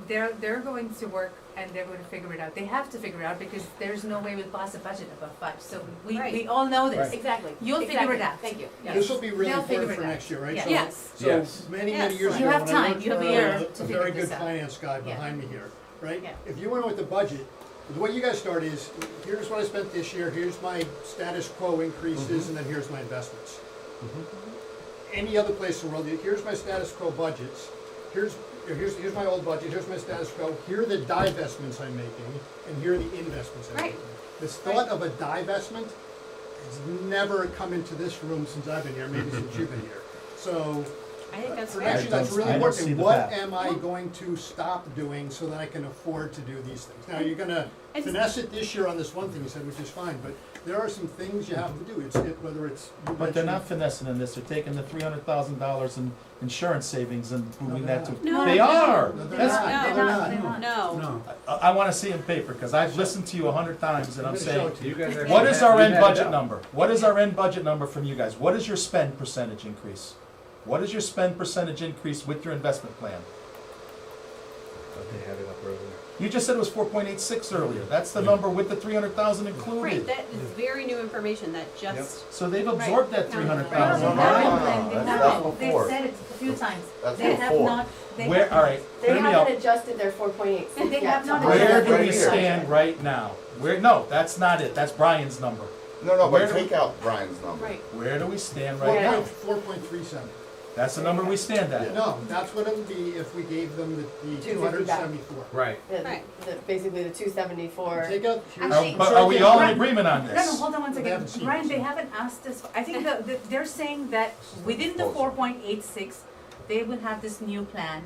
[SPEAKER 12] they're going to work and they're going to figure it out. They have to figure it out because there's no way we'll pass a budget above 5. So we
[SPEAKER 9] Right.
[SPEAKER 12] all know this.
[SPEAKER 11] Right.
[SPEAKER 9] Exactly.
[SPEAKER 12] You'll figure
[SPEAKER 9] Exactly.
[SPEAKER 12] it out.
[SPEAKER 9] Thank you.
[SPEAKER 12] Yeah.
[SPEAKER 11] This will be really
[SPEAKER 12] They'll figure
[SPEAKER 11] important for
[SPEAKER 12] it out.
[SPEAKER 11] next year, right?
[SPEAKER 12] Yeah.
[SPEAKER 11] So-
[SPEAKER 9] Yes.
[SPEAKER 11] So,
[SPEAKER 3] Yes.
[SPEAKER 11] many
[SPEAKER 9] Yes.
[SPEAKER 11] years
[SPEAKER 12] You
[SPEAKER 11] ago,
[SPEAKER 12] have
[SPEAKER 11] when I
[SPEAKER 12] time.
[SPEAKER 11] worked
[SPEAKER 12] You have
[SPEAKER 11] for
[SPEAKER 12] a year
[SPEAKER 11] a
[SPEAKER 12] to
[SPEAKER 11] very
[SPEAKER 12] figure
[SPEAKER 11] good
[SPEAKER 12] this out.
[SPEAKER 11] finance guy
[SPEAKER 12] Yeah.
[SPEAKER 11] behind me here, right?
[SPEAKER 12] Yeah.
[SPEAKER 11] If you went with the budget, the way you guys start is, here's what I spent this year, here's my status quo increases, and then here's my investments. Any other place in the world, here's my status quo budgets, here's my old budget, here's my status quo, here are the divestments I'm making, and here are the investments I'm
[SPEAKER 9] Right.
[SPEAKER 11] making. This thought of a divestment has never come into this room since I've been here, maybe since you've been here. So,
[SPEAKER 9] I think that's
[SPEAKER 11] for
[SPEAKER 9] fair.
[SPEAKER 11] next year, that's really
[SPEAKER 2] I don't see
[SPEAKER 11] important.
[SPEAKER 2] the
[SPEAKER 11] What
[SPEAKER 2] path.
[SPEAKER 11] am I going to stop doing so that I can afford to do these things? Now, you're gonna
[SPEAKER 9] I just-
[SPEAKER 11] finesse it this year on this one thing you said, which is fine, but there are some things you have to do. Whether it's. you
[SPEAKER 2] But they're
[SPEAKER 11] mentioned-
[SPEAKER 2] not finessing in this. They're taking the $300,000 in insurance savings and moving that to.
[SPEAKER 9] No,
[SPEAKER 2] They
[SPEAKER 9] no.
[SPEAKER 2] are.
[SPEAKER 11] No, they're
[SPEAKER 2] That's-
[SPEAKER 11] not.
[SPEAKER 9] No,
[SPEAKER 11] They're
[SPEAKER 12] they're
[SPEAKER 11] not.
[SPEAKER 12] not.
[SPEAKER 9] No.
[SPEAKER 2] I want to see in paper, because I've listened to you 100 times and I'm
[SPEAKER 11] I'm gonna show
[SPEAKER 2] saying,
[SPEAKER 11] it to you.
[SPEAKER 14] guys actually
[SPEAKER 2] what is our
[SPEAKER 14] have-
[SPEAKER 2] end
[SPEAKER 14] you had it
[SPEAKER 2] budget
[SPEAKER 14] up.
[SPEAKER 2] number? What is our end budget number from you guys? What is your spend percentage increase? What is your spend percentage increase with your investment plan?
[SPEAKER 14] They had it up earlier.
[SPEAKER 2] You just said it was 4.86 earlier. That's the number with the 300,000
[SPEAKER 9] Right,
[SPEAKER 2] included.
[SPEAKER 9] that is very new information that just,
[SPEAKER 2] So they've absorbed that
[SPEAKER 9] Right.
[SPEAKER 2] 300,000.
[SPEAKER 12] They haven't, Glenn, they
[SPEAKER 14] That's
[SPEAKER 12] haven't.
[SPEAKER 14] before.
[SPEAKER 12] They've said it a few times.
[SPEAKER 14] That's
[SPEAKER 12] They have
[SPEAKER 14] before.
[SPEAKER 12] not, they
[SPEAKER 2] Where, all right,
[SPEAKER 13] They
[SPEAKER 2] hear me out.
[SPEAKER 13] haven't adjusted their 4.86
[SPEAKER 12] They
[SPEAKER 13] yet.
[SPEAKER 12] have not
[SPEAKER 13] so-
[SPEAKER 2] Where
[SPEAKER 14] adjusted
[SPEAKER 2] do we
[SPEAKER 14] right here.
[SPEAKER 2] stand right now? No, that's not it. That's Brian's number.
[SPEAKER 14] No, no,
[SPEAKER 2] Where
[SPEAKER 14] but
[SPEAKER 2] do we-
[SPEAKER 14] take out Brian's number.
[SPEAKER 9] right.
[SPEAKER 2] Where do we stand right now?
[SPEAKER 11] 4.37.
[SPEAKER 2] That's the number we stand at.
[SPEAKER 11] No, that's what it would be if we gave them the 274.
[SPEAKER 14] Right.
[SPEAKER 9] Right.
[SPEAKER 13] Basically the 274.
[SPEAKER 11] Take out.
[SPEAKER 12] Actually-
[SPEAKER 2] But are we all in
[SPEAKER 12] Brian-
[SPEAKER 2] agreement on
[SPEAKER 12] No, no,
[SPEAKER 2] this?
[SPEAKER 12] hold on one
[SPEAKER 11] They
[SPEAKER 12] second.
[SPEAKER 11] haven't seen
[SPEAKER 12] Brian,
[SPEAKER 11] it,
[SPEAKER 12] they
[SPEAKER 11] so-
[SPEAKER 12] haven't asked us, I think they're saying that within the 4.86, they will have this new plan,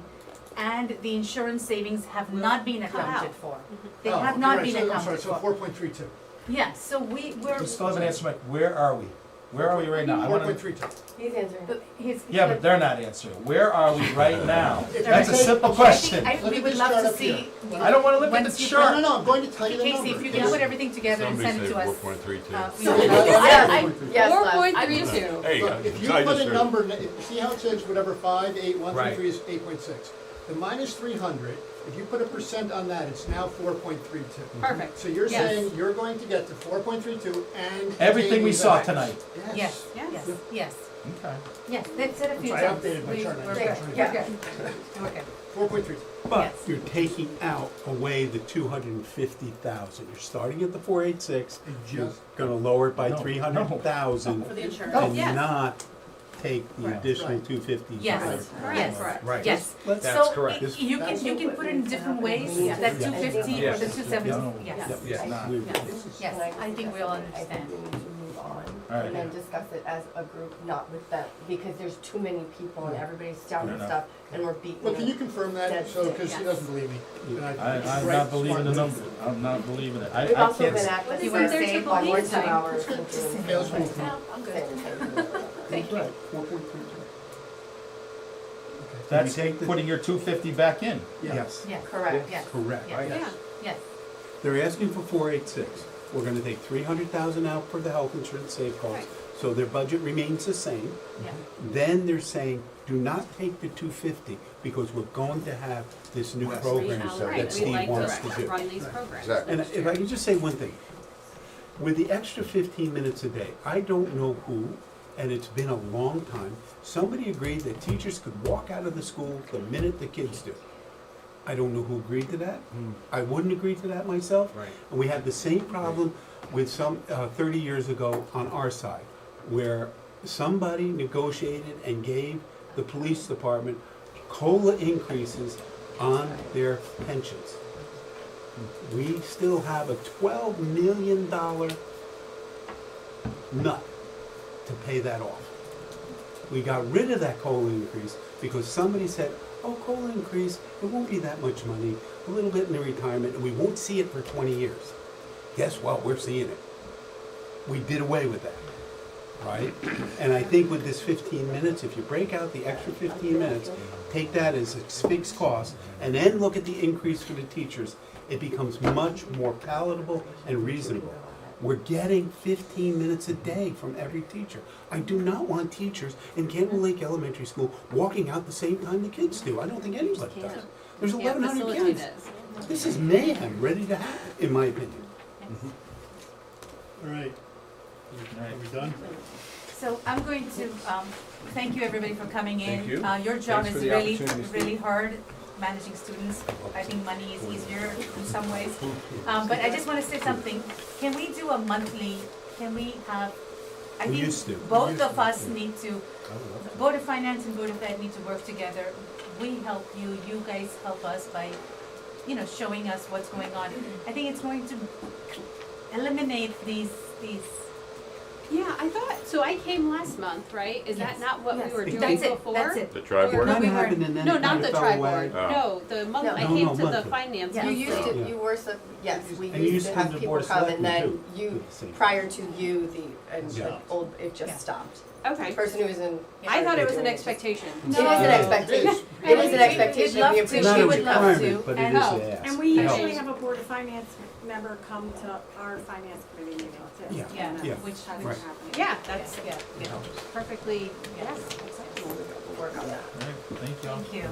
[SPEAKER 12] and the insurance savings have not been
[SPEAKER 9] come
[SPEAKER 12] accounted
[SPEAKER 9] out.
[SPEAKER 12] for. They
[SPEAKER 11] Oh,
[SPEAKER 12] have
[SPEAKER 11] okay,
[SPEAKER 12] not
[SPEAKER 11] right,
[SPEAKER 12] been
[SPEAKER 11] so- I'm
[SPEAKER 12] accounted
[SPEAKER 11] sorry, so
[SPEAKER 12] for.
[SPEAKER 11] 4.32.
[SPEAKER 12] Yeah, so we're.
[SPEAKER 2] We still haven't answered my, where are we? Where are we right now? I wanna,
[SPEAKER 11] 4.32.
[SPEAKER 13] He's answering.
[SPEAKER 12] But his.
[SPEAKER 2] yeah, but they're not answering. Where are we right now?
[SPEAKER 11] If
[SPEAKER 2] That's
[SPEAKER 11] I
[SPEAKER 2] a
[SPEAKER 11] take-
[SPEAKER 2] simple
[SPEAKER 12] I
[SPEAKER 2] question.
[SPEAKER 12] think,
[SPEAKER 11] Look
[SPEAKER 12] we
[SPEAKER 11] at
[SPEAKER 12] would
[SPEAKER 11] this
[SPEAKER 12] love
[SPEAKER 11] chart
[SPEAKER 12] to
[SPEAKER 11] up here.
[SPEAKER 12] see.
[SPEAKER 2] I don't wanna look at
[SPEAKER 12] once
[SPEAKER 2] the
[SPEAKER 12] you
[SPEAKER 2] chart.
[SPEAKER 11] No, I'm going to tell you the number.
[SPEAKER 12] Casey, if you can put everything together and
[SPEAKER 3] Somebody
[SPEAKER 12] send it
[SPEAKER 3] said
[SPEAKER 12] to us.
[SPEAKER 3] 4.32.
[SPEAKER 12] we
[SPEAKER 11] So-
[SPEAKER 12] will-
[SPEAKER 13] Yes, Les.
[SPEAKER 9] 4.32.
[SPEAKER 3] Hey,
[SPEAKER 11] Look, if you
[SPEAKER 3] I
[SPEAKER 11] put
[SPEAKER 3] just
[SPEAKER 11] a
[SPEAKER 3] heard-
[SPEAKER 11] number, see how it says whatever 5, 8, 1, 2,
[SPEAKER 14] Right.
[SPEAKER 11] 3 is 8.6. The minus 300 if you put a percent on that, it's now 4.32.
[SPEAKER 1] Perfect.
[SPEAKER 11] So you're
[SPEAKER 1] Yes.
[SPEAKER 11] saying you're going to get to 4.32 and.
[SPEAKER 2] Everything we
[SPEAKER 11] contain
[SPEAKER 2] saw
[SPEAKER 11] these
[SPEAKER 2] tonight.
[SPEAKER 11] effects.
[SPEAKER 12] Yes,
[SPEAKER 1] Yes.
[SPEAKER 12] yes, yes,
[SPEAKER 2] Okay.
[SPEAKER 12] yes, they've said a few
[SPEAKER 11] I
[SPEAKER 12] times.
[SPEAKER 11] updated my
[SPEAKER 12] We-
[SPEAKER 11] chart.
[SPEAKER 12] We're
[SPEAKER 11] Yeah.
[SPEAKER 12] good,
[SPEAKER 13] Yeah.
[SPEAKER 12] we're good.
[SPEAKER 11] 4.32.
[SPEAKER 10] But
[SPEAKER 12] Yes.
[SPEAKER 10] you're taking out away the 250,000. You're starting at the 486, you're
[SPEAKER 11] Just-
[SPEAKER 10] gonna lower it by
[SPEAKER 2] No,
[SPEAKER 10] 300,000
[SPEAKER 9] For the insurance.
[SPEAKER 10] and
[SPEAKER 1] yes.
[SPEAKER 10] not take the
[SPEAKER 12] Correct.
[SPEAKER 10] additional
[SPEAKER 11] Right.
[SPEAKER 10] 250.
[SPEAKER 12] Yes,
[SPEAKER 1] Correct.
[SPEAKER 12] yes,
[SPEAKER 10] Right.
[SPEAKER 12] yes.
[SPEAKER 10] Let's-
[SPEAKER 12] So
[SPEAKER 10] correct.
[SPEAKER 12] y- you can put it in different ways, that 250 or the 270, yes.
[SPEAKER 10] Yeah, we-
[SPEAKER 12] Yes, I think we all
[SPEAKER 13] I think
[SPEAKER 12] understand.
[SPEAKER 13] we need to move on
[SPEAKER 2] Alright.
[SPEAKER 13] and then discuss it as a group, not with them, because there's too many people and everybody's down
[SPEAKER 2] Fair
[SPEAKER 13] and
[SPEAKER 2] enough.
[SPEAKER 13] stuff, and we're beating
[SPEAKER 11] Well, can you
[SPEAKER 13] them.
[SPEAKER 11] confirm that, so, because she doesn't believe me. And
[SPEAKER 2] I'm
[SPEAKER 11] right,
[SPEAKER 2] not believing the
[SPEAKER 11] smart
[SPEAKER 2] number. I'm not believing it. I
[SPEAKER 13] We've also
[SPEAKER 2] can't.
[SPEAKER 13] been at
[SPEAKER 12] What
[SPEAKER 13] this
[SPEAKER 12] is
[SPEAKER 13] for
[SPEAKER 12] there to
[SPEAKER 13] by more
[SPEAKER 12] believe
[SPEAKER 13] than 2
[SPEAKER 12] in?
[SPEAKER 13] hours.
[SPEAKER 11] Fails me.
[SPEAKER 12] I'm good.
[SPEAKER 11] Thank you. 4.32.
[SPEAKER 2] That's
[SPEAKER 10] Did we take the-
[SPEAKER 2] putting your 250 back in.
[SPEAKER 10] Yes,
[SPEAKER 12] Yes,
[SPEAKER 13] Correct.
[SPEAKER 12] yes,
[SPEAKER 10] correct.
[SPEAKER 12] yes,
[SPEAKER 1] Yeah.
[SPEAKER 12] yes.
[SPEAKER 10] They're asking for 486. We're gonna take 300,000 out for the health insurance save costs, so their budget remains the same.
[SPEAKER 12] Yeah.
[SPEAKER 10] Then they're saying, do not take the 250, because we're going to have this new program
[SPEAKER 1] Right,
[SPEAKER 10] that
[SPEAKER 1] we
[SPEAKER 10] Steve
[SPEAKER 1] like
[SPEAKER 10] wants
[SPEAKER 1] to
[SPEAKER 10] to do.
[SPEAKER 1] run these programs.
[SPEAKER 14] Exactly.
[SPEAKER 10] And if I can just say one thing, with the extra 15 minutes a day, I don't know who, and it's been a long time, somebody agreed that teachers could walk out of the school the minute the kids do. I don't know who agreed to that. I wouldn't agree to that myself.
[SPEAKER 5] Right.
[SPEAKER 10] And we had the same problem with some, 30 years ago on our side, where somebody negotiated and gave the police department COLA increases on their pensions. We still have a $12 million nut to pay that off. We got rid of that COLA increase because somebody said, oh, COLA increase, it won't be that much money, a little bit in the retirement, and we won't see it for 20 years. Guess what? We're seeing it. We did away with that, right? And I think with this 15 minutes, if you break out the extra 15 minutes, take that as a fixed cost, and then look at the increase for the teachers, it becomes much more palatable and reasonable. We're getting 15 minutes a day from every teacher. I do not want teachers in Candle Lake Elementary School walking out the same time the kids do. I don't think anybody does. There's
[SPEAKER 1] Can't
[SPEAKER 10] 1,100
[SPEAKER 1] facilitate
[SPEAKER 10] kids.
[SPEAKER 1] it.
[SPEAKER 10] This is mayhem ready to happen, in my opinion.
[SPEAKER 11] All right. Are we done?
[SPEAKER 12] So I'm going to, thank you everybody for coming in.
[SPEAKER 5] Thank you.
[SPEAKER 12] Your job
[SPEAKER 5] Thanks
[SPEAKER 12] is
[SPEAKER 5] for the
[SPEAKER 12] really,
[SPEAKER 5] opportunity to
[SPEAKER 12] really hard, managing students. I think money is easier in some ways. But I just wanna say something, can we do a monthly, can we have, I
[SPEAKER 10] We
[SPEAKER 12] think
[SPEAKER 10] used to.
[SPEAKER 12] both of us need to, Board of Finance and Board of Ed need to work together. We help you, you guys help us by, showing us what's going on. I think it's going to eliminate these
[SPEAKER 1] Yeah, I thought, so I came last month, right? Is that
[SPEAKER 12] Yes,
[SPEAKER 1] not what we
[SPEAKER 12] yes.
[SPEAKER 1] were doing
[SPEAKER 12] That's it,
[SPEAKER 1] before?
[SPEAKER 12] that's it.
[SPEAKER 3] The tri-board?
[SPEAKER 12] No,
[SPEAKER 10] That
[SPEAKER 12] we weren't.
[SPEAKER 10] happened and then
[SPEAKER 1] No,
[SPEAKER 10] it
[SPEAKER 1] not
[SPEAKER 10] kind
[SPEAKER 1] the
[SPEAKER 10] of fell
[SPEAKER 1] tri-board,
[SPEAKER 10] away.
[SPEAKER 3] Oh.
[SPEAKER 1] no, the month,
[SPEAKER 13] No.
[SPEAKER 1] I
[SPEAKER 10] No,
[SPEAKER 1] came
[SPEAKER 10] no,
[SPEAKER 1] to the
[SPEAKER 10] monthly.
[SPEAKER 1] finance
[SPEAKER 12] Yeah.
[SPEAKER 13] You
[SPEAKER 1] monthly.
[SPEAKER 13] used to,
[SPEAKER 10] Yeah.
[SPEAKER 13] you were, yes, we
[SPEAKER 10] And you
[SPEAKER 13] used to have
[SPEAKER 10] come to
[SPEAKER 13] people
[SPEAKER 10] Board of
[SPEAKER 13] come and
[SPEAKER 10] Selectmen,
[SPEAKER 13] then
[SPEAKER 10] too.
[SPEAKER 13] you,
[SPEAKER 10] Same.
[SPEAKER 13] prior to you,
[SPEAKER 10] Yeah.
[SPEAKER 13] it just stopped.
[SPEAKER 1] Okay,
[SPEAKER 13] The person who was in.
[SPEAKER 1] I thought it was an
[SPEAKER 13] doing
[SPEAKER 1] expectation.
[SPEAKER 13] It is an expectation.
[SPEAKER 11] It
[SPEAKER 13] It is an expectation,
[SPEAKER 12] We'd love
[SPEAKER 13] we
[SPEAKER 12] to.
[SPEAKER 13] appreciate
[SPEAKER 10] Not a
[SPEAKER 12] She would
[SPEAKER 13] you
[SPEAKER 12] love
[SPEAKER 13] coming.
[SPEAKER 10] requirement, but it
[SPEAKER 1] And-
[SPEAKER 10] is
[SPEAKER 1] oh,
[SPEAKER 10] an ask.
[SPEAKER 16] And we
[SPEAKER 1] Yes.
[SPEAKER 16] usually have a Board of Finance member come to our finance committee meeting too.
[SPEAKER 10] Yeah,
[SPEAKER 12] Yeah,
[SPEAKER 10] yeah.
[SPEAKER 12] which,
[SPEAKER 16] Hasn't
[SPEAKER 10] Right.
[SPEAKER 16] happened.
[SPEAKER 1] Yeah, that's
[SPEAKER 12] yeah, yeah.
[SPEAKER 1] perfectly,
[SPEAKER 12] Yeah.
[SPEAKER 1] yes, acceptable.
[SPEAKER 13] We'll work on that.
[SPEAKER 2] Thank you.
[SPEAKER 12] Thank you.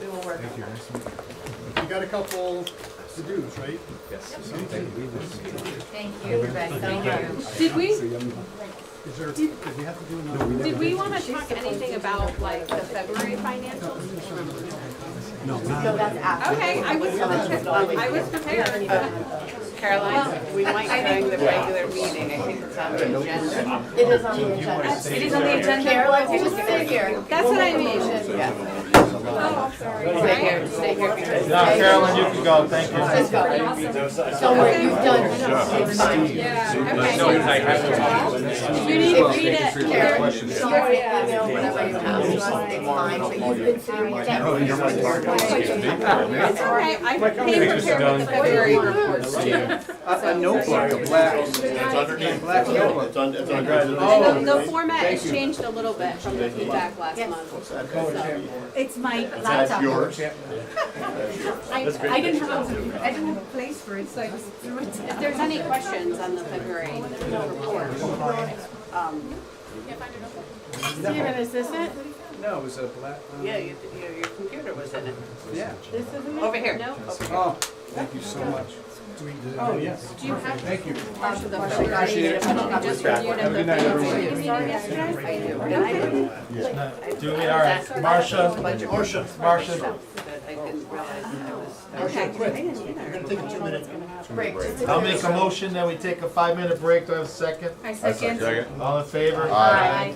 [SPEAKER 13] We will work on that.
[SPEAKER 11] You got a couple to-dos, right?
[SPEAKER 5] Yes.
[SPEAKER 12] Thank you, everybody, thank you.
[SPEAKER 1] Did we,
[SPEAKER 11] Is there, did we have to do another?
[SPEAKER 1] did we wanna talk anything about like the February financials?
[SPEAKER 10] No,
[SPEAKER 13] No,
[SPEAKER 10] not
[SPEAKER 13] that's after.
[SPEAKER 1] Okay, I was prepared.
[SPEAKER 15] Caroline, we might during the regular meeting, I think it's on the agenda.
[SPEAKER 13] It is on the agenda.
[SPEAKER 12] It is on the agenda.
[SPEAKER 13] Caroline, just sit here.
[SPEAKER 1] That's what I mean.
[SPEAKER 15] Stay here, stay here because.
[SPEAKER 2] No, Carolyn, you can go, thank you.
[SPEAKER 13] Just go. Don't worry, you've done, it's fine.
[SPEAKER 1] Yeah, okay. You need to read it.
[SPEAKER 13] Karen, email whatever you have to us, it's fine, but you've been sitting with
[SPEAKER 1] It's all right, I came prepared with the February report.
[SPEAKER 5] A notebook, a black. It's underneath. Black notebook. It's on,
[SPEAKER 1] The format has changed a little bit from the feedback last
[SPEAKER 12] Yes.
[SPEAKER 1] month.
[SPEAKER 12] It's my laptop.
[SPEAKER 14] Yours?
[SPEAKER 12] I didn't have a place for it, so I just threw it.
[SPEAKER 1] If there's any questions on the February report,
[SPEAKER 15] Steven, is this it?
[SPEAKER 8] No, it was a black.
[SPEAKER 15] Yeah, your computer was in it.
[SPEAKER 8] Yeah.
[SPEAKER 9] This isn't it?
[SPEAKER 15] Over here.
[SPEAKER 9] No? Okay.
[SPEAKER 8] Oh, thank you so much.
[SPEAKER 11] Oh, yes.
[SPEAKER 9] Do you have?
[SPEAKER 8] Thank you.
[SPEAKER 9] Appreciate it. Just reviewed
[SPEAKER 8] Have a good
[SPEAKER 9] at
[SPEAKER 8] night,
[SPEAKER 9] the
[SPEAKER 8] everyone.
[SPEAKER 9] meeting yesterday?
[SPEAKER 2] Julie, all right, Marcia, Marcia,
[SPEAKER 15] That I didn't realize I was.
[SPEAKER 9] Okay.
[SPEAKER 11] We're gonna take a 2-minute
[SPEAKER 15] Break.
[SPEAKER 2] I'll make a motion that we take a 5-minute break. Do I have a second?
[SPEAKER 9] I second.
[SPEAKER 3] Second?
[SPEAKER 2] All in favor?
[SPEAKER 9] Aye.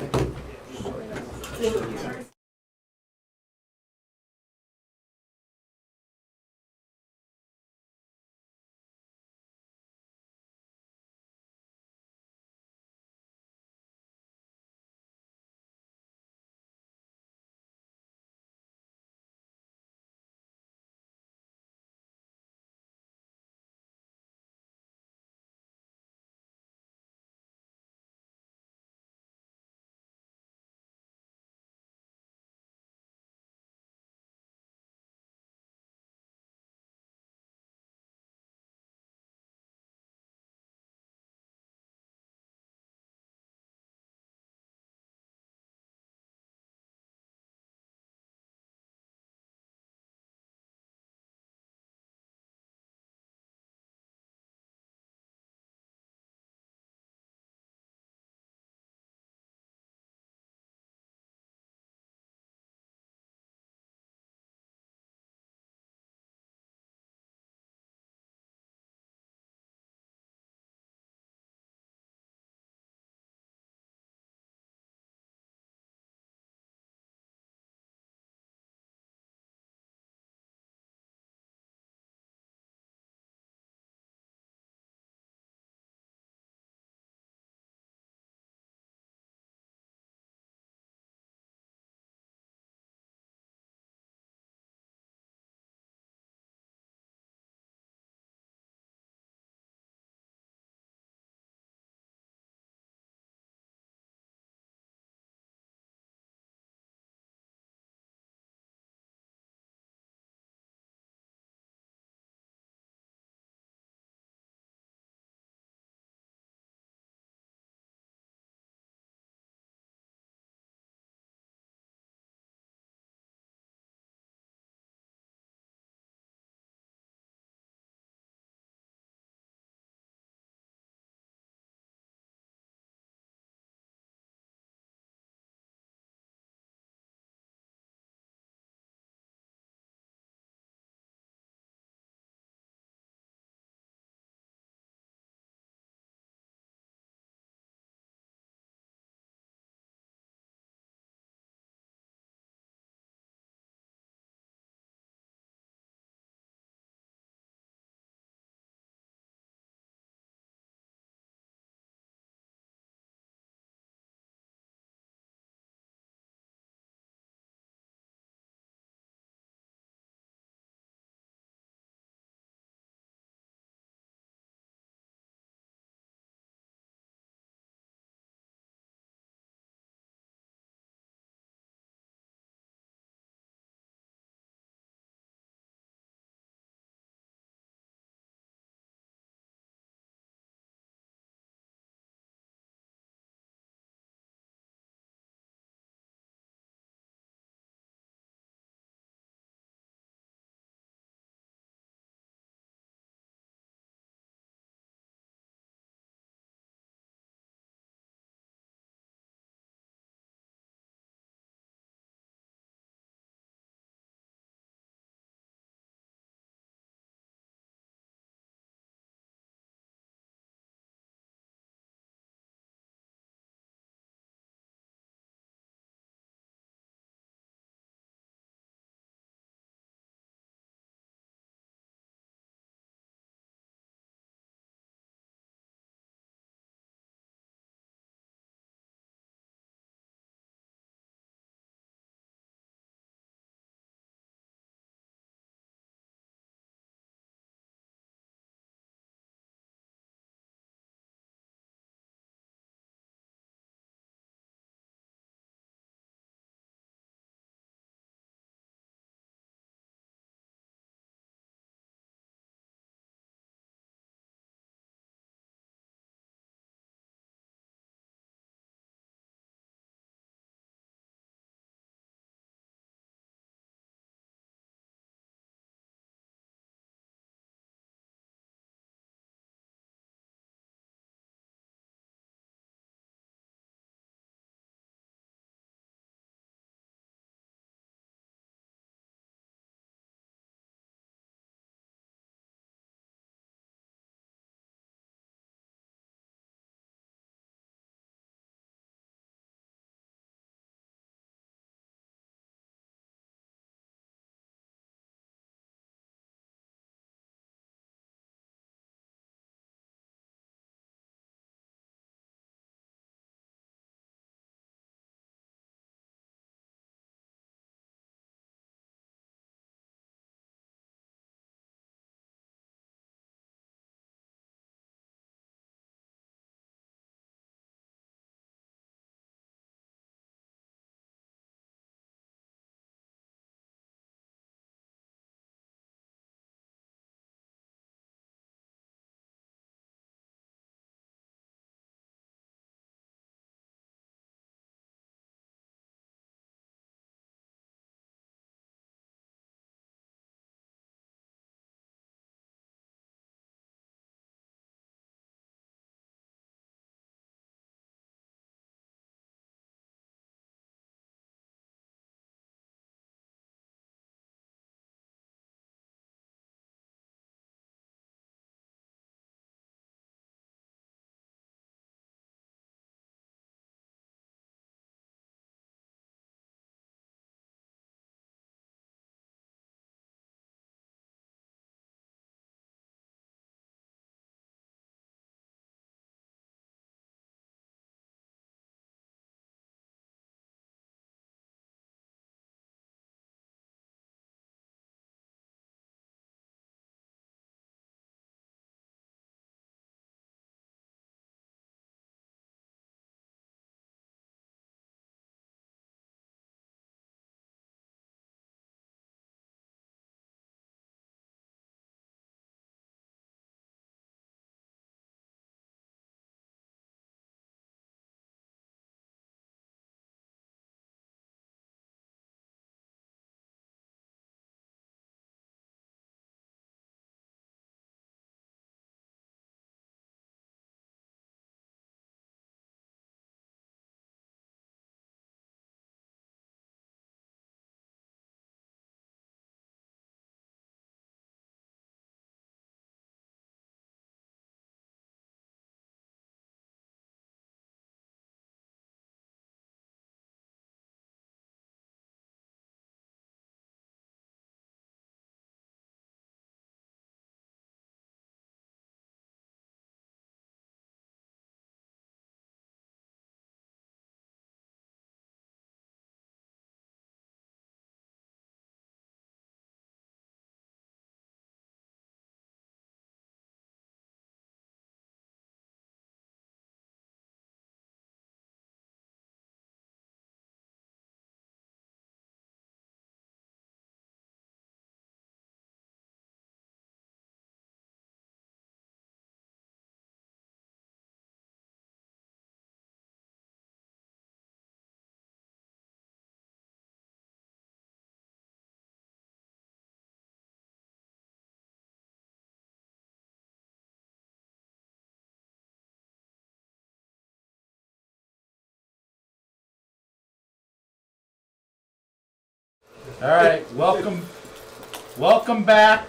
[SPEAKER 2] All right, welcome back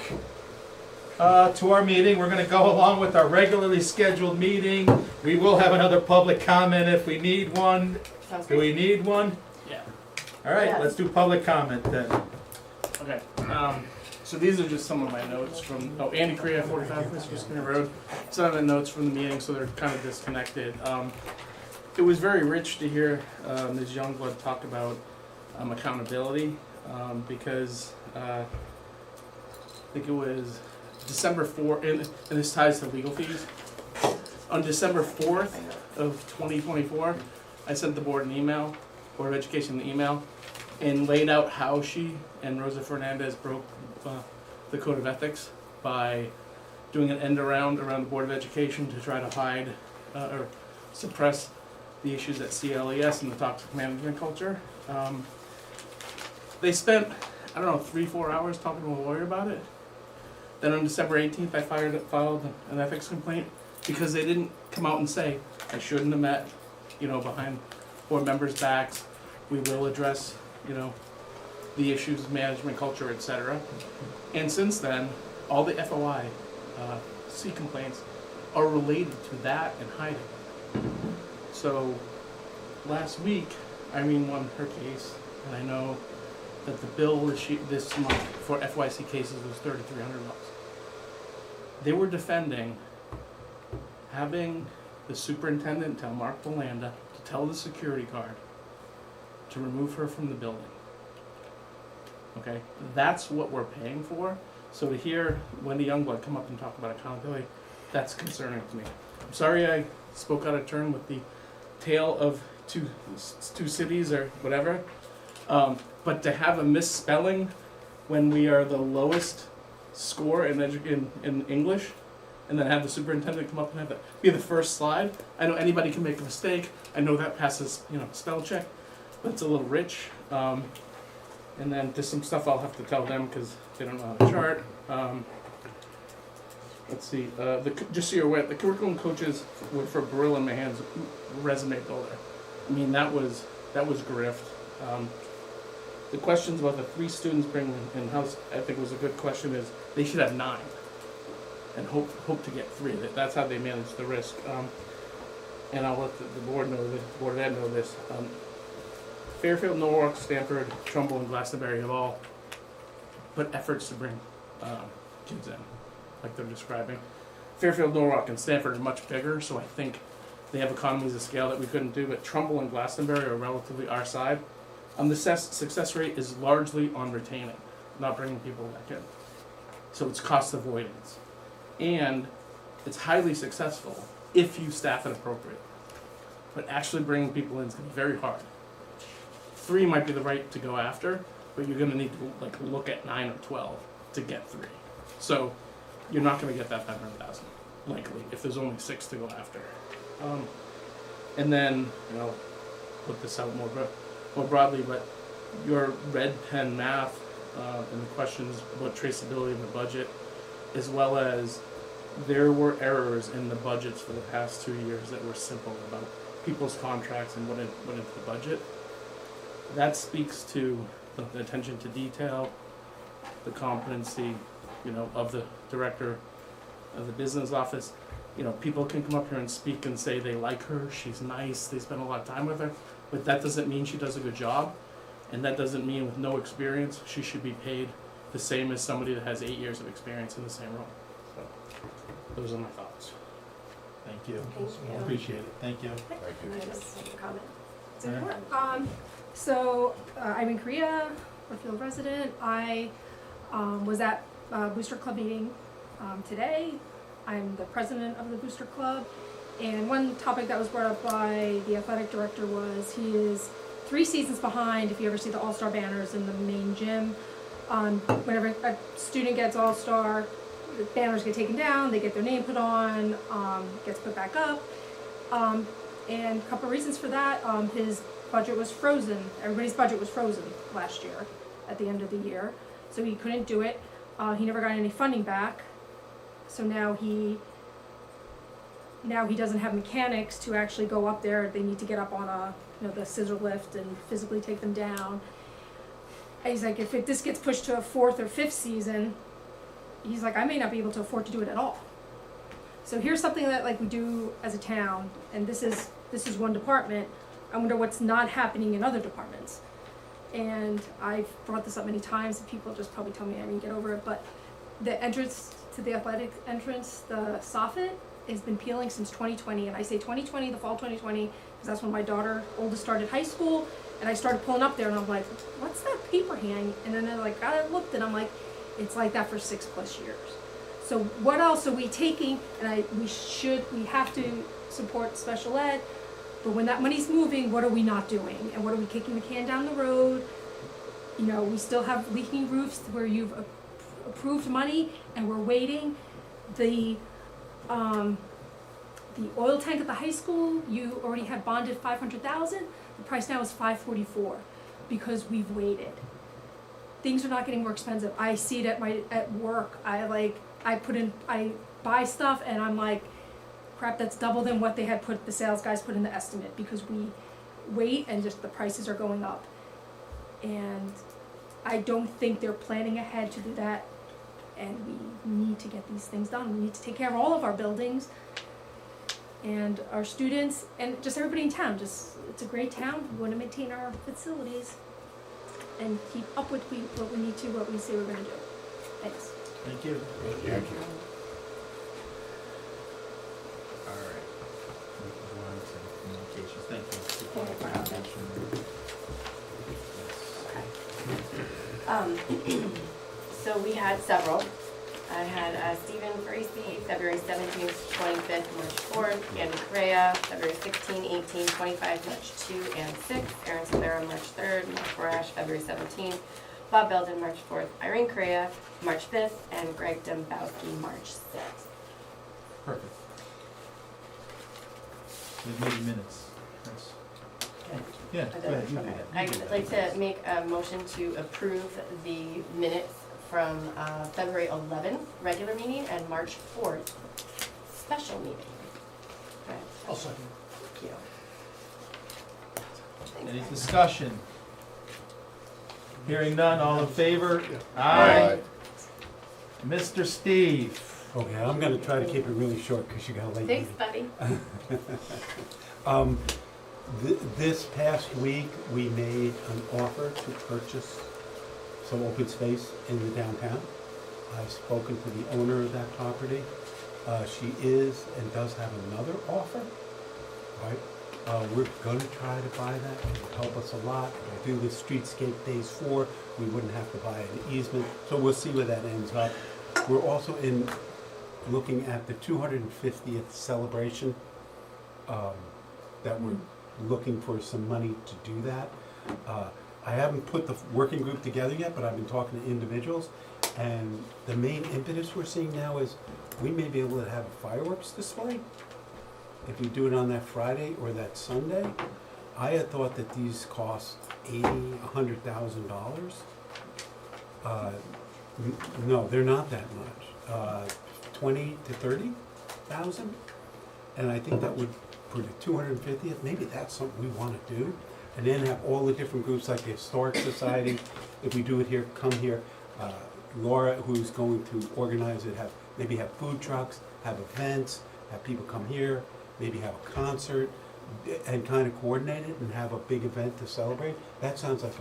[SPEAKER 2] to our meeting. We're gonna go along with our regularly scheduled meeting. We will have another public comment if we need one.
[SPEAKER 13] Sounds
[SPEAKER 2] Do we need one?
[SPEAKER 4] Yeah.
[SPEAKER 2] All right,
[SPEAKER 13] Yes.
[SPEAKER 2] let's do public comment then.
[SPEAKER 4] Okay, so these are just some of my notes from, Andy Korea, 45 West Skinner Road. Some of the notes from the meeting, so they're kind of disconnected. It was very rich to hear Ms. Youngblood talk about accountability, because I think it was December 4th, and this ties to legal fees. On December 4th of 2024, I sent the board an email, Board of Education an email, and laid out how she and Rosa Fernandez broke the code of ethics by doing an end around the Board of Education to try to hide or suppress the issues at CLES and the toxic management culture. They spent, 3-4 hours talking to a lawyer about it. Then on December 18th, I filed an ethics complaint because they didn't come out and say, I shouldn't have met, behind board members' backs. We will address, the issues of management culture, etc. And since then, all the FOI C complaints are related to that and hiding. So last week, Irene won her case, and I know that the bill this month for FYC cases was $3,300. They were defending having the superintendent tell Mark Belanda to tell the security guard to remove her from the building. Okay, that's what we're paying for. So to hear Wendy Youngblood come up and talk about accountability, that's concerning to me. I'm sorry I spoke out of turn with the tale of two cities or whatever. But to have a misspelling when we are the lowest score in English, and then have the superintendent come up and have that be the first slide. I know anybody can make a mistake. I know that passes, spell check, but it's a little rich. And then there's some stuff I'll have to tell them because they don't know how to chart. Let's see. Just so you're aware, the curriculum coaches for Barilla and Mahan's resume builder. I mean, that was grift. The questions about the 3 students bringing in-house, I think was a good question, is they should have 9 and hope to get 3. That's how they manage the risk. And I'll let the board know, the Board of Ed know this. Fairfield, Norwalk, Stanford, Trumbull, and Glastonbury have all put efforts to bring kids in, like they're describing. Fairfield, Norwalk, and Stanford are much bigger, so I think they have economies of scale that we couldn't do, but Trumbull and Glastonbury are relatively our side. The success rate is largely on retaining, not bringing people back in. So it's cost avoidance. And it's highly successful if you staff it appropriately. But actually bringing people in is going to be very hard. 3 might be the right to go after, but you're going to need to look at 9 or 12 to get 3. So you're not going to get that 500,000 likely if there's only 6 to go after. And then put this out more broadly, but your red pen math and the questions about traceability in the budget, as well as there were errors in the budgets for the past 2 years that were simple about people's contracts and what went into the budget. That speaks to the attention to detail, the competency, of the director of the business office. People can come up here and speak and say they like her, she's nice, they spend a lot of time with her, but that doesn't mean she does a good job, and that doesn't mean with no experience she should be paid the same as somebody that has 8 years of experience in the same role. So, those are my thoughts.
[SPEAKER 2] Thank you.
[SPEAKER 13] Thank you.
[SPEAKER 2] Appreciate it. Thank you.
[SPEAKER 13] Can I just make a comment?
[SPEAKER 17] I'm in Korea, Brookfield resident. I was at a Booster Club meeting today. I'm the president of the Booster Club. And one topic that was brought up by the athletic director was he is 3 seasons behind. If you ever see the All-Star banners in the main gym, whenever a student gets All-Star, the banners get taken down, they get their name put on, gets put back up. And a couple of reasons for that, his budget was frozen. Everybody's budget was frozen last year at the end of the year. So he couldn't do it. He never got any funding back. So now he doesn't have mechanics to actually go up there. They need to get up on the scissor lift and physically take them down. he's like, if this gets pushed to a 4th or 5th season, he's like, I may not be able to afford to do it at all. So here's something that like we do as a town, and this is one department. I wonder what's not happening in other departments. And I've brought this up many times, and people just probably tell me I didn't get over it, but the entrance to the athletic entrance, the soffit, has been peeling since 2020. And I say 2020, the fall 2020, because that's when my daughter, oldest, started high school. And I started pulling up there, and I'm like, what's that paper hang? And then I looked, and I'm like, it's like that for 6+ years. So what else are we taking? And we have to support special ed, but when that money's moving, what are we not doing? And what are we kicking the can down the road? You know, we still have leaking roofs where you've approved money and we're waiting. The oil tank at the high school, you already had bonded 500,000. The price now is 544 because we've waited. Things are not getting more expensive. I see it at work. I buy stuff and I'm like, crap, that's double than what the sales guys put in the estimate, because we wait and just the prices are going up. And I don't think they're planning ahead to do that, and we need to get these things done. We need to take care of all of our buildings and our students and just everybody in town. It's a great town. We want to maintain our facilities and keep up with what we need to, what we say we're gonna do. Thanks.
[SPEAKER 2] Thank you.
[SPEAKER 3] Thank you.
[SPEAKER 2] All right. We can go on to communications. Thank you. Before I find out,
[SPEAKER 13] So we had several. I had Stephen Parisi, February 17th, 25th, March 4th, Andy Correa, February 16, 18, 25, March 2 and 6, Aaron Solera, March 3rd, Mark Borash, February 17th, Bob Belden, March 4th, Irene Correa, March 5th, and Greg Dombowski, March 6th.
[SPEAKER 2] Perfect. We've made minutes. That's, yeah, go ahead, you do that.
[SPEAKER 13] I'd like to make a motion to approve the minutes from February 11th, regular meeting, and March 4th, special meeting. Okay.
[SPEAKER 11] I'll second.
[SPEAKER 13] Thank you.
[SPEAKER 2] Any discussion? Hearing none, all in favor?
[SPEAKER 14] Aye.
[SPEAKER 2] Mr. Steve.
[SPEAKER 10] Okay, I'm gonna try to keep it really short, because you got a late
[SPEAKER 13] Thanks,
[SPEAKER 10] meeting.
[SPEAKER 13] buddy.
[SPEAKER 10] This past week, we made an offer to purchase some open space in the downtown. I've spoken to the owner of that property. She is and does have another offer, right? We're gonna try to buy that. It would help us a lot. If we do the streetscape phase 4, we wouldn't have to buy an easement, so we'll see where that ends up. We're also looking at the 250th celebration, that we're looking for some money to do that. I haven't put the working group together yet, but I've been talking to individuals, and the main impetus we're seeing now is we may be able to have a fireworks display if we do it on that Friday or that Sunday. I had thought that these cost $100,000. No, they're not that much. 20 to 30,000, and I think that would, for the 250th, maybe that's something we want to do, and then have all the different groups like the Historic Society. If we do it here, come here. Laura, who's going to organize it, maybe have food trucks, have events, have people come here, maybe have a concert, and kind of coordinate it and have a big event to celebrate. That sounds like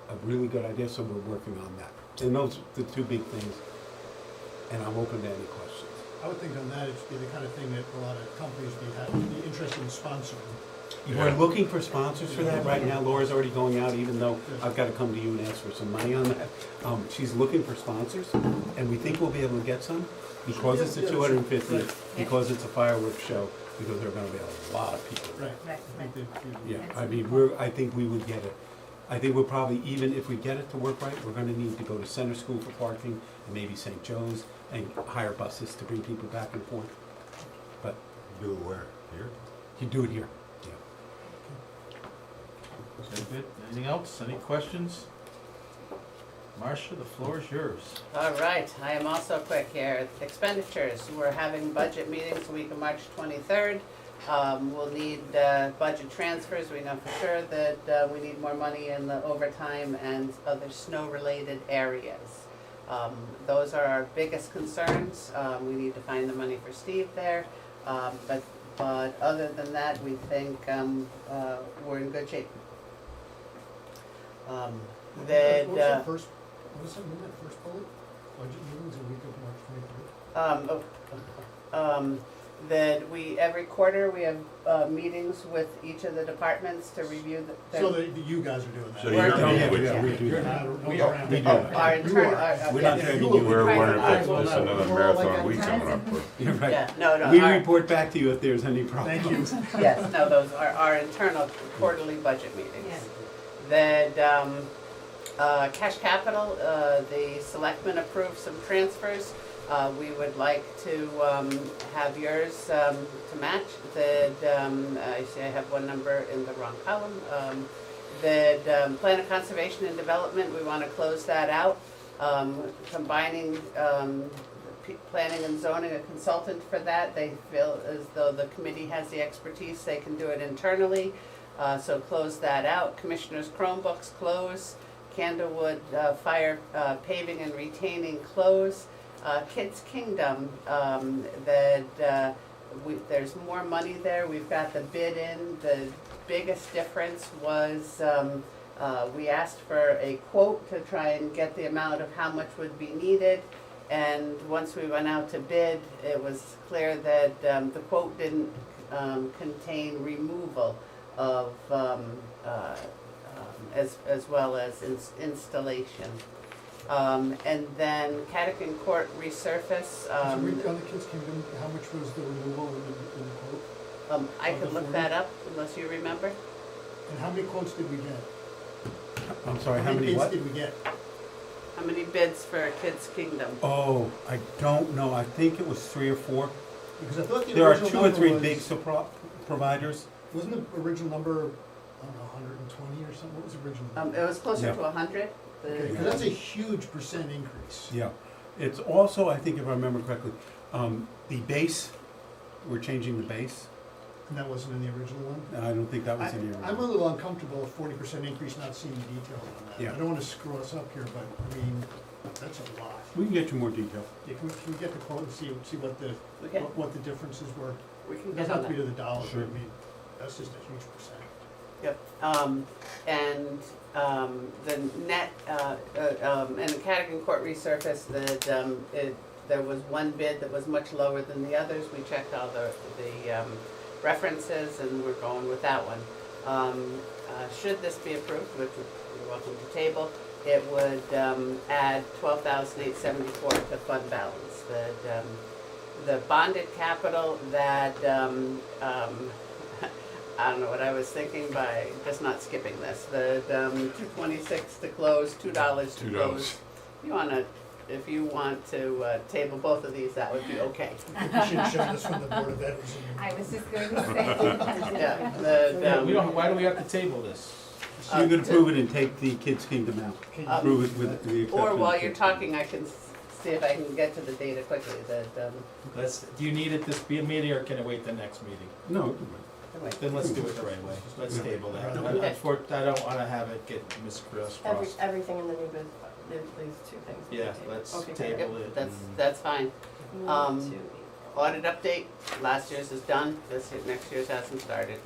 [SPEAKER 10] a really good idea, so we're working on that. And those are the two big things, and I'm open to any questions.
[SPEAKER 11] I would think on that, it'd be the kind of thing that a lot of companies would be interested in sponsoring.
[SPEAKER 10] We're looking for sponsors for that right now. Laura's already going out, even though I've got to come to you and ask for some money on that. She's looking for sponsors, and we think we'll be able to get some, because it's the 250, because it's a fireworks show, because there are going to be a lot of people.
[SPEAKER 11] Right.
[SPEAKER 10] Yeah, I mean, I think we would get it. I think we'll probably, even if we get it to work right, we're going to need to go to Center School for parking, and maybe St. Joe's, and hire buses to bring people back and forth. But
[SPEAKER 14] Do it where? Here?
[SPEAKER 10] you do it here.
[SPEAKER 2] Very good. Anything else? Any questions? Marcia, the floor is yours.
[SPEAKER 15] All right, I am also quick here. Expenditures, we're having budget meetings the week of March 23rd. We'll need budget transfers. We know for sure that we need more money in the overtime and other snow-related areas. Those are our biggest concerns. We need to find the money for Steve there. But other than that, we think we're in good shape.
[SPEAKER 11] What was
[SPEAKER 15] That,
[SPEAKER 11] that first, what was that in that first bullet? Budget meetings a week of March 23rd?
[SPEAKER 15] That we, every quarter, we have meetings with each of the departments to review the.
[SPEAKER 11] So that you guys are doing that?
[SPEAKER 3] So you're
[SPEAKER 15] Yeah,
[SPEAKER 3] with
[SPEAKER 10] yeah, we
[SPEAKER 3] you.
[SPEAKER 10] do
[SPEAKER 11] You're
[SPEAKER 10] that.
[SPEAKER 11] not
[SPEAKER 10] We
[SPEAKER 11] around.
[SPEAKER 10] do.
[SPEAKER 15] Our
[SPEAKER 11] You
[SPEAKER 15] internal,
[SPEAKER 11] are.
[SPEAKER 10] We're not
[SPEAKER 15] yes.
[SPEAKER 10] dragging you in.
[SPEAKER 3] We're wondering if
[SPEAKER 15] Right.
[SPEAKER 3] there's another marathon week coming up.
[SPEAKER 10] You're right.
[SPEAKER 15] Yeah, no,
[SPEAKER 10] We
[SPEAKER 15] our-
[SPEAKER 10] report back to you if there's any problems.
[SPEAKER 11] Thank you.
[SPEAKER 15] Yes, no, those are our internal quarterly budget meetings. That, cash capital, the selectmen approved some transfers. We would like to have yours to match. That, I see I have one number in the wrong column. That, plan of conservation and development, we want to close that out. Combining planning and zoning, a consultant for that. They feel as though the committee has the expertise, they can do it internally. So close that out. Commissioners' Chromebooks, close. Candlewood Fire paving and retaining, close. Kids Kingdom, there's more money there. We've got the bid in. The biggest difference was we asked for a quote to try and get the amount of how much would be needed. And once we went out to bid, it was clear that the quote didn't contain removal of as well as installation. And then Catacomb Court resurface.
[SPEAKER 11] So on the Kids Kingdom, how much was the removal in the quote?
[SPEAKER 15] I
[SPEAKER 11] of the
[SPEAKER 15] could look
[SPEAKER 11] 40?
[SPEAKER 15] that up unless you remember.
[SPEAKER 11] And how many quotes did we get?
[SPEAKER 10] I'm sorry, how many what?
[SPEAKER 11] bids did we get?
[SPEAKER 15] How many bids for Kids Kingdom?
[SPEAKER 10] Oh, I don't know. I think it was 3 or 4.
[SPEAKER 11] Because I thought the
[SPEAKER 10] There are
[SPEAKER 11] original
[SPEAKER 10] 2 or
[SPEAKER 11] number
[SPEAKER 10] 3
[SPEAKER 11] was-
[SPEAKER 10] big providers.
[SPEAKER 11] Wasn't the original number, I don't know, 120 or something? What was the original number?
[SPEAKER 15] It was closer
[SPEAKER 10] Yeah.
[SPEAKER 15] to 100.
[SPEAKER 11] Okay, because that's a huge percent increase.
[SPEAKER 10] Yeah. It's also, I think if I remember correctly, the base, we're changing the base.
[SPEAKER 11] And that wasn't in the original one?
[SPEAKER 10] I don't think that was in the
[SPEAKER 11] I'm a
[SPEAKER 10] original.
[SPEAKER 11] little uncomfortable with 40% increase, not seeing the detail on that.
[SPEAKER 10] Yeah.
[SPEAKER 11] I don't want to screw us up here, but I mean, that's a lot.
[SPEAKER 10] We can get you more detail.
[SPEAKER 11] Yeah, can we get the quote and see what the,
[SPEAKER 15] Okay.
[SPEAKER 11] what the differences were?
[SPEAKER 15] We can
[SPEAKER 11] It
[SPEAKER 15] get
[SPEAKER 11] doesn't
[SPEAKER 15] on
[SPEAKER 11] have to be
[SPEAKER 15] that.
[SPEAKER 11] to the dollar,
[SPEAKER 10] Sure.
[SPEAKER 11] but I mean, that's just a huge percent.
[SPEAKER 15] Yep. And the net, and the Catacomb Court resurface, there was one bid that was much lower than the others. We checked all the references and we're going with that one. Should this be approved, which you're welcome to table, it would add $12,874 to fund balance. The bonded capital that I don't know what I was thinking by just not skipping this. The $2.26 to close, $2 to close. If you want to table both of these, that would be okay.
[SPEAKER 11] We should show this from the Board of Ed.
[SPEAKER 12] I was just going to say.
[SPEAKER 15] Yeah,
[SPEAKER 2] We don't, why do we have to table this?
[SPEAKER 10] So you're gonna prove it and take the Kids Kingdom out. Prove it with the exception.
[SPEAKER 15] Or while
[SPEAKER 10] of
[SPEAKER 15] you're
[SPEAKER 10] Kids
[SPEAKER 15] talking, I can see if I can get to the data quickly.
[SPEAKER 2] Do you need it this meeting or can it wait the next meeting?
[SPEAKER 10] Kingdom. No, it can wait.
[SPEAKER 2] Then let's do it the right way. Let's table that.
[SPEAKER 15] Okay.
[SPEAKER 2] I don't wanna have it get crisscrossed.
[SPEAKER 13] Everything in the new business, these two things.
[SPEAKER 2] Yeah, let's
[SPEAKER 13] Okay,
[SPEAKER 2] table it.
[SPEAKER 15] That's fine.
[SPEAKER 13] One, two,
[SPEAKER 15] Audit update, last year's is done, next year's hasn't started.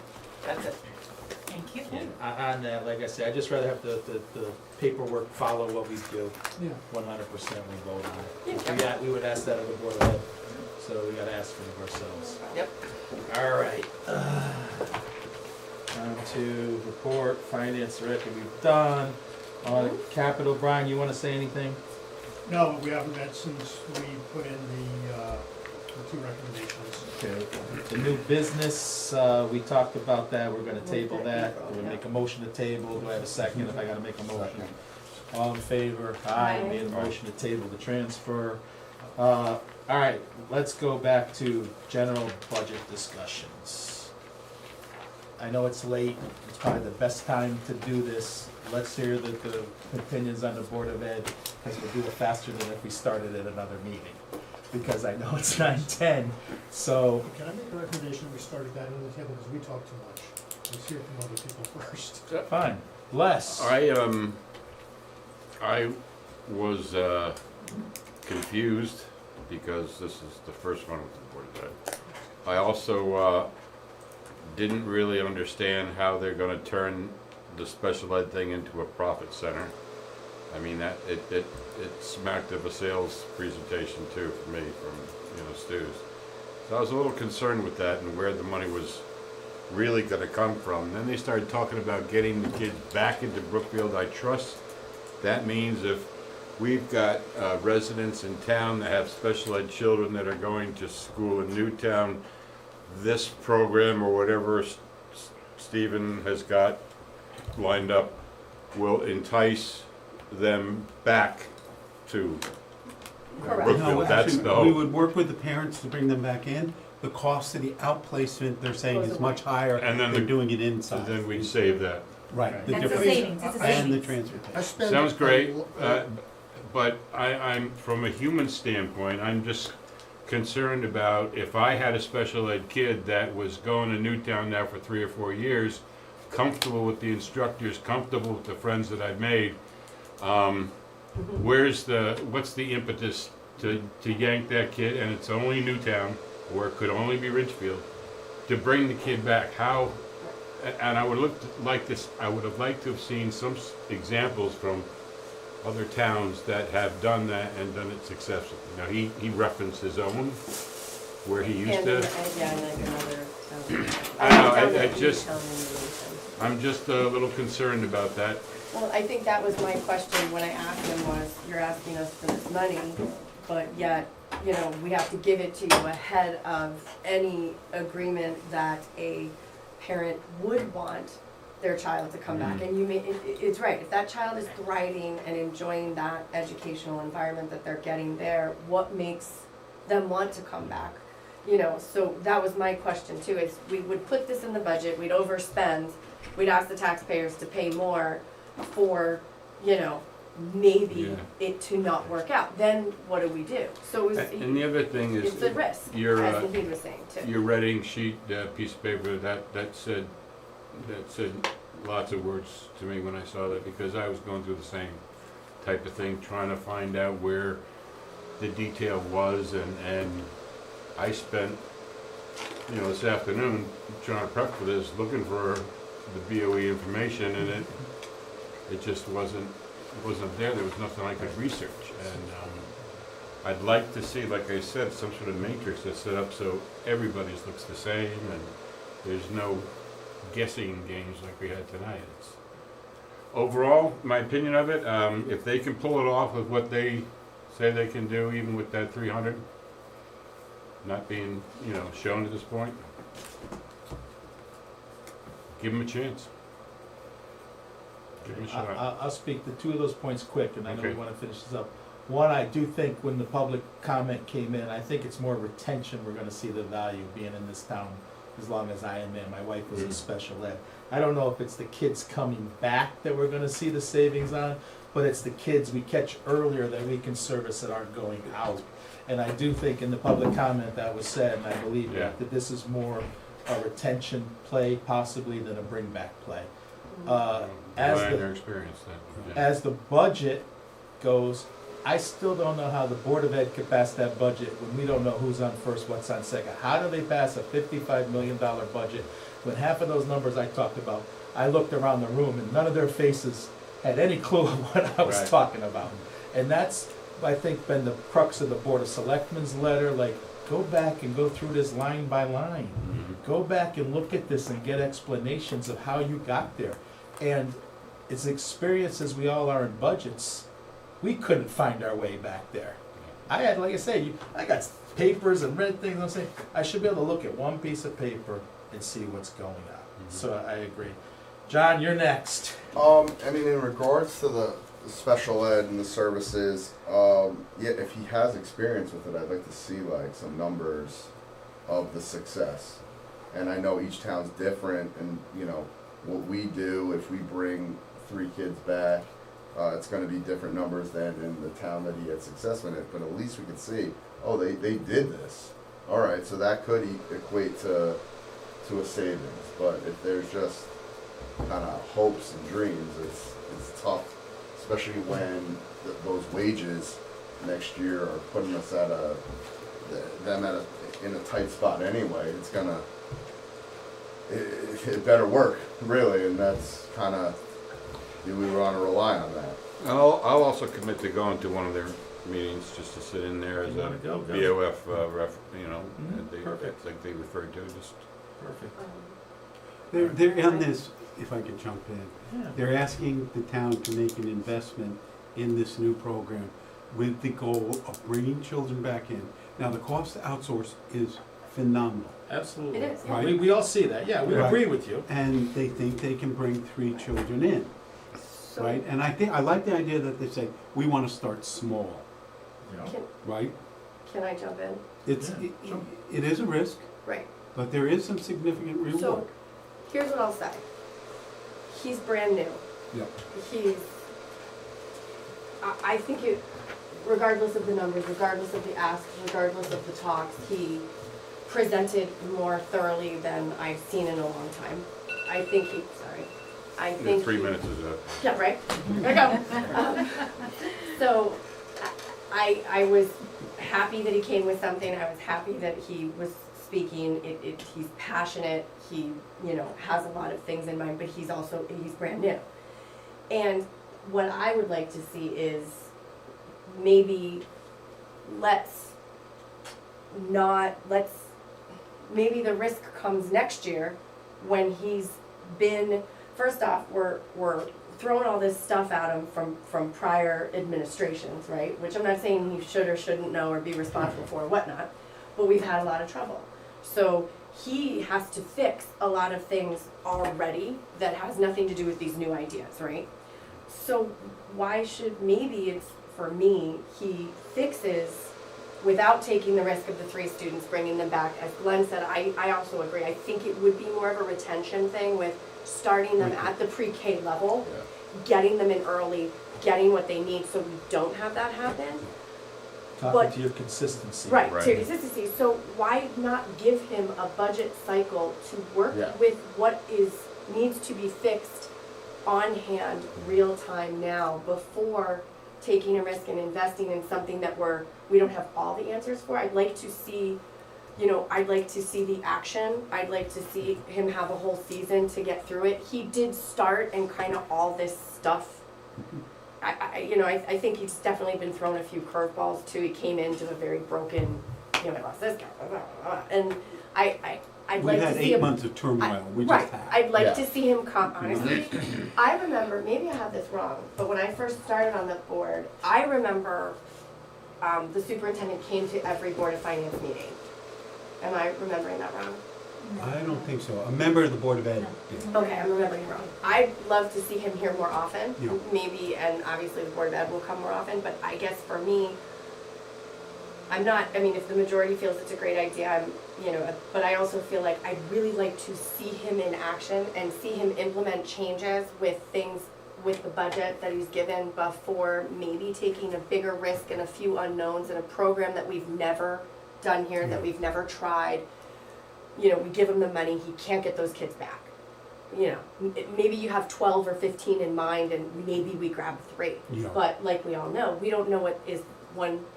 [SPEAKER 15] That's it.
[SPEAKER 12] Thank you.
[SPEAKER 2] And on that, like I said, I'd just rather have the paperwork follow what we do.
[SPEAKER 11] Yeah.
[SPEAKER 2] 100% we vote on it. We would ask that of the Board of Ed, so we gotta ask for it ourselves.
[SPEAKER 15] Yep.
[SPEAKER 2] All right. On to report, finance director, we've done. Capital, Brian, you wanna say anything?
[SPEAKER 11] No, we haven't met since we put in the 2 recommendations.
[SPEAKER 2] Okay, the new business, we talked about that, we're gonna table that, we're gonna make a motion to table, do I have a second if I gotta make a motion? All in favor? Aye, made a motion to table the transfer. All right, let's go back to general budget discussions. I know it's late, it's probably the best time to do this, let's hear the opinions on the Board of Ed, because we'll do it faster than if we started at another meeting. because I know it's 9:10, so,
[SPEAKER 11] Can I make a recommendation that we start at that end of the table, because we talk too much? Let's hear from other people first.
[SPEAKER 2] fine. Les?
[SPEAKER 3] I was confused because this is the first one with the Board of Ed. I also didn't really understand how they're gonna turn the special ed thing into a profit center. I mean, that, it smacked of a sales presentation too for me from, students. So I was a little concerned with that and where the money was really gonna come from. Then they started talking about getting the kids back into Brookfield. I trust that means if we've got residents in town that have special ed children that are going to school in Newtown, this program or whatever Stephen has got lined up will entice them back to
[SPEAKER 13] Correct.
[SPEAKER 3] Brookfield.
[SPEAKER 10] No,
[SPEAKER 3] That's
[SPEAKER 10] actually,
[SPEAKER 3] the
[SPEAKER 10] we
[SPEAKER 3] hope.
[SPEAKER 10] would work with the parents to bring them back in. The cost of the outplacement, they're saying, is much higher
[SPEAKER 3] And then
[SPEAKER 10] than
[SPEAKER 3] the-
[SPEAKER 10] doing it
[SPEAKER 3] So
[SPEAKER 10] inside.
[SPEAKER 3] then we'd save that.
[SPEAKER 10] Right. The
[SPEAKER 12] That's a
[SPEAKER 10] difference-
[SPEAKER 12] savings, it's a
[SPEAKER 10] And the
[SPEAKER 12] savings.
[SPEAKER 10] transportation.
[SPEAKER 11] I spend
[SPEAKER 3] Sounds great,
[SPEAKER 11] a-
[SPEAKER 3] but I'm, from a human standpoint, I'm just concerned about if I had a special ed kid that was going to Newtown now for 3 or 4 years, comfortable with the instructors, comfortable with the friends that I've made, what's the impetus to yank that kid, and it's only Newtown, or it could only be Ridgefield, to bring the kid back? How, and I would I would have liked to have seen some examples from other towns that have done that and done it successfully. Now, he referenced his own, where he used to.
[SPEAKER 13] Yeah, and like another town.
[SPEAKER 3] I know,
[SPEAKER 13] Down
[SPEAKER 3] I
[SPEAKER 13] at
[SPEAKER 3] just,
[SPEAKER 13] Newtown and Newton.
[SPEAKER 3] I'm just a little concerned about that.
[SPEAKER 13] Well, I think that was my question when I asked him was, you're asking us for this money, but yet, we have to give it to you ahead of any agreement that a parent would want their child to come back. And it's right, if that child is thriving and enjoying that educational environment that they're getting there, what makes them want to come back? So that was my question too, is we would put this in the budget, we'd overspend, we'd ask the taxpayers to pay more for, maybe
[SPEAKER 3] Yeah.
[SPEAKER 13] it to not work out. Then what do we do? So
[SPEAKER 3] And the other thing is,
[SPEAKER 13] it's a risk,
[SPEAKER 3] your,
[SPEAKER 13] as Naveed was saying too.
[SPEAKER 3] your Reading sheet, piece of paper, that said lots of words to me when I saw that, because I was going through the same type of thing, trying to find out where the detail was, and I spent, this afternoon trying to prep for this, looking for the BOE information, and it just wasn't there. There was nothing I could research, and I'd like to see, like I said, some sort of matrix that's set up so everybody's looks the same, and there's no guessing games like we had tonight. It's, overall, my opinion of it, if they can pull it off with what they say they can do, even with that 300 not being, shown at this point, give them a chance. Give them a shot.
[SPEAKER 2] I'll speak to two of those points quick, and I know we
[SPEAKER 3] Okay.
[SPEAKER 2] want to finish this up. One, I do think when the public comment came in, I think it's more retention we're gonna see the value being in this town as long as I am in. My wife was in special ed. I don't know if it's the kids coming back that we're gonna see the savings on, but it's the kids we catch earlier that we can service that aren't going out. And I do think in the public comment that was said, and I believe
[SPEAKER 3] Yeah.
[SPEAKER 2] that this is more a retention play possibly than a bring back play. As
[SPEAKER 3] Relying
[SPEAKER 2] the-
[SPEAKER 3] their experience then. Yeah.
[SPEAKER 2] As the budget goes, I still don't know how the Board of Ed could pass that budget when we don't know who's on first, what's on second. How do they pass a $55 million budget when half of those numbers I talked about, I looked around the room and none of their faces had any clue of what I was
[SPEAKER 3] Right.
[SPEAKER 2] talking about. And that's, I think, been the crux of the Board of Selectmen's letter, like, go back and go through this line by line. Go back and look at this and get explanations of how you got there. And as experienced as we all are in budgets, we couldn't find our way back there. I had, like I say, I got papers and read things, I'm saying, I should be able to look at one piece of paper and see what's going on. So I agree. John, you're next.
[SPEAKER 14] In regards to the special ed and the services, if he has experience with it, I'd like to see like some numbers of the success. And I know each town's different, and what we do, if we bring 3 kids back, it's going to be different numbers than in the town that he had success in it. But at least we can see oh, they did this. All right, so that could equate to a savings. But if there's just kind of hopes and dreams, it's tough, especially when those wages next year are putting us at in a tight spot anyway. It's gonna, it better work, really, and that's kind of, do we want to rely on that?
[SPEAKER 3] I'll also commit to going to one of their meetings, just to sit in there as
[SPEAKER 2] You
[SPEAKER 3] a
[SPEAKER 2] wanna go, go.
[SPEAKER 3] BOF ref,
[SPEAKER 2] Perfect.
[SPEAKER 3] like they referred to, just.
[SPEAKER 2] Perfect.
[SPEAKER 10] They're on this, if I could jump in,
[SPEAKER 2] Yeah.
[SPEAKER 10] they're asking the town to make an investment in this new program with the goal of bringing children back in. Now, the cost to outsource is phenomenal.
[SPEAKER 2] Absolutely.
[SPEAKER 13] It is, yeah.
[SPEAKER 10] Right.
[SPEAKER 2] We all see that, yeah, we
[SPEAKER 10] Right.
[SPEAKER 2] agree with you.
[SPEAKER 10] And they think they can bring 3 children in,
[SPEAKER 13] So
[SPEAKER 10] right? And I like the idea that they say, we want to start small,
[SPEAKER 2] You know?
[SPEAKER 10] right?
[SPEAKER 13] can I jump in?
[SPEAKER 10] It is a risk,
[SPEAKER 13] Right.
[SPEAKER 10] but there is some significant reward.
[SPEAKER 13] So, here's what I'll say. He's brand new.
[SPEAKER 10] Yep.
[SPEAKER 13] I think it, regardless of the numbers, regardless of the asks, regardless of the talks, he presented more thoroughly than I've seen in a long time. I think I think
[SPEAKER 3] 3
[SPEAKER 13] he-
[SPEAKER 3] minutes is up.
[SPEAKER 13] Yeah, right? There we go. So, I was happy that he came with something, I was happy that he was speaking, he's passionate, he, has a lot of things in mind, but he's brand new. And what I would like to see is maybe maybe the risk comes next year when he's been, first off, we're throwing all this stuff at him from prior administrations, right? Which I'm not saying he should or shouldn't know or be responsible for or whatnot, but we've had a lot of trouble. So he has to fix a lot of things already that has nothing to do with these new ideas, right? So why should, maybe it's, for me, he fixes without taking the risk of the 3 students, bringing them back. As Glenn said, I also agree. I think it would be more of a retention thing with starting them at the pre-K level, getting them in early, getting what they need so we don't have that happen.
[SPEAKER 2] Talking to your consistency.
[SPEAKER 13] Right, to consistency. So why not give him a budget cycle to work with what needs to be fixed on hand, real time now, before taking a risk and investing in something that we don't have all the answers for? I'd like to see, I'd like to see the action. I'd like to see him have a whole season to get through it. He did start and kind of all this stuff. I think he's definitely been thrown a few curveballs too. He came into a very broken, I lost this guy, and I'd like to see him.
[SPEAKER 10] We had 8 months of turmoil, we just had.
[SPEAKER 13] I'd like to see him come, honestly. I remember, maybe I have this wrong, but when I first started on the board, I remember the superintendent came to every Board of Finance meeting. Am I remembering that wrong?
[SPEAKER 10] I don't think so. A member of the Board of Ed did.
[SPEAKER 13] Okay, I'm remembering wrong. I'd love to see him here more often,
[SPEAKER 10] Yeah.
[SPEAKER 13] maybe, and obviously the Board of Ed will come more often, but I guess for me, if the majority feels it's a great idea, but I also feel like I'd really like to see him in action and see him implement changes with things with the budget that he's given before maybe taking a bigger risk and a few unknowns in a program that we've never done here, that we've never tried. We give him the money, he can't get those kids back. Maybe you have 12 or 15 in mind and maybe we grab 3.
[SPEAKER 10] Yeah.
[SPEAKER 13] But like we all know, we don't know what is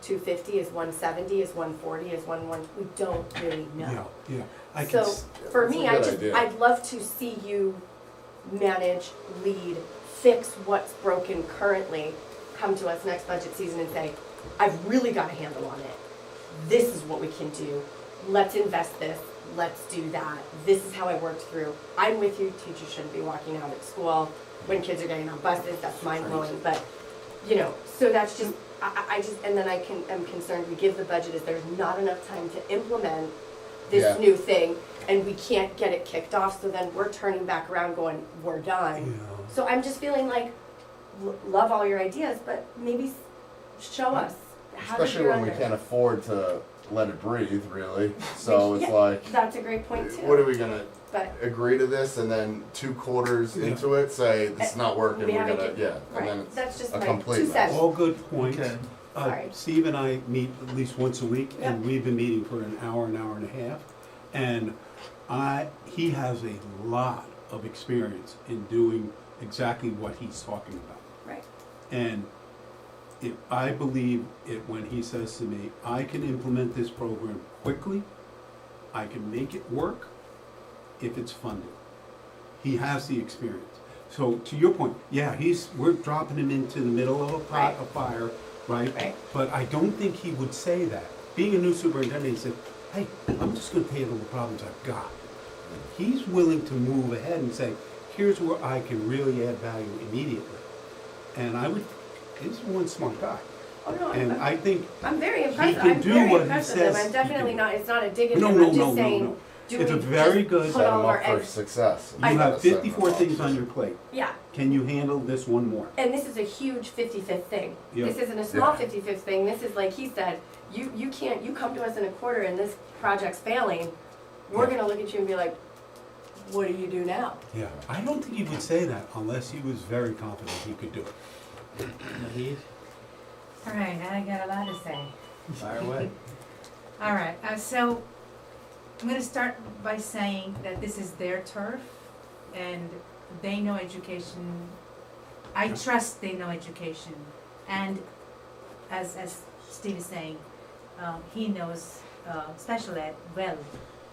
[SPEAKER 13] 250, is 170, is 140, is 11. We don't really know.
[SPEAKER 10] Yeah.
[SPEAKER 13] So for me,
[SPEAKER 14] That's a good idea.
[SPEAKER 13] I'd love to see you manage, lead, fix what's broken currently, come to us next budget season and say, I've really got a handle on it. This is what we can do. Let's invest this. Let's do that. This is how I worked through. I'm with you. Teachers shouldn't be walking out at school when kids are getting on buses. That's mind blowing. But, so that's just, and then am concerned we give the budget is there's not enough time to implement this new thing and we can't get it kicked off. So then we're turning back around going, we're done.
[SPEAKER 10] Yeah.
[SPEAKER 13] So I'm just feeling like, love all your ideas, but maybe show us. How did
[SPEAKER 14] Especially
[SPEAKER 13] you
[SPEAKER 14] when we
[SPEAKER 13] run
[SPEAKER 14] can't
[SPEAKER 13] this?
[SPEAKER 14] afford to let it breathe, really. So it's
[SPEAKER 13] Yeah,
[SPEAKER 14] like,
[SPEAKER 13] that's a great point too.
[SPEAKER 14] what are we gonna
[SPEAKER 13] But
[SPEAKER 14] agree to this and then 2 quarters into it say this is not working?
[SPEAKER 13] we
[SPEAKER 14] We're
[SPEAKER 13] haven't
[SPEAKER 14] gonna
[SPEAKER 13] get-
[SPEAKER 14] and then
[SPEAKER 13] right,
[SPEAKER 14] it's
[SPEAKER 13] that's just
[SPEAKER 14] a
[SPEAKER 13] my
[SPEAKER 14] complete
[SPEAKER 13] 2
[SPEAKER 14] mess.
[SPEAKER 13] cents.
[SPEAKER 10] All good points.
[SPEAKER 2] Okay.
[SPEAKER 13] Sorry.
[SPEAKER 10] Steve and I meet at least once a week, and
[SPEAKER 13] Yep.
[SPEAKER 10] we've been meeting for an hour and a half. And he has a lot of experience in doing exactly what he's talking about.
[SPEAKER 13] Right.
[SPEAKER 10] And I believe it when he says to me, I can implement this program quickly, I can make it work if it's funded. He has the experience. So to your point, yeah, we're dropping him into the middle of a pot of fire, right?
[SPEAKER 13] Right.
[SPEAKER 10] But I don't think he would say that. Being a new superintendent, he said, hey, I'm just gonna handle the problems I've got. He's willing to move ahead and say, here's where I can really add value immediately. And he's one smart guy.
[SPEAKER 13] Oh, no,
[SPEAKER 10] And I think
[SPEAKER 13] I'm very impressed.
[SPEAKER 10] can
[SPEAKER 13] I'm
[SPEAKER 10] do
[SPEAKER 13] very
[SPEAKER 10] what he
[SPEAKER 13] impressed with him.
[SPEAKER 10] says
[SPEAKER 13] I'm definitely
[SPEAKER 10] he can.
[SPEAKER 13] not, it's not a dig at him.
[SPEAKER 10] No,
[SPEAKER 13] I'm
[SPEAKER 10] no,
[SPEAKER 13] just
[SPEAKER 10] no, no,
[SPEAKER 13] saying,
[SPEAKER 10] no.
[SPEAKER 13] do
[SPEAKER 10] It's
[SPEAKER 13] we
[SPEAKER 10] a very
[SPEAKER 13] just
[SPEAKER 10] good.
[SPEAKER 13] put
[SPEAKER 14] Set
[SPEAKER 13] all
[SPEAKER 14] them
[SPEAKER 13] our
[SPEAKER 14] up for
[SPEAKER 13] eggs?
[SPEAKER 14] success.
[SPEAKER 10] You have
[SPEAKER 14] Set 'em
[SPEAKER 10] 54
[SPEAKER 14] up.
[SPEAKER 10] things on your plate.
[SPEAKER 13] Yeah.
[SPEAKER 10] Can you handle this one more?
[SPEAKER 13] And this is a huge 55th thing.
[SPEAKER 10] Yeah.
[SPEAKER 13] This isn't a small 55th thing. This is like he said, you can't, you come to us in a quarter and this project's failing, we're
[SPEAKER 10] Yeah.
[SPEAKER 13] gonna look at you and be like, what do you do now?
[SPEAKER 10] Yeah, I don't think he would say that unless he was very confident he could do it.
[SPEAKER 12] All right, now I got a lot to say.
[SPEAKER 2] Fire away.
[SPEAKER 12] All right, so I'm gonna start by saying that this is their turf and they know education. I trust they know education. And as Steve is saying, he knows special ed well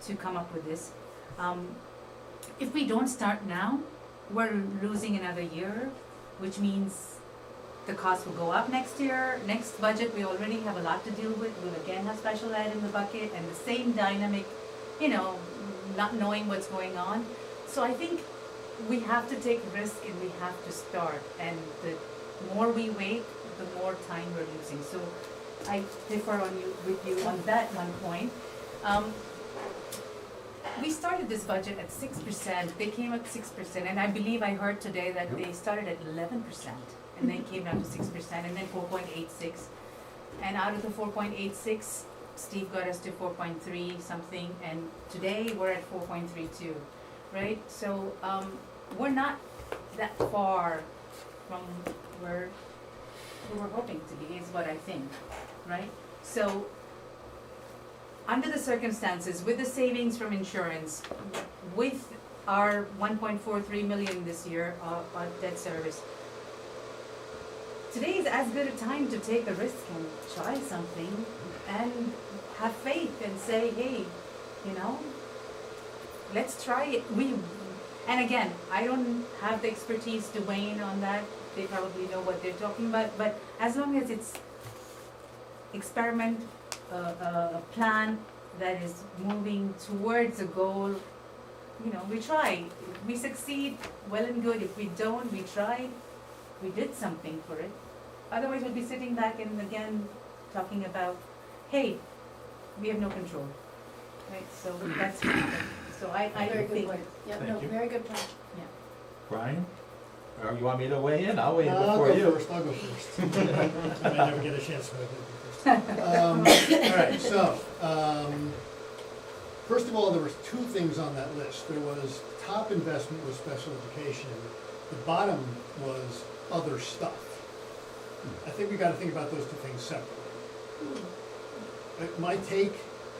[SPEAKER 12] to come up with this. If we don't start now, we're losing another year, which means the cost will go up next year. Next budget, we already have a lot to deal with. We'll again have special ed in the bucket and the same dynamic, not knowing what's going on. So I think we have to take risk and we have to start. And the more we wait, the more time we're losing. So I differ with you on that one point. We started this budget at 6%. They came at 6%, and I believe I heard today that they started at 11%, and then came down to 6%, and then 4.86. And out of the 4.86, Steve got us to 4.3 something, and today we're at 4.32, right? So we're not that far from where we were hoping to be, is what I think, right? So under the circumstances, with the savings from insurance, with our 1.43 million this year on debt service, today is as good a time to take a risk and try something and have faith and say, hey, let's try it. And again, I don't have the expertise to weigh in on that. They probably know what they're talking about, but as long as it's experiment, a plan that is moving towards a goal, we try. If we succeed, well and good. If we don't, we tried, we did something for it. Otherwise, we'll be sitting back and again talking about, hey, we have no control, right? So that's what happened. So I
[SPEAKER 13] Very good
[SPEAKER 12] think,
[SPEAKER 13] point. Yeah,
[SPEAKER 2] Thank
[SPEAKER 13] no,
[SPEAKER 2] you.
[SPEAKER 13] very good point.
[SPEAKER 2] Brian? Or you want me to weigh in? I'll weigh in
[SPEAKER 11] I'll
[SPEAKER 2] before
[SPEAKER 11] go
[SPEAKER 2] you.
[SPEAKER 11] first, I'll go first. I may never get a chance to go first. All right, so, first of all, there was two things on that list. There was top investment was special education. The bottom was other stuff. I think we gotta think about those two things separately. My take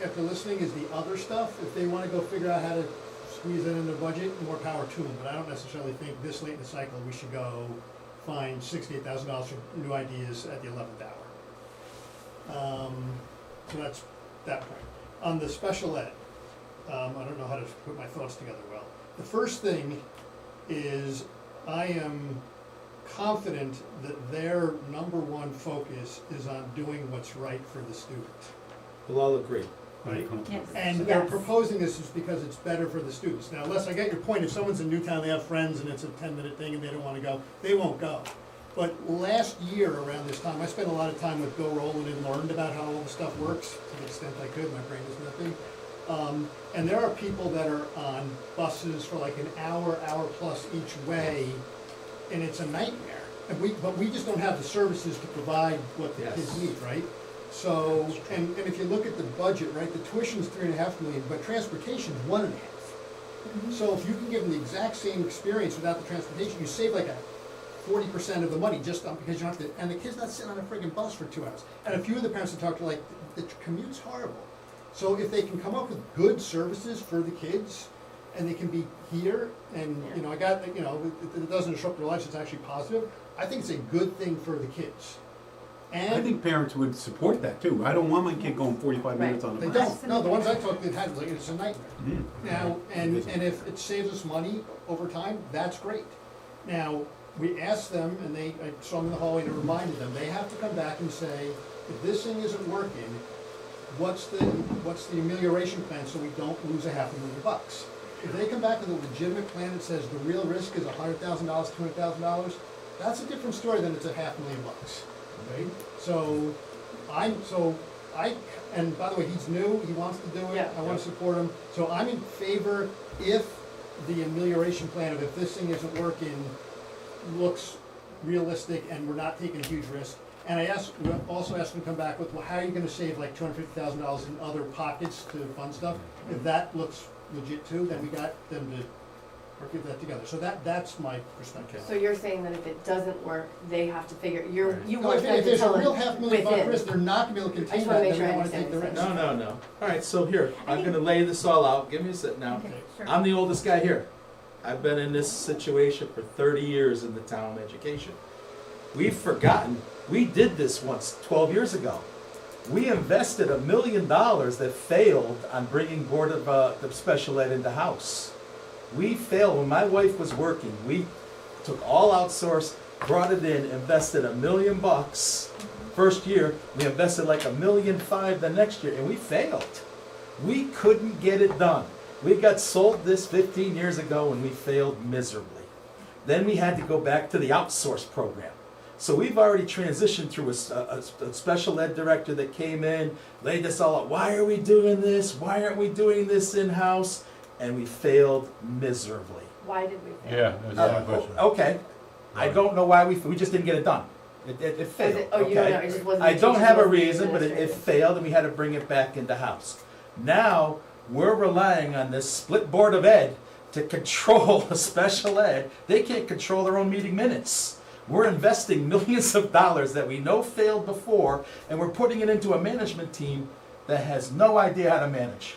[SPEAKER 11] after listening is the other stuff. If they wanna go figure out how to squeeze that in their budget, more power to them. But I don't necessarily think this late in the cycle, we should go find $68,000 for new ideas at the 11th hour. So that's that point. On the special ed, I don't know how to put my thoughts together well. The first thing is I am confident that their number one focus is on doing what's right for the student.
[SPEAKER 2] We'll all agree.
[SPEAKER 11] Right?
[SPEAKER 12] yes.
[SPEAKER 11] And they're proposing this is because it's better for the students. Now, Les, I get your point. If someone's in Newtown, they have friends, and it's a 10-minute thing, and they don't want to go, they won't go. But last year, around this time, I spent a lot of time with Bill Rowland and learned about how all the stuff works, to the extent I could. My brain is nothing. And there are people that are on buses for like an hour, hour plus each way, and it's a nightmare. But we just don't have the services to provide what the kids need, right? So, and if you look at the budget, right, the tuition's $3.5 million, but transportation's $1.5 million. So if you can give them the exact same experience without the transportation, you save like 40% of the money just because you don't have to, and the kid's not sitting on a friggin' bus for 2 hours. And a few of the parents I talked to, like, the commute's horrible. So if they can come up with good services for the kids, and they can be here, and, you know, it doesn't disrupt their lives, it's actually positive, I think it's a good thing for the kids.
[SPEAKER 10] I
[SPEAKER 11] And
[SPEAKER 10] think parents would support that too. I don't want my kid going 45 minutes on
[SPEAKER 11] they
[SPEAKER 10] the bus.
[SPEAKER 11] don't, no, the ones I talked to had, like, it's a nightmare.
[SPEAKER 10] Mm.
[SPEAKER 11] Now, and if it saves us money over time, that's great. Now, we asked them, and I saw them in the hallway and reminded them, they have to come back and say, if this thing isn't working, what's the amelioration plan so we don't lose $500,000? If they come back with a legitimate plan that says the real risk is $100,000, $200,000, that's a different story than it's $500,000, right? So, and by the way, he's new, he wants to do it,
[SPEAKER 13] Yeah.
[SPEAKER 11] I wanna support him. So I'm in favor if the amelioration plan of if this thing isn't working looks realistic and we're not taking a huge risk. And we also asked them to come back with, well, how are you gonna save like $250,000 in other pockets to fund stuff? If that looks legit too, then we got them to work that together. So that's my perspective.
[SPEAKER 13] So you're saying that if it doesn't work, they have to figure, you
[SPEAKER 11] No,
[SPEAKER 13] want
[SPEAKER 11] if
[SPEAKER 13] them to
[SPEAKER 11] there's a
[SPEAKER 13] tell
[SPEAKER 11] real
[SPEAKER 13] them
[SPEAKER 11] $500,000 risk,
[SPEAKER 13] within.
[SPEAKER 11] they're not gonna be able to
[SPEAKER 13] I
[SPEAKER 11] contain
[SPEAKER 13] just wanna
[SPEAKER 11] that,
[SPEAKER 13] make
[SPEAKER 11] they
[SPEAKER 13] sure I
[SPEAKER 11] don't wanna take
[SPEAKER 13] understand
[SPEAKER 11] the
[SPEAKER 13] what
[SPEAKER 11] risk.
[SPEAKER 13] you're
[SPEAKER 2] No. All right, so here, I'm gonna lay this all out. Give me a sec now.
[SPEAKER 12] Okay, sure.
[SPEAKER 2] I'm the oldest guy here. I've been in this situation for 30 years in the town of education. We've forgotten, we did this once 12 years ago. We invested $1 million that failed on bringing Board of the Special Ed into house. We failed, when my wife was working, we took all outsourced, brought it in, invested $1 million first year, we invested like $1.5 million the next year, and we failed. We couldn't get it done. We got sold this 15 years ago and we failed miserably. Then we had to go back to the outsource program. So we've already transitioned through a special ed director that came in, laid this all out. Why are we doing this? Why aren't we doing this in-house? And we failed miserably.
[SPEAKER 13] Why did we fail?
[SPEAKER 3] Yeah, that's my question.
[SPEAKER 2] Okay, I don't know why we just didn't get it done. It failed,
[SPEAKER 13] Oh, you don't
[SPEAKER 2] okay?
[SPEAKER 13] know, it just wasn't.
[SPEAKER 2] I
[SPEAKER 13] the
[SPEAKER 2] don't
[SPEAKER 13] teachers,
[SPEAKER 2] have a
[SPEAKER 13] wasn't the
[SPEAKER 2] reason, but it
[SPEAKER 13] administrators.
[SPEAKER 2] failed and we had to bring it back into house. Now, we're relying on this split board of ed to control the special ed. They can't control their own meeting minutes. We're investing millions of dollars that we know failed before, and we're putting it into a management team that has no idea how to manage.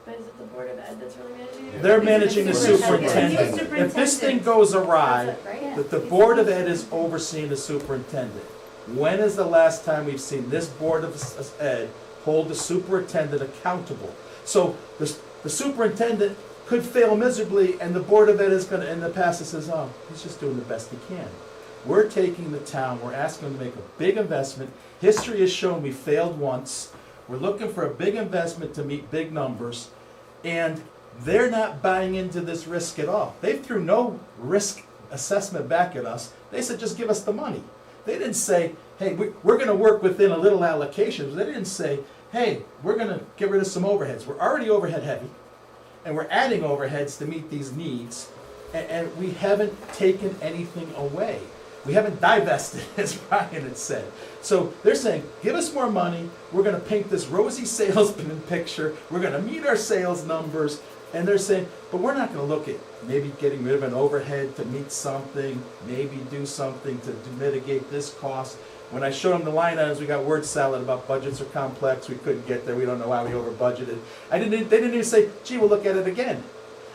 [SPEAKER 13] But is it the Board of Ed that's really managing it?
[SPEAKER 2] They're
[SPEAKER 13] Is it
[SPEAKER 2] managing the
[SPEAKER 12] superintendent.
[SPEAKER 2] superintendent. If this thing goes awry,
[SPEAKER 13] That's it, right?
[SPEAKER 2] that the Board of Ed is overseeing the superintendent. When is the last time we've seen this Board of Ed hold the superintendent accountable? So the superintendent could fail miserably and the Board of Ed is gonna, in the past it says, oh, he's just doing the best he can. We're taking the town, we're asking them to make a big investment. History has shown we failed once. We're looking for a big investment to meet big numbers. And they're not buying into this risk at all. They threw no risk assessment back at us. They said, just give us the money. They didn't say, hey, we're going to work within a little allocation. They didn't say, hey, we're going to get rid of some overheads. We're already overhead heavy, and we're adding overheads to meet these needs, and we haven't taken anything away. We haven't divested, as Brian had said. So they're saying, give us more money, we're going to paint this rosy salesman picture, we're going to meet our sales numbers, and they're saying, but we're not going to look at maybe getting rid of an overhead to meet something, maybe do something to mitigate this cost. When I showed them the line items, we got word salad about budgets are complex, we couldn't get there, we don't know why we over budgeted. They didn't even say, gee, we'll look at it again.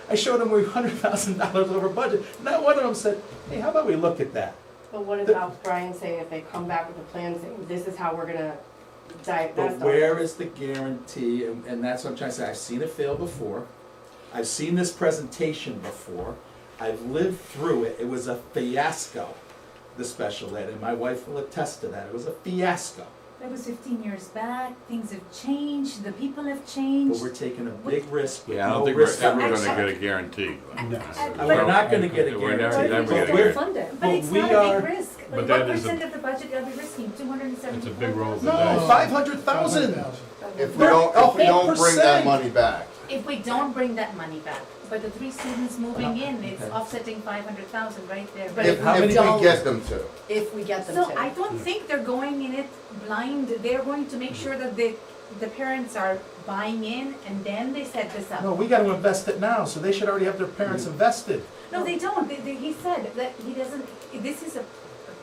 [SPEAKER 2] I showed them we're $100,000 over budget. Not one of them said, hey, how about we look at that?
[SPEAKER 13] But what about Brian saying if they come back with a plan saying, this is how we're gonna
[SPEAKER 2] But
[SPEAKER 13] divest
[SPEAKER 2] where is the guarantee, and that's what I'm trying to say, I've seen it fail before, I've seen this presentation before, I've lived through it, it was a fiasco, the special ed, and my wife will attest to that, it was a fiasco.
[SPEAKER 12] That was 15 years back, things have changed, the people have
[SPEAKER 2] But
[SPEAKER 12] changed.
[SPEAKER 2] we're taking a big risk with
[SPEAKER 3] Yeah, I don't
[SPEAKER 2] no
[SPEAKER 3] think we're
[SPEAKER 2] risk.
[SPEAKER 3] ever gonna get a guarantee.
[SPEAKER 2] We're not gonna get a
[SPEAKER 3] We're never
[SPEAKER 2] guarantee,
[SPEAKER 3] gonna
[SPEAKER 2] but
[SPEAKER 3] get
[SPEAKER 2] we're,
[SPEAKER 3] a
[SPEAKER 12] Fund it.
[SPEAKER 2] but
[SPEAKER 12] But it's
[SPEAKER 2] we
[SPEAKER 12] not a
[SPEAKER 2] are,
[SPEAKER 12] big risk.
[SPEAKER 3] But
[SPEAKER 12] Like,
[SPEAKER 3] that
[SPEAKER 12] what
[SPEAKER 3] is a-
[SPEAKER 12] percent of the budget are we risking? 270?
[SPEAKER 3] It's a big roll of the
[SPEAKER 2] no,
[SPEAKER 3] dice.
[SPEAKER 2] 500,000.
[SPEAKER 14] If we
[SPEAKER 2] They're
[SPEAKER 14] don't,
[SPEAKER 2] a
[SPEAKER 14] if we don't
[SPEAKER 2] whole
[SPEAKER 14] bring that
[SPEAKER 2] percent.
[SPEAKER 14] money back,
[SPEAKER 12] If we don't bring that money back, but the 3 students moving in, it's
[SPEAKER 2] Okay.
[SPEAKER 12] offsetting 500,000 right there.
[SPEAKER 13] But
[SPEAKER 14] if
[SPEAKER 2] how many
[SPEAKER 14] we
[SPEAKER 13] don't-
[SPEAKER 14] get them to.
[SPEAKER 13] if we get them
[SPEAKER 12] So
[SPEAKER 13] to.
[SPEAKER 12] I don't think they're going in it blind, they're going to make sure that the parents are buying in and then they set this up.
[SPEAKER 2] No, we gotta invest it now, so they should already have their parents invested.
[SPEAKER 12] No, they don't. He said that he doesn't, this is a,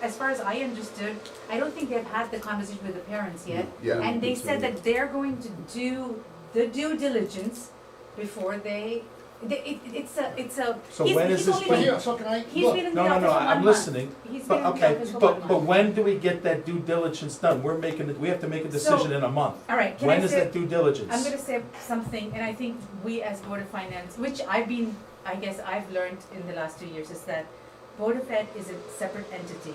[SPEAKER 12] as far as I understood, I don't think they've had the conversation with the parents yet.
[SPEAKER 14] Yeah.
[SPEAKER 12] And they said that they're going to do the due diligence before it's a,
[SPEAKER 2] So when is this
[SPEAKER 11] But
[SPEAKER 2] being-
[SPEAKER 11] here, so can I,
[SPEAKER 12] he's
[SPEAKER 11] look,
[SPEAKER 12] been in the
[SPEAKER 2] No, no,
[SPEAKER 12] office
[SPEAKER 2] no,
[SPEAKER 12] for 1
[SPEAKER 2] I'm
[SPEAKER 12] month.
[SPEAKER 2] listening.
[SPEAKER 12] He's been
[SPEAKER 2] But,
[SPEAKER 12] in the
[SPEAKER 2] okay,
[SPEAKER 12] office for 1
[SPEAKER 2] but
[SPEAKER 12] month.
[SPEAKER 2] when do we get that due diligence done? We have to make a decision in a month.
[SPEAKER 12] All right, can
[SPEAKER 2] When
[SPEAKER 12] I
[SPEAKER 2] is
[SPEAKER 12] say,
[SPEAKER 2] that due diligence?
[SPEAKER 12] I'm gonna say something, and I think we as Board of Finance, which I guess I've learned in the last 2 years, is that Board of Ed is a separate entity.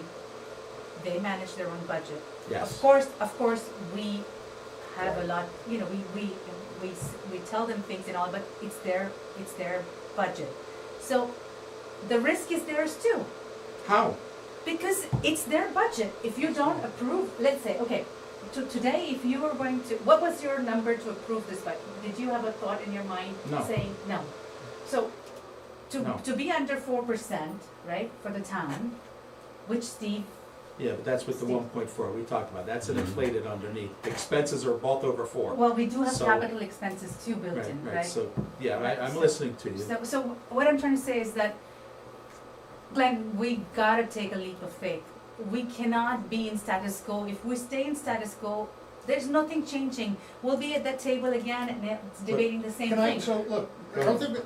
[SPEAKER 12] They manage their own budget.
[SPEAKER 2] Yes.
[SPEAKER 12] Of course, we have a lot, we tell them things and all, but it's their budget. So the risk is theirs too,
[SPEAKER 2] How?
[SPEAKER 12] because it's their budget. If you don't approve, let's say, okay, today, if you were going to, what was your number to approve this budget? Did you have a thought in your mind
[SPEAKER 2] No.
[SPEAKER 12] saying no? So
[SPEAKER 2] No.
[SPEAKER 12] to be under 4%, right, for the town, which Steve,
[SPEAKER 2] Yeah, but that's with the 1.4 we talked about. That's an inflated underneath. Expenses are both over 4.
[SPEAKER 12] well, we do have
[SPEAKER 2] So-
[SPEAKER 12] capital expenses too built in, right?
[SPEAKER 2] So, yeah, I'm listening to you.
[SPEAKER 12] So what I'm trying to say is that, Glenn, we gotta take a leap of faith. We cannot be in status quo. If we stay in status quo, there's nothing changing. We'll be at that table again and it's debating the same
[SPEAKER 11] can I,
[SPEAKER 12] thing.
[SPEAKER 11] so look, I don't think,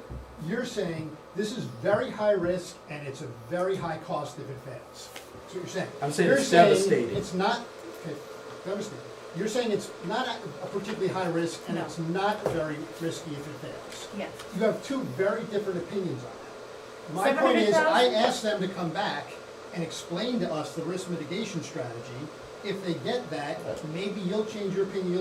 [SPEAKER 11] you're saying this is very high risk and it's a very high cost if it fails. That's what you're saying.
[SPEAKER 2] I'm saying
[SPEAKER 11] You're
[SPEAKER 2] it's devastating.
[SPEAKER 11] It's not, okay, devastating. You're saying it's not a particularly high risk and
[SPEAKER 12] No.
[SPEAKER 11] it's not very risky if it fails.
[SPEAKER 12] Yes.
[SPEAKER 11] You have two very different opinions on that. My point is, I
[SPEAKER 12] 700,000?
[SPEAKER 11] asked them to come back and explain to us the risk mitigation strategy. If they get that, maybe you'll change your opinion,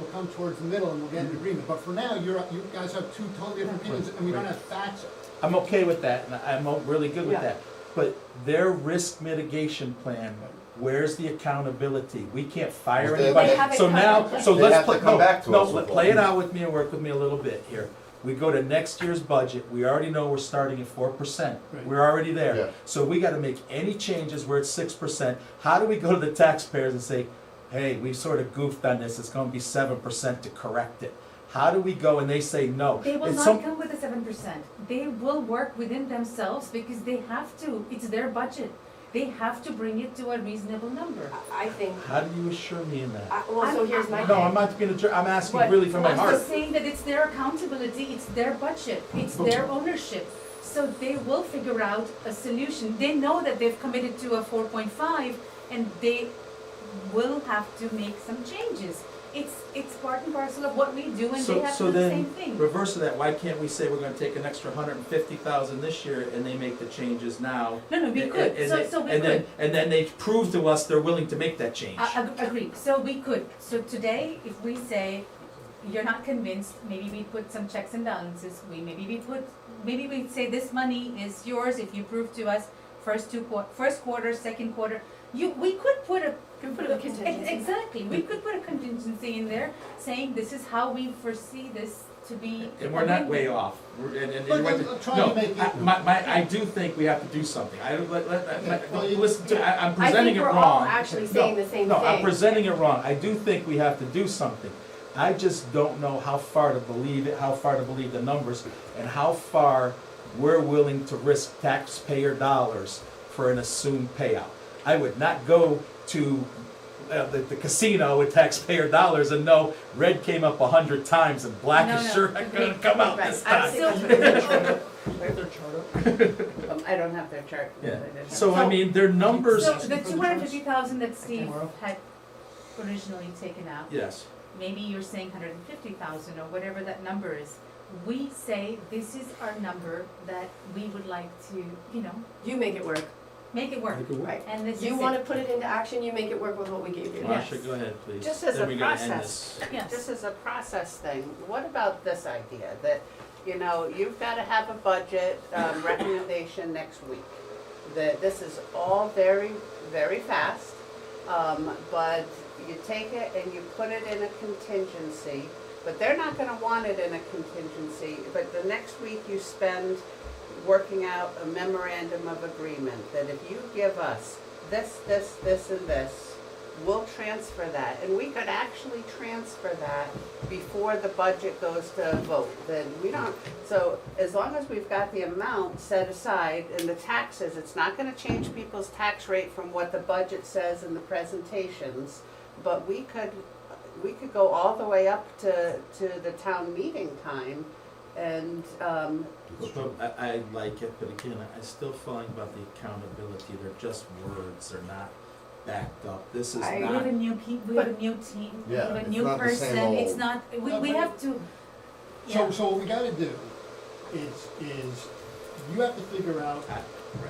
[SPEAKER 11] we'll come towards the middle and we'll get an agreement. But for now, you guys have two totally different opinions and we don't have facts.
[SPEAKER 2] I'm okay with that, and I'm really good with
[SPEAKER 12] Yeah.
[SPEAKER 2] that. But their risk mitigation plan, where's the accountability? We can't fire
[SPEAKER 14] They-
[SPEAKER 2] anybody.
[SPEAKER 12] They have it
[SPEAKER 2] So now,
[SPEAKER 12] covered.
[SPEAKER 2] so
[SPEAKER 14] They
[SPEAKER 2] let's
[SPEAKER 14] have to
[SPEAKER 2] play,
[SPEAKER 14] come back to us
[SPEAKER 2] no,
[SPEAKER 14] with
[SPEAKER 2] play it
[SPEAKER 14] one.
[SPEAKER 2] out with me and work with me a little bit here. We go to next year's budget, we already know we're starting at 4%.
[SPEAKER 11] Right.
[SPEAKER 2] We're already there.
[SPEAKER 14] Yeah.
[SPEAKER 2] So we gotta make any changes where it's 6%. How do we go to the taxpayers and say, hey, we sort of goofed on this, it's gonna be 7% to correct it? How do we go and they say no?
[SPEAKER 12] They will
[SPEAKER 2] It's
[SPEAKER 12] not
[SPEAKER 2] some-
[SPEAKER 12] come with the 7%. They will work within themselves because they have to. It's their budget. They have to bring it to a reasonable number.
[SPEAKER 13] I think,
[SPEAKER 2] How do you assure me in that?
[SPEAKER 13] well, so here's my
[SPEAKER 2] No,
[SPEAKER 13] thing.
[SPEAKER 2] I'm not being a jerk, I'm asking
[SPEAKER 13] What?
[SPEAKER 2] really from my
[SPEAKER 12] I'm
[SPEAKER 2] heart.
[SPEAKER 12] just saying that it's their accountability, it's their budget, it's their ownership. So they will figure out a solution. They know that they've committed to a 4.5 and they will have to make some changes. It's part and parcel of what we do and they have to do the same thing.
[SPEAKER 2] Reverse of that, why can't we say we're gonna take an extra 150,000 this year and they make the changes now?
[SPEAKER 12] No, we
[SPEAKER 2] And-
[SPEAKER 12] could,
[SPEAKER 2] and
[SPEAKER 12] so
[SPEAKER 2] they-
[SPEAKER 12] we
[SPEAKER 2] and then-
[SPEAKER 12] could.
[SPEAKER 2] And then they prove to us they're willing to make that change.
[SPEAKER 12] Agreed, so we could. So today, if we say, you're not convinced, maybe we put some checks and balances, maybe we say this money is yours if you prove to us first quarter, second quarter. We could put a.
[SPEAKER 13] Put a contingency.
[SPEAKER 12] Exactly, we could put a contingency in there saying this is how we foresee this to be.
[SPEAKER 2] And we're not way off. And
[SPEAKER 11] Look,
[SPEAKER 2] you went
[SPEAKER 11] I'm trying to make it-
[SPEAKER 2] I do think we have to do something.
[SPEAKER 11] Well, you-
[SPEAKER 2] Listen to, I'm
[SPEAKER 13] I
[SPEAKER 2] presenting
[SPEAKER 13] think
[SPEAKER 2] it
[SPEAKER 13] we're
[SPEAKER 2] wrong.
[SPEAKER 13] all actually saying the same
[SPEAKER 2] No, I'm
[SPEAKER 13] thing.
[SPEAKER 2] presenting it wrong. I do think we have to do something. I just don't know how far to believe it, how far to believe the numbers, and how far we're willing to risk taxpayer dollars for an assumed payout. I would not go to the casino with taxpayer dollars and know red came up 100 times and black
[SPEAKER 12] No,
[SPEAKER 2] is
[SPEAKER 12] no.
[SPEAKER 2] sure not gonna come out this
[SPEAKER 13] Right.
[SPEAKER 2] time.
[SPEAKER 15] I don't have their chart.
[SPEAKER 2] Yeah.
[SPEAKER 15] I didn't have-
[SPEAKER 2] So I mean, their numbers.
[SPEAKER 12] So the 250,000 that Steve had originally taken out.
[SPEAKER 2] Yes.
[SPEAKER 12] Maybe you're saying 150,000 or whatever that number is. We say this is our number that we would like to,
[SPEAKER 13] You make it work,
[SPEAKER 12] make it work.
[SPEAKER 13] right?
[SPEAKER 12] And this
[SPEAKER 13] You
[SPEAKER 12] is
[SPEAKER 13] wanna
[SPEAKER 12] it.
[SPEAKER 13] put it into action, you make it work with what we gave you.
[SPEAKER 2] Marcia, go ahead, please.
[SPEAKER 15] Just as
[SPEAKER 2] Then
[SPEAKER 15] a
[SPEAKER 2] we gotta end
[SPEAKER 15] process,
[SPEAKER 2] this.
[SPEAKER 12] Yes.
[SPEAKER 15] just as a process thing, what about this idea that, you've gotta have a budget recommendation next week? That this is all very, very fast, but you take it and you put it in a contingency, but they're not gonna want it in a contingency, but the next week you spend working out a memorandum of agreement, that if you give us this, and this, we'll transfer that. And we could actually transfer that before the budget goes to vote. Then we don't, so as long as we've got the amount set aside and the taxes, it's not gonna change people's tax rate from what the budget says in the presentations. But we could go all the way up to the town meeting time and,
[SPEAKER 2] I like it, but again, I still feeling about the accountability, they're just words, they're not backed up, this is
[SPEAKER 12] We have
[SPEAKER 2] not.
[SPEAKER 12] a new we have a new team, we
[SPEAKER 14] Yeah,
[SPEAKER 12] have a
[SPEAKER 14] it's
[SPEAKER 12] new
[SPEAKER 14] not the same
[SPEAKER 12] person, it's
[SPEAKER 14] old-
[SPEAKER 12] not, we have to,
[SPEAKER 11] So what we gotta do is you have to figure out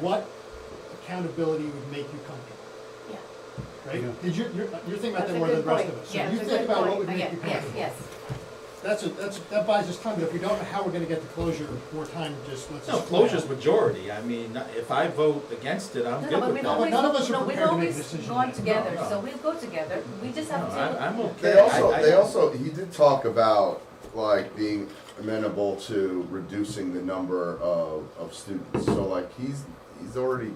[SPEAKER 11] what accountability would make you comfortable.
[SPEAKER 12] Yeah.
[SPEAKER 11] Right?
[SPEAKER 10] Yeah.
[SPEAKER 11] Because you're thinking about
[SPEAKER 13] That's
[SPEAKER 11] that
[SPEAKER 13] a
[SPEAKER 11] more than
[SPEAKER 13] good
[SPEAKER 11] the rest
[SPEAKER 13] point.
[SPEAKER 11] of us. So
[SPEAKER 13] Yeah,
[SPEAKER 11] you
[SPEAKER 13] that's a
[SPEAKER 11] think
[SPEAKER 13] good
[SPEAKER 11] about what
[SPEAKER 13] point.
[SPEAKER 11] would make
[SPEAKER 13] Yeah,
[SPEAKER 11] you
[SPEAKER 13] yes,
[SPEAKER 11] comfortable.
[SPEAKER 13] yes.
[SPEAKER 11] That buys us time, but if we don't know how we're gonna get the closure, more time, let's
[SPEAKER 2] No,
[SPEAKER 11] just.
[SPEAKER 2] closure's majority, I mean, if I vote against it, I'm
[SPEAKER 12] no,
[SPEAKER 2] good
[SPEAKER 12] but
[SPEAKER 2] with
[SPEAKER 12] we've
[SPEAKER 2] that.
[SPEAKER 12] always,
[SPEAKER 11] none of us are
[SPEAKER 12] no, we've
[SPEAKER 11] prepared to make a
[SPEAKER 12] always
[SPEAKER 11] decision
[SPEAKER 12] gone
[SPEAKER 11] yet.
[SPEAKER 12] together,
[SPEAKER 2] No, no.
[SPEAKER 12] so we'll go together, we just
[SPEAKER 2] No,
[SPEAKER 12] have to.
[SPEAKER 2] I'm okay.
[SPEAKER 14] They also, he did talk about like being amenable to reducing the number of students. So like he's already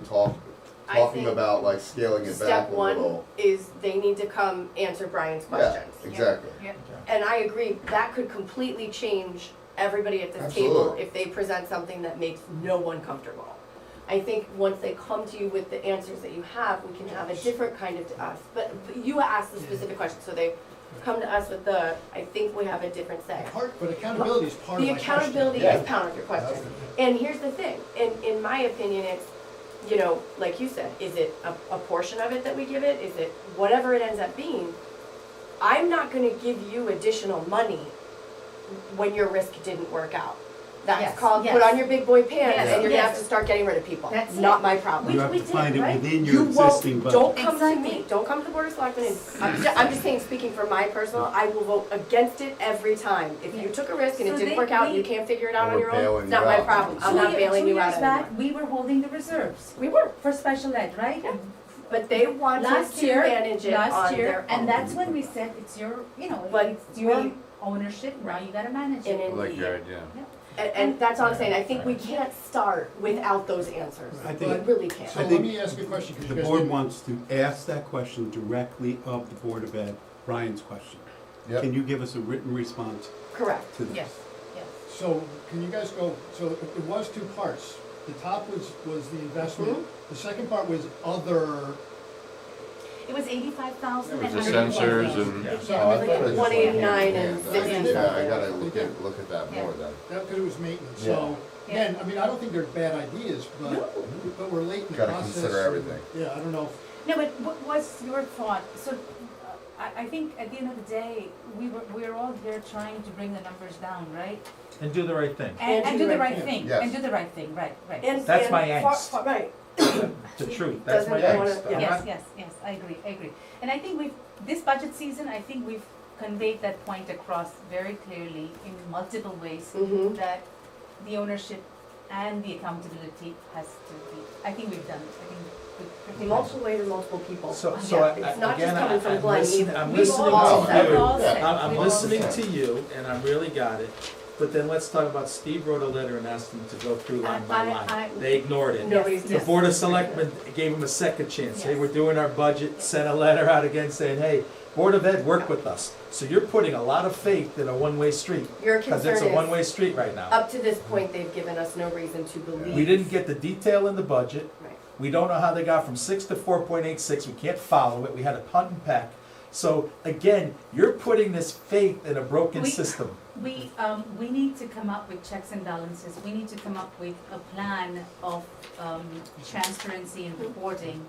[SPEAKER 13] I
[SPEAKER 14] talking
[SPEAKER 13] think
[SPEAKER 14] about like scaling it
[SPEAKER 13] Step
[SPEAKER 14] back a
[SPEAKER 13] one
[SPEAKER 14] little.
[SPEAKER 13] is they need to come answer Brian's
[SPEAKER 14] Yeah,
[SPEAKER 13] questions.
[SPEAKER 14] exactly.
[SPEAKER 12] Yeah.
[SPEAKER 13] And I agree, that could completely change everybody at this table
[SPEAKER 14] Absolutely.
[SPEAKER 13] if they present something that makes no one comfortable. I think once they come to you with the answers that you have, we can have a different kind of to us. But you asked the specific question, so they come to us with I think we have a different say.
[SPEAKER 11] But accountability is part of
[SPEAKER 13] The
[SPEAKER 11] my question.
[SPEAKER 13] accountability
[SPEAKER 14] Yeah.
[SPEAKER 13] is part of your question. And here's the thing, in my opinion, it's, you know, like you said, is it a portion of it that we give it? Is it whatever it ends up being? I'm not gonna give you additional money when your risk didn't work out. That's
[SPEAKER 12] Yes,
[SPEAKER 13] called put
[SPEAKER 12] yes.
[SPEAKER 13] on your big boy pants
[SPEAKER 12] Yes,
[SPEAKER 13] and you're gonna have
[SPEAKER 12] yes.
[SPEAKER 13] to start getting rid of people.
[SPEAKER 12] That's
[SPEAKER 13] Not
[SPEAKER 12] it.
[SPEAKER 13] my problem.
[SPEAKER 10] You have
[SPEAKER 12] we
[SPEAKER 10] to
[SPEAKER 12] did,
[SPEAKER 10] find it
[SPEAKER 12] right?
[SPEAKER 10] within
[SPEAKER 13] You
[SPEAKER 10] your existing
[SPEAKER 13] won't,
[SPEAKER 10] budget.
[SPEAKER 13] don't come to
[SPEAKER 12] Exactly.
[SPEAKER 13] me, don't come to the Board of Selectmen, and, I'm just saying, speaking for my personal, I will vote against it every time. If you
[SPEAKER 12] Yeah.
[SPEAKER 13] took a risk and
[SPEAKER 12] So
[SPEAKER 13] it didn't
[SPEAKER 12] they-
[SPEAKER 13] work out and
[SPEAKER 12] they-
[SPEAKER 13] you can't figure it out
[SPEAKER 14] And
[SPEAKER 13] on
[SPEAKER 14] we're
[SPEAKER 13] your own,
[SPEAKER 14] bailing
[SPEAKER 13] it's not
[SPEAKER 14] you
[SPEAKER 13] my
[SPEAKER 14] out.
[SPEAKER 13] problem, I'm not bailing you out
[SPEAKER 12] 2 years
[SPEAKER 13] anymore.
[SPEAKER 12] back, we were holding the reserves
[SPEAKER 13] We were,
[SPEAKER 12] for special ed, right?
[SPEAKER 13] Yeah. but they wanted
[SPEAKER 12] Last
[SPEAKER 13] to
[SPEAKER 12] year,
[SPEAKER 13] manage it on
[SPEAKER 12] last
[SPEAKER 13] their
[SPEAKER 12] year,
[SPEAKER 13] own.
[SPEAKER 12] and that's when we said, it's your, you know,
[SPEAKER 13] But
[SPEAKER 12] it's your
[SPEAKER 13] we-
[SPEAKER 12] ownership, now you gotta manage
[SPEAKER 13] And
[SPEAKER 12] it.
[SPEAKER 13] in-
[SPEAKER 3] Like your idea.
[SPEAKER 13] And that's all I'm saying, I think we can't start without those answers.
[SPEAKER 10] I
[SPEAKER 13] We
[SPEAKER 10] think-
[SPEAKER 13] really can't.
[SPEAKER 11] So
[SPEAKER 10] I
[SPEAKER 11] let
[SPEAKER 10] think
[SPEAKER 11] me ask you a question, because
[SPEAKER 10] The
[SPEAKER 11] you guys
[SPEAKER 10] board
[SPEAKER 11] didn't.
[SPEAKER 10] wants to ask that question directly of the Board of Ed, Brian's question.
[SPEAKER 14] Yep.
[SPEAKER 10] Can you give us a written response
[SPEAKER 13] Correct.
[SPEAKER 10] to this?
[SPEAKER 12] Yes, yes.
[SPEAKER 11] So can you guys go, so it was two parts. The top was the investment.
[SPEAKER 13] Mm-hmm.
[SPEAKER 11] The second part was other.
[SPEAKER 12] It was 85,000
[SPEAKER 3] It
[SPEAKER 12] and
[SPEAKER 3] was the sensors and.
[SPEAKER 11] So
[SPEAKER 14] Oh, I
[SPEAKER 11] I
[SPEAKER 14] thought
[SPEAKER 11] think
[SPEAKER 14] it was
[SPEAKER 13] 189 and
[SPEAKER 14] Yeah,
[SPEAKER 13] 50
[SPEAKER 14] Yeah, I
[SPEAKER 11] something.
[SPEAKER 14] gotta look at that more then.
[SPEAKER 11] because it was maintenance.
[SPEAKER 14] Yeah.
[SPEAKER 11] So again, I mean, I don't think they're bad ideas, but we're late in the
[SPEAKER 14] Gotta
[SPEAKER 11] process.
[SPEAKER 14] consider
[SPEAKER 11] and-
[SPEAKER 14] everything.
[SPEAKER 11] Yeah, I don't know.
[SPEAKER 12] No, but what was your thought? So, I think at the end of the day, we're all here trying to bring the numbers down, right?
[SPEAKER 2] And do the right thing,
[SPEAKER 12] And do the right
[SPEAKER 11] thing.
[SPEAKER 12] thing,
[SPEAKER 14] Yes.
[SPEAKER 12] and do the right thing, right, right.
[SPEAKER 13] And-
[SPEAKER 2] That's
[SPEAKER 13] and
[SPEAKER 2] my
[SPEAKER 13] far-
[SPEAKER 2] angst.
[SPEAKER 13] far- Right.
[SPEAKER 2] the truth, that's my
[SPEAKER 13] Doesn't wanna-
[SPEAKER 2] angst.
[SPEAKER 13] yeah.
[SPEAKER 2] I'm
[SPEAKER 12] Yes,
[SPEAKER 2] not-
[SPEAKER 12] yes, I agree. And I think this budget season, I think we've conveyed that point across very clearly in multiple ways,
[SPEAKER 13] Mm-hmm.
[SPEAKER 12] that the ownership and the accountability has to be, I think we've done it, I think we've pretty much.
[SPEAKER 13] Multiple ways and multiple people.
[SPEAKER 2] So,
[SPEAKER 13] Yeah, it's not just
[SPEAKER 2] again,
[SPEAKER 13] coming from
[SPEAKER 2] I'm
[SPEAKER 13] Glenn
[SPEAKER 2] listening,
[SPEAKER 13] either.
[SPEAKER 2] I'm
[SPEAKER 13] We've
[SPEAKER 2] listening
[SPEAKER 13] all
[SPEAKER 2] to
[SPEAKER 13] said
[SPEAKER 2] you.
[SPEAKER 13] it.
[SPEAKER 12] all said it.
[SPEAKER 2] I'm
[SPEAKER 12] We've all
[SPEAKER 2] listening
[SPEAKER 12] said
[SPEAKER 2] to you, and I really got it, but then let's talk about, Steve wrote a letter and asked them to go through line by line. They ignored it.
[SPEAKER 13] Nobody's.
[SPEAKER 2] The Board of Selectmen gave him a second chance. Hey,
[SPEAKER 12] Yes.
[SPEAKER 2] we're doing our budget, sent a letter out again saying, hey, Board of Ed, work with us. So you're putting a lot of faith in a one-way street,
[SPEAKER 13] Your
[SPEAKER 2] because
[SPEAKER 13] concern
[SPEAKER 2] it's a
[SPEAKER 13] is,
[SPEAKER 2] one-way street right now.
[SPEAKER 13] up to this point, they've given us no reason to believe.
[SPEAKER 2] We didn't get the detail in the budget.
[SPEAKER 13] Right.
[SPEAKER 2] We don't know how they got from 6 to 4.86. We can't follow it. We had a punt and peck. So again, you're putting this faith in a broken
[SPEAKER 12] We-
[SPEAKER 2] system.
[SPEAKER 12] We need to come up with checks and balances, we need to come up with a plan of, transparency and reporting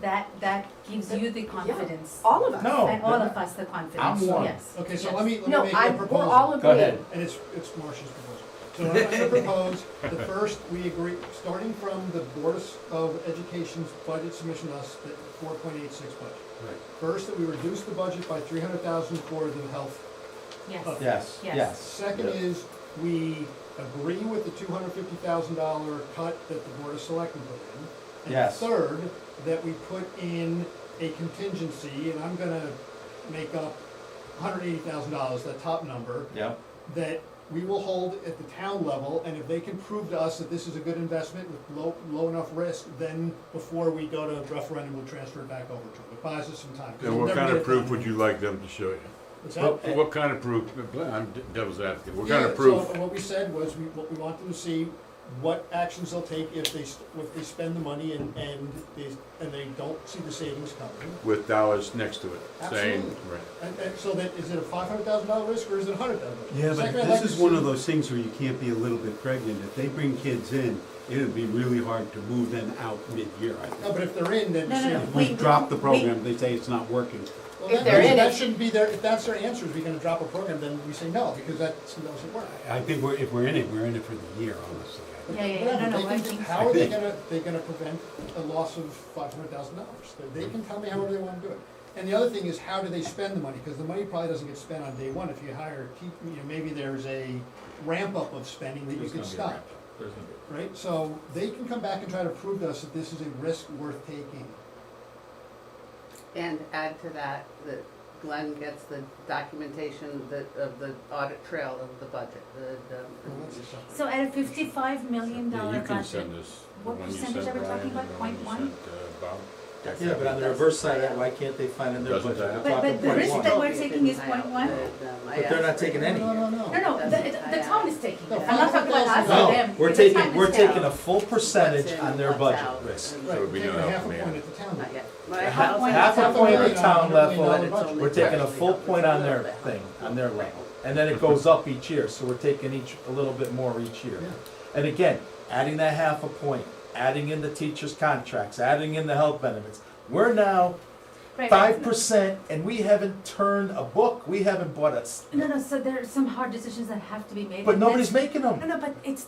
[SPEAKER 12] that gives you the confidence.
[SPEAKER 13] All of us.
[SPEAKER 2] No.
[SPEAKER 12] And all of us the confidence,
[SPEAKER 2] I'm one.
[SPEAKER 12] yes.
[SPEAKER 11] Okay, so
[SPEAKER 12] yes.
[SPEAKER 11] let me
[SPEAKER 13] No,
[SPEAKER 11] make a
[SPEAKER 13] we're
[SPEAKER 11] proposal.
[SPEAKER 13] all
[SPEAKER 2] Go
[SPEAKER 13] agreeing.
[SPEAKER 2] ahead.
[SPEAKER 11] And it's Marcia's proposal. So I'm gonna propose, the first, we agree, starting from the Board of Education's budget submission to us, the 4.86 budget.
[SPEAKER 10] Right.
[SPEAKER 11] First, that we reduce the budget by 300,000 for the health.
[SPEAKER 12] Yes,
[SPEAKER 2] Yes,
[SPEAKER 12] Yes.
[SPEAKER 2] yes.
[SPEAKER 11] Second is, we agree with the $250,000 cut that the Board of Selectmen put in. And
[SPEAKER 2] Yes.
[SPEAKER 11] third, that we put in a contingency, and I'm gonna make up $180,000, that top number,
[SPEAKER 2] Yep.
[SPEAKER 11] that we will hold at the town level, and if they can prove to us that this is a good investment with low enough risk, then before we go to referendum, we'll transfer it back over to them. It buys us some time. 'cause
[SPEAKER 3] And
[SPEAKER 11] we'll
[SPEAKER 3] what
[SPEAKER 11] never
[SPEAKER 3] kind
[SPEAKER 11] get
[SPEAKER 3] of
[SPEAKER 11] it
[SPEAKER 3] proof
[SPEAKER 11] done.
[SPEAKER 3] would you like them to show you?
[SPEAKER 11] What's that?
[SPEAKER 3] What kind of proof, I'm devil's advocate, what kind
[SPEAKER 11] Yeah,
[SPEAKER 3] of proof?
[SPEAKER 11] So what we said was, what we want them to see, what actions they'll take if they spend the money and they don't see the savings coming.
[SPEAKER 3] With dollars next to it, saying,
[SPEAKER 11] Absolutely.
[SPEAKER 3] right.
[SPEAKER 11] And so that, is it a $500,000 risk or is it $100,000?
[SPEAKER 10] Yeah, but
[SPEAKER 11] Second, I'd like
[SPEAKER 10] this
[SPEAKER 11] to
[SPEAKER 10] is one
[SPEAKER 11] see-
[SPEAKER 10] of those things where you can't be a little bit pregnant. If they bring kids in, it'll be really hard to move them out mid-year, I
[SPEAKER 11] No,
[SPEAKER 10] think.
[SPEAKER 11] but if they're in, then.
[SPEAKER 12] No, no, no.
[SPEAKER 10] If we drop the program, they say it's not working.
[SPEAKER 11] Well,
[SPEAKER 15] If
[SPEAKER 11] that-
[SPEAKER 15] they're in
[SPEAKER 11] that
[SPEAKER 15] it-
[SPEAKER 11] shouldn't be their, if that's their answer, is we're gonna drop a program, then we say no, because that doesn't work.
[SPEAKER 10] I think if we're in it for the year, honestly.
[SPEAKER 12] Yeah, yeah,
[SPEAKER 11] Whatever,
[SPEAKER 12] no,
[SPEAKER 11] they
[SPEAKER 12] no, I
[SPEAKER 11] can-
[SPEAKER 12] think.
[SPEAKER 11] How are they gonna prevent a loss of $500,000? They can tell me however they wanna do it. And the other thing is, how do they spend the money? Because the money probably doesn't get spent on day one. If you hire, maybe there's a ramp up of spending that you can stop, right? So they can come back and try to prove to us that this is a risk worth taking.
[SPEAKER 15] And add to that, that Glenn gets the documentation of the audit trail of the budget,
[SPEAKER 12] So at a $55 million
[SPEAKER 3] Yeah, you can
[SPEAKER 12] budget,
[SPEAKER 3] send us the
[SPEAKER 12] what
[SPEAKER 3] one you
[SPEAKER 12] percentage
[SPEAKER 3] sent
[SPEAKER 12] are we talking
[SPEAKER 3] Brian
[SPEAKER 12] about?
[SPEAKER 3] and the one you
[SPEAKER 12] 0.1?
[SPEAKER 3] sent, Bob.
[SPEAKER 2] Yeah, but on the reverse side of that, why can't they find in their
[SPEAKER 3] Doesn't
[SPEAKER 2] budget?
[SPEAKER 3] that-
[SPEAKER 2] the top
[SPEAKER 12] But
[SPEAKER 2] of
[SPEAKER 12] the risk
[SPEAKER 2] 0.1?
[SPEAKER 12] that we're taking is 0.1?
[SPEAKER 2] But they're not taking any.
[SPEAKER 11] No.
[SPEAKER 12] No, the town is taking
[SPEAKER 11] No,
[SPEAKER 12] it. I'm not talking about us or
[SPEAKER 2] No,
[SPEAKER 12] them.
[SPEAKER 2] we're
[SPEAKER 12] The
[SPEAKER 2] taking,
[SPEAKER 12] town
[SPEAKER 2] we're
[SPEAKER 12] is
[SPEAKER 2] taking a full percentage
[SPEAKER 15] What's in,
[SPEAKER 2] on their
[SPEAKER 15] what's
[SPEAKER 2] budget
[SPEAKER 15] out.
[SPEAKER 2] risk.
[SPEAKER 3] So
[SPEAKER 11] Right,
[SPEAKER 3] it'd be
[SPEAKER 11] taking
[SPEAKER 3] no
[SPEAKER 11] a
[SPEAKER 3] help
[SPEAKER 11] half a
[SPEAKER 3] from
[SPEAKER 11] point
[SPEAKER 3] me.
[SPEAKER 11] at the town.
[SPEAKER 15] Not yet.
[SPEAKER 2] Half a point at the town level,
[SPEAKER 11] budget.
[SPEAKER 2] we're taking a full point on their thing, on their level. And then it goes up each year, so we're taking a little bit more each year.
[SPEAKER 11] Yeah.
[SPEAKER 2] And again, adding that half a point, adding in the teachers' contracts, adding in the health benefits. We're now
[SPEAKER 12] Right,
[SPEAKER 2] 5% and we haven't turned a book, we haven't bought a,
[SPEAKER 12] No, so there are some hard decisions that have to be made.
[SPEAKER 2] but
[SPEAKER 12] and
[SPEAKER 2] nobody's
[SPEAKER 12] that's-
[SPEAKER 2] making them.
[SPEAKER 12] No, but it's,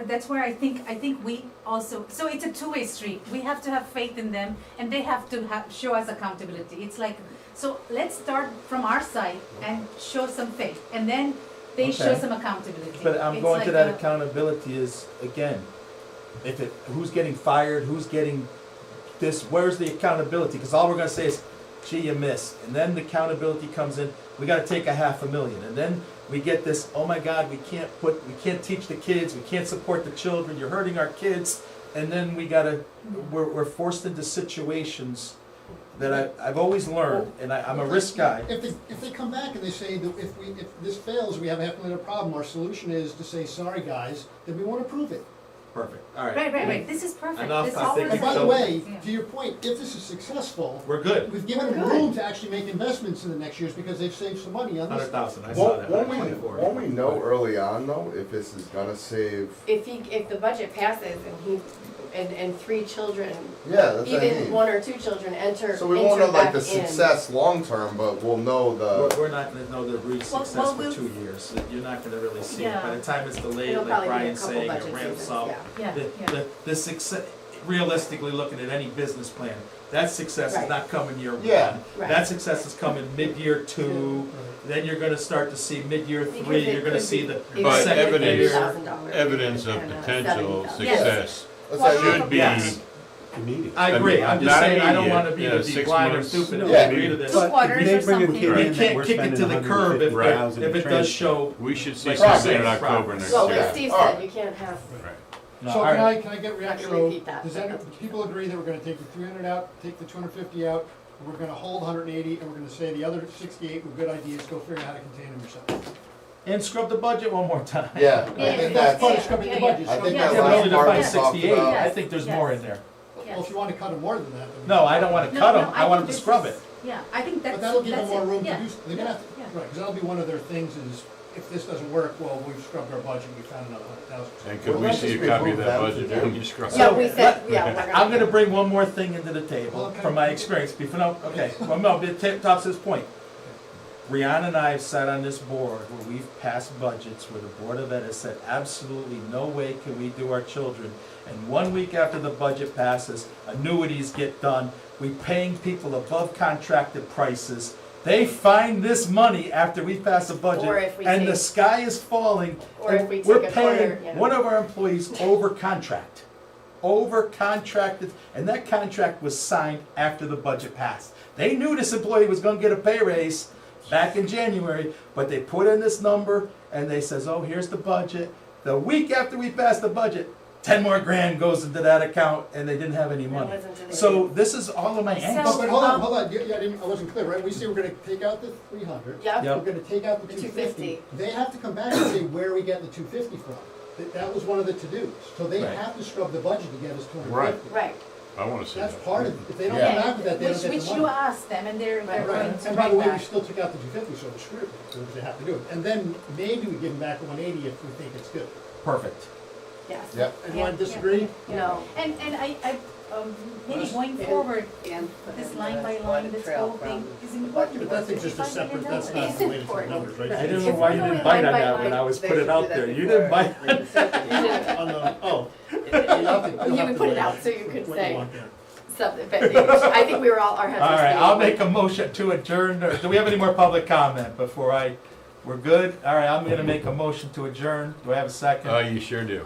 [SPEAKER 12] that's where I think we also, so it's a two-way street. We have to have faith in them and they have to show us accountability. It's like, so let's start from our side and show some faith and then they show
[SPEAKER 2] Okay.
[SPEAKER 12] some accountability.
[SPEAKER 2] But I'm
[SPEAKER 12] It's
[SPEAKER 2] going to
[SPEAKER 12] like
[SPEAKER 2] that
[SPEAKER 12] a-
[SPEAKER 2] accountability is, again, who's getting fired, who's getting this, where's the accountability? Because all we're gonna say is, gee, you missed. And then the accountability comes in, we gotta take a $500,000. And then we get this, oh my God, we can't teach the kids, we can't support the children, you're hurting our kids. And then we're forced into situations that I've always learned, and I'm a risk guy.
[SPEAKER 11] If they come back and they say that if this fails, we have a $500,000 problem, our solution is to say, sorry guys, then we won't approve it.
[SPEAKER 2] Perfect, all right.
[SPEAKER 12] Right, this is perfect.
[SPEAKER 2] Enough,
[SPEAKER 12] This is
[SPEAKER 2] I
[SPEAKER 12] all
[SPEAKER 2] think
[SPEAKER 12] we're
[SPEAKER 11] And by the
[SPEAKER 12] saying.
[SPEAKER 11] way,
[SPEAKER 12] Yeah.
[SPEAKER 11] to your point, if this is successful,
[SPEAKER 2] We're good.
[SPEAKER 11] we've given them room to actually make investments in the next years because they've saved some money on this.
[SPEAKER 2] 100,000, I saw that.
[SPEAKER 14] Won't we know early on though, if this is gonna save?
[SPEAKER 13] If the budget passes and 3 children,
[SPEAKER 14] Yeah, that's what I
[SPEAKER 13] even
[SPEAKER 14] mean.
[SPEAKER 13] 1 or 2 children enter
[SPEAKER 14] So we won't know like
[SPEAKER 13] back
[SPEAKER 14] the
[SPEAKER 13] in.
[SPEAKER 14] success long-term, but we'll know
[SPEAKER 2] We're not gonna know the real
[SPEAKER 12] Well,
[SPEAKER 2] success for
[SPEAKER 12] we'll-
[SPEAKER 2] 2 years. You're not gonna really see it.
[SPEAKER 12] Yeah.
[SPEAKER 2] By the time it's delayed,
[SPEAKER 13] It'll
[SPEAKER 2] like
[SPEAKER 13] probably be a
[SPEAKER 2] Brian's
[SPEAKER 13] couple
[SPEAKER 2] saying,
[SPEAKER 13] budget
[SPEAKER 2] it ramps
[SPEAKER 13] seasons,
[SPEAKER 2] up.
[SPEAKER 13] yeah.
[SPEAKER 12] Yeah.
[SPEAKER 2] The success, realistically looking at any business plan, that success is
[SPEAKER 13] Right.
[SPEAKER 2] not coming year
[SPEAKER 14] Yeah.
[SPEAKER 2] one.
[SPEAKER 13] Right.
[SPEAKER 2] That success is coming mid-year 2, then you're gonna start to see mid-year 3,
[SPEAKER 13] Because it
[SPEAKER 2] you're gonna
[SPEAKER 13] could
[SPEAKER 2] see
[SPEAKER 13] be
[SPEAKER 2] the
[SPEAKER 13] even
[SPEAKER 3] But
[SPEAKER 2] second
[SPEAKER 3] evidence-
[SPEAKER 2] year.
[SPEAKER 13] $50,000
[SPEAKER 3] Evidence of
[SPEAKER 13] and,
[SPEAKER 3] potential
[SPEAKER 13] $70,000.
[SPEAKER 3] success
[SPEAKER 14] Let's say
[SPEAKER 3] should be,
[SPEAKER 2] Yes.
[SPEAKER 10] Immediate.
[SPEAKER 2] I agree, I'm just
[SPEAKER 3] Not
[SPEAKER 2] saying, I don't
[SPEAKER 3] immediate,
[SPEAKER 2] wanna be
[SPEAKER 3] yeah,
[SPEAKER 2] the
[SPEAKER 3] 6
[SPEAKER 2] blind or
[SPEAKER 3] months.
[SPEAKER 2] stupid and
[SPEAKER 14] Yeah.
[SPEAKER 2] agree to this.
[SPEAKER 12] Two quarters
[SPEAKER 10] If they
[SPEAKER 12] or
[SPEAKER 10] bring a
[SPEAKER 12] something.
[SPEAKER 10] kid
[SPEAKER 2] We
[SPEAKER 10] in that
[SPEAKER 2] can't
[SPEAKER 10] we're
[SPEAKER 2] kick it to
[SPEAKER 10] spending
[SPEAKER 2] the curb if
[SPEAKER 10] 150,000
[SPEAKER 2] it
[SPEAKER 10] to
[SPEAKER 2] does
[SPEAKER 10] transfer.
[SPEAKER 2] show.
[SPEAKER 3] we should see
[SPEAKER 2] Like
[SPEAKER 3] something
[SPEAKER 2] you
[SPEAKER 3] in
[SPEAKER 2] say,
[SPEAKER 3] October next
[SPEAKER 13] Well,
[SPEAKER 3] year.
[SPEAKER 13] like Steve
[SPEAKER 14] Alright.
[SPEAKER 13] said, you can't have,
[SPEAKER 3] Right.
[SPEAKER 2] No,
[SPEAKER 11] So
[SPEAKER 2] all right.
[SPEAKER 11] can I get reaction?
[SPEAKER 13] gonna repeat that,
[SPEAKER 11] Does
[SPEAKER 13] but-
[SPEAKER 11] that, people agree that we're gonna take the 300 out, take the 250 out, we're gonna hold 180, and we're gonna say the other 68 were good ideas, go figure out how to contain them yourself.
[SPEAKER 2] And scrub the budget one more time.
[SPEAKER 14] Yeah, I
[SPEAKER 12] Yeah,
[SPEAKER 14] think
[SPEAKER 11] That's part of
[SPEAKER 14] that's,
[SPEAKER 11] scrubbing the
[SPEAKER 12] yeah,
[SPEAKER 11] budget.
[SPEAKER 14] I think
[SPEAKER 12] Yeah,
[SPEAKER 14] that
[SPEAKER 2] Yeah, but only
[SPEAKER 14] last part
[SPEAKER 2] define
[SPEAKER 14] we talked
[SPEAKER 2] 68,
[SPEAKER 14] about.
[SPEAKER 2] I think there's more in there.
[SPEAKER 11] Well, if you wanna cut them more than that, then.
[SPEAKER 2] No, I don't wanna
[SPEAKER 12] No,
[SPEAKER 2] cut
[SPEAKER 12] no,
[SPEAKER 2] them, I want them
[SPEAKER 12] think
[SPEAKER 2] to scrub
[SPEAKER 12] this
[SPEAKER 2] it.
[SPEAKER 12] is- Yeah, I think that's,
[SPEAKER 11] But that'll give them
[SPEAKER 12] that's
[SPEAKER 11] more
[SPEAKER 12] it.
[SPEAKER 11] room to
[SPEAKER 12] Yeah.
[SPEAKER 11] do, they're gonna have to,
[SPEAKER 12] Yeah.
[SPEAKER 11] right, because that'll be one of their things is, if this doesn't work, well, we've scrubbed our budget, we found another 100,000.
[SPEAKER 3] And could
[SPEAKER 14] Well,
[SPEAKER 3] we
[SPEAKER 14] let's
[SPEAKER 3] see a
[SPEAKER 14] just
[SPEAKER 3] copy of
[SPEAKER 14] remove
[SPEAKER 3] that
[SPEAKER 14] them
[SPEAKER 3] budget
[SPEAKER 14] to
[SPEAKER 3] when
[SPEAKER 14] do.
[SPEAKER 3] you scrub
[SPEAKER 13] yeah,
[SPEAKER 3] it?
[SPEAKER 13] we said, yeah, we're gonna.
[SPEAKER 2] I'm gonna bring one more thing into the table
[SPEAKER 11] Okay.
[SPEAKER 2] from my experience, before, no, okay, well, no, but it tops this point. Rihanna and I have sat on this board where we've passed budgets where the Board of Ed has said absolutely no way can we do our children. And 1 week after the budget passes, annuities get done, we paying people above contracted prices. They find this money after we pass a
[SPEAKER 13] Or
[SPEAKER 2] budget
[SPEAKER 13] if we
[SPEAKER 2] and the
[SPEAKER 13] take-
[SPEAKER 2] sky is falling.
[SPEAKER 13] Or if
[SPEAKER 2] and
[SPEAKER 13] we
[SPEAKER 2] we're
[SPEAKER 13] take a
[SPEAKER 2] paying
[SPEAKER 13] quarter, you know.
[SPEAKER 2] one of our employees over contract. Over contracted, and that contract was signed after the budget passed. They knew this employee was gonna get a pay raise. back in January, but they put in this number and they says, oh, here's the budget. The week after we pass the budget, 10 more grand goes into that account and they didn't have any money. So this is all of my angst.
[SPEAKER 11] But hold on, I wasn't clear, right? We say we're gonna take out the 300.
[SPEAKER 13] Yep.
[SPEAKER 2] Yep.
[SPEAKER 11] We're gonna take out the 250. They have to come back and say where are we getting the 250 from. That was one of the to-dos. So they
[SPEAKER 2] Right.
[SPEAKER 11] have to scrub the budget to get us 250.
[SPEAKER 3] Right.
[SPEAKER 13] Right.
[SPEAKER 3] I wanna see
[SPEAKER 11] That's
[SPEAKER 3] that.
[SPEAKER 11] part of it. If they don't
[SPEAKER 14] Yeah.
[SPEAKER 11] come back with that, they don't get the
[SPEAKER 12] Which
[SPEAKER 11] money.
[SPEAKER 12] you asked them, and they're
[SPEAKER 11] Right,
[SPEAKER 12] going to
[SPEAKER 11] and by the
[SPEAKER 12] write
[SPEAKER 11] way, we
[SPEAKER 12] back.
[SPEAKER 11] still took out the 250, so we're screwed, so they have to do it. And then maybe we give them back the 180 if we think it's good.
[SPEAKER 2] Perfect.
[SPEAKER 13] Yes.
[SPEAKER 14] Yeah.
[SPEAKER 11] Anyone disagree?
[SPEAKER 13] No.
[SPEAKER 12] And maybe
[SPEAKER 15] Yes.
[SPEAKER 12] going
[SPEAKER 15] And-
[SPEAKER 12] forward,
[SPEAKER 15] and put
[SPEAKER 12] this
[SPEAKER 15] in
[SPEAKER 12] line
[SPEAKER 15] the
[SPEAKER 12] by line,
[SPEAKER 15] audit
[SPEAKER 12] this
[SPEAKER 15] trail
[SPEAKER 12] whole thing
[SPEAKER 15] from
[SPEAKER 12] is
[SPEAKER 15] the
[SPEAKER 12] important.
[SPEAKER 11] But that's just a separate, that's not
[SPEAKER 13] It's
[SPEAKER 11] related to the
[SPEAKER 13] important.
[SPEAKER 11] numbers, right?
[SPEAKER 2] I didn't know
[SPEAKER 13] If
[SPEAKER 2] why
[SPEAKER 13] we're
[SPEAKER 2] you didn't
[SPEAKER 13] going
[SPEAKER 2] bite
[SPEAKER 13] line
[SPEAKER 2] on
[SPEAKER 13] by
[SPEAKER 2] that when
[SPEAKER 13] line,
[SPEAKER 2] I was
[SPEAKER 15] they
[SPEAKER 2] put it
[SPEAKER 15] should
[SPEAKER 2] out
[SPEAKER 15] do that
[SPEAKER 2] there. You
[SPEAKER 15] before.
[SPEAKER 2] didn't bite on it.
[SPEAKER 11] On the, oh.
[SPEAKER 13] You can put it out so you could say something, but I think we were all, our heads
[SPEAKER 2] All
[SPEAKER 13] were
[SPEAKER 2] right,
[SPEAKER 13] spinning.
[SPEAKER 2] I'll make a motion to adjourn. Or do we have any more public comment before we're good? All right, I'm gonna make a motion to adjourn. Do I have a second?
[SPEAKER 3] You sure do.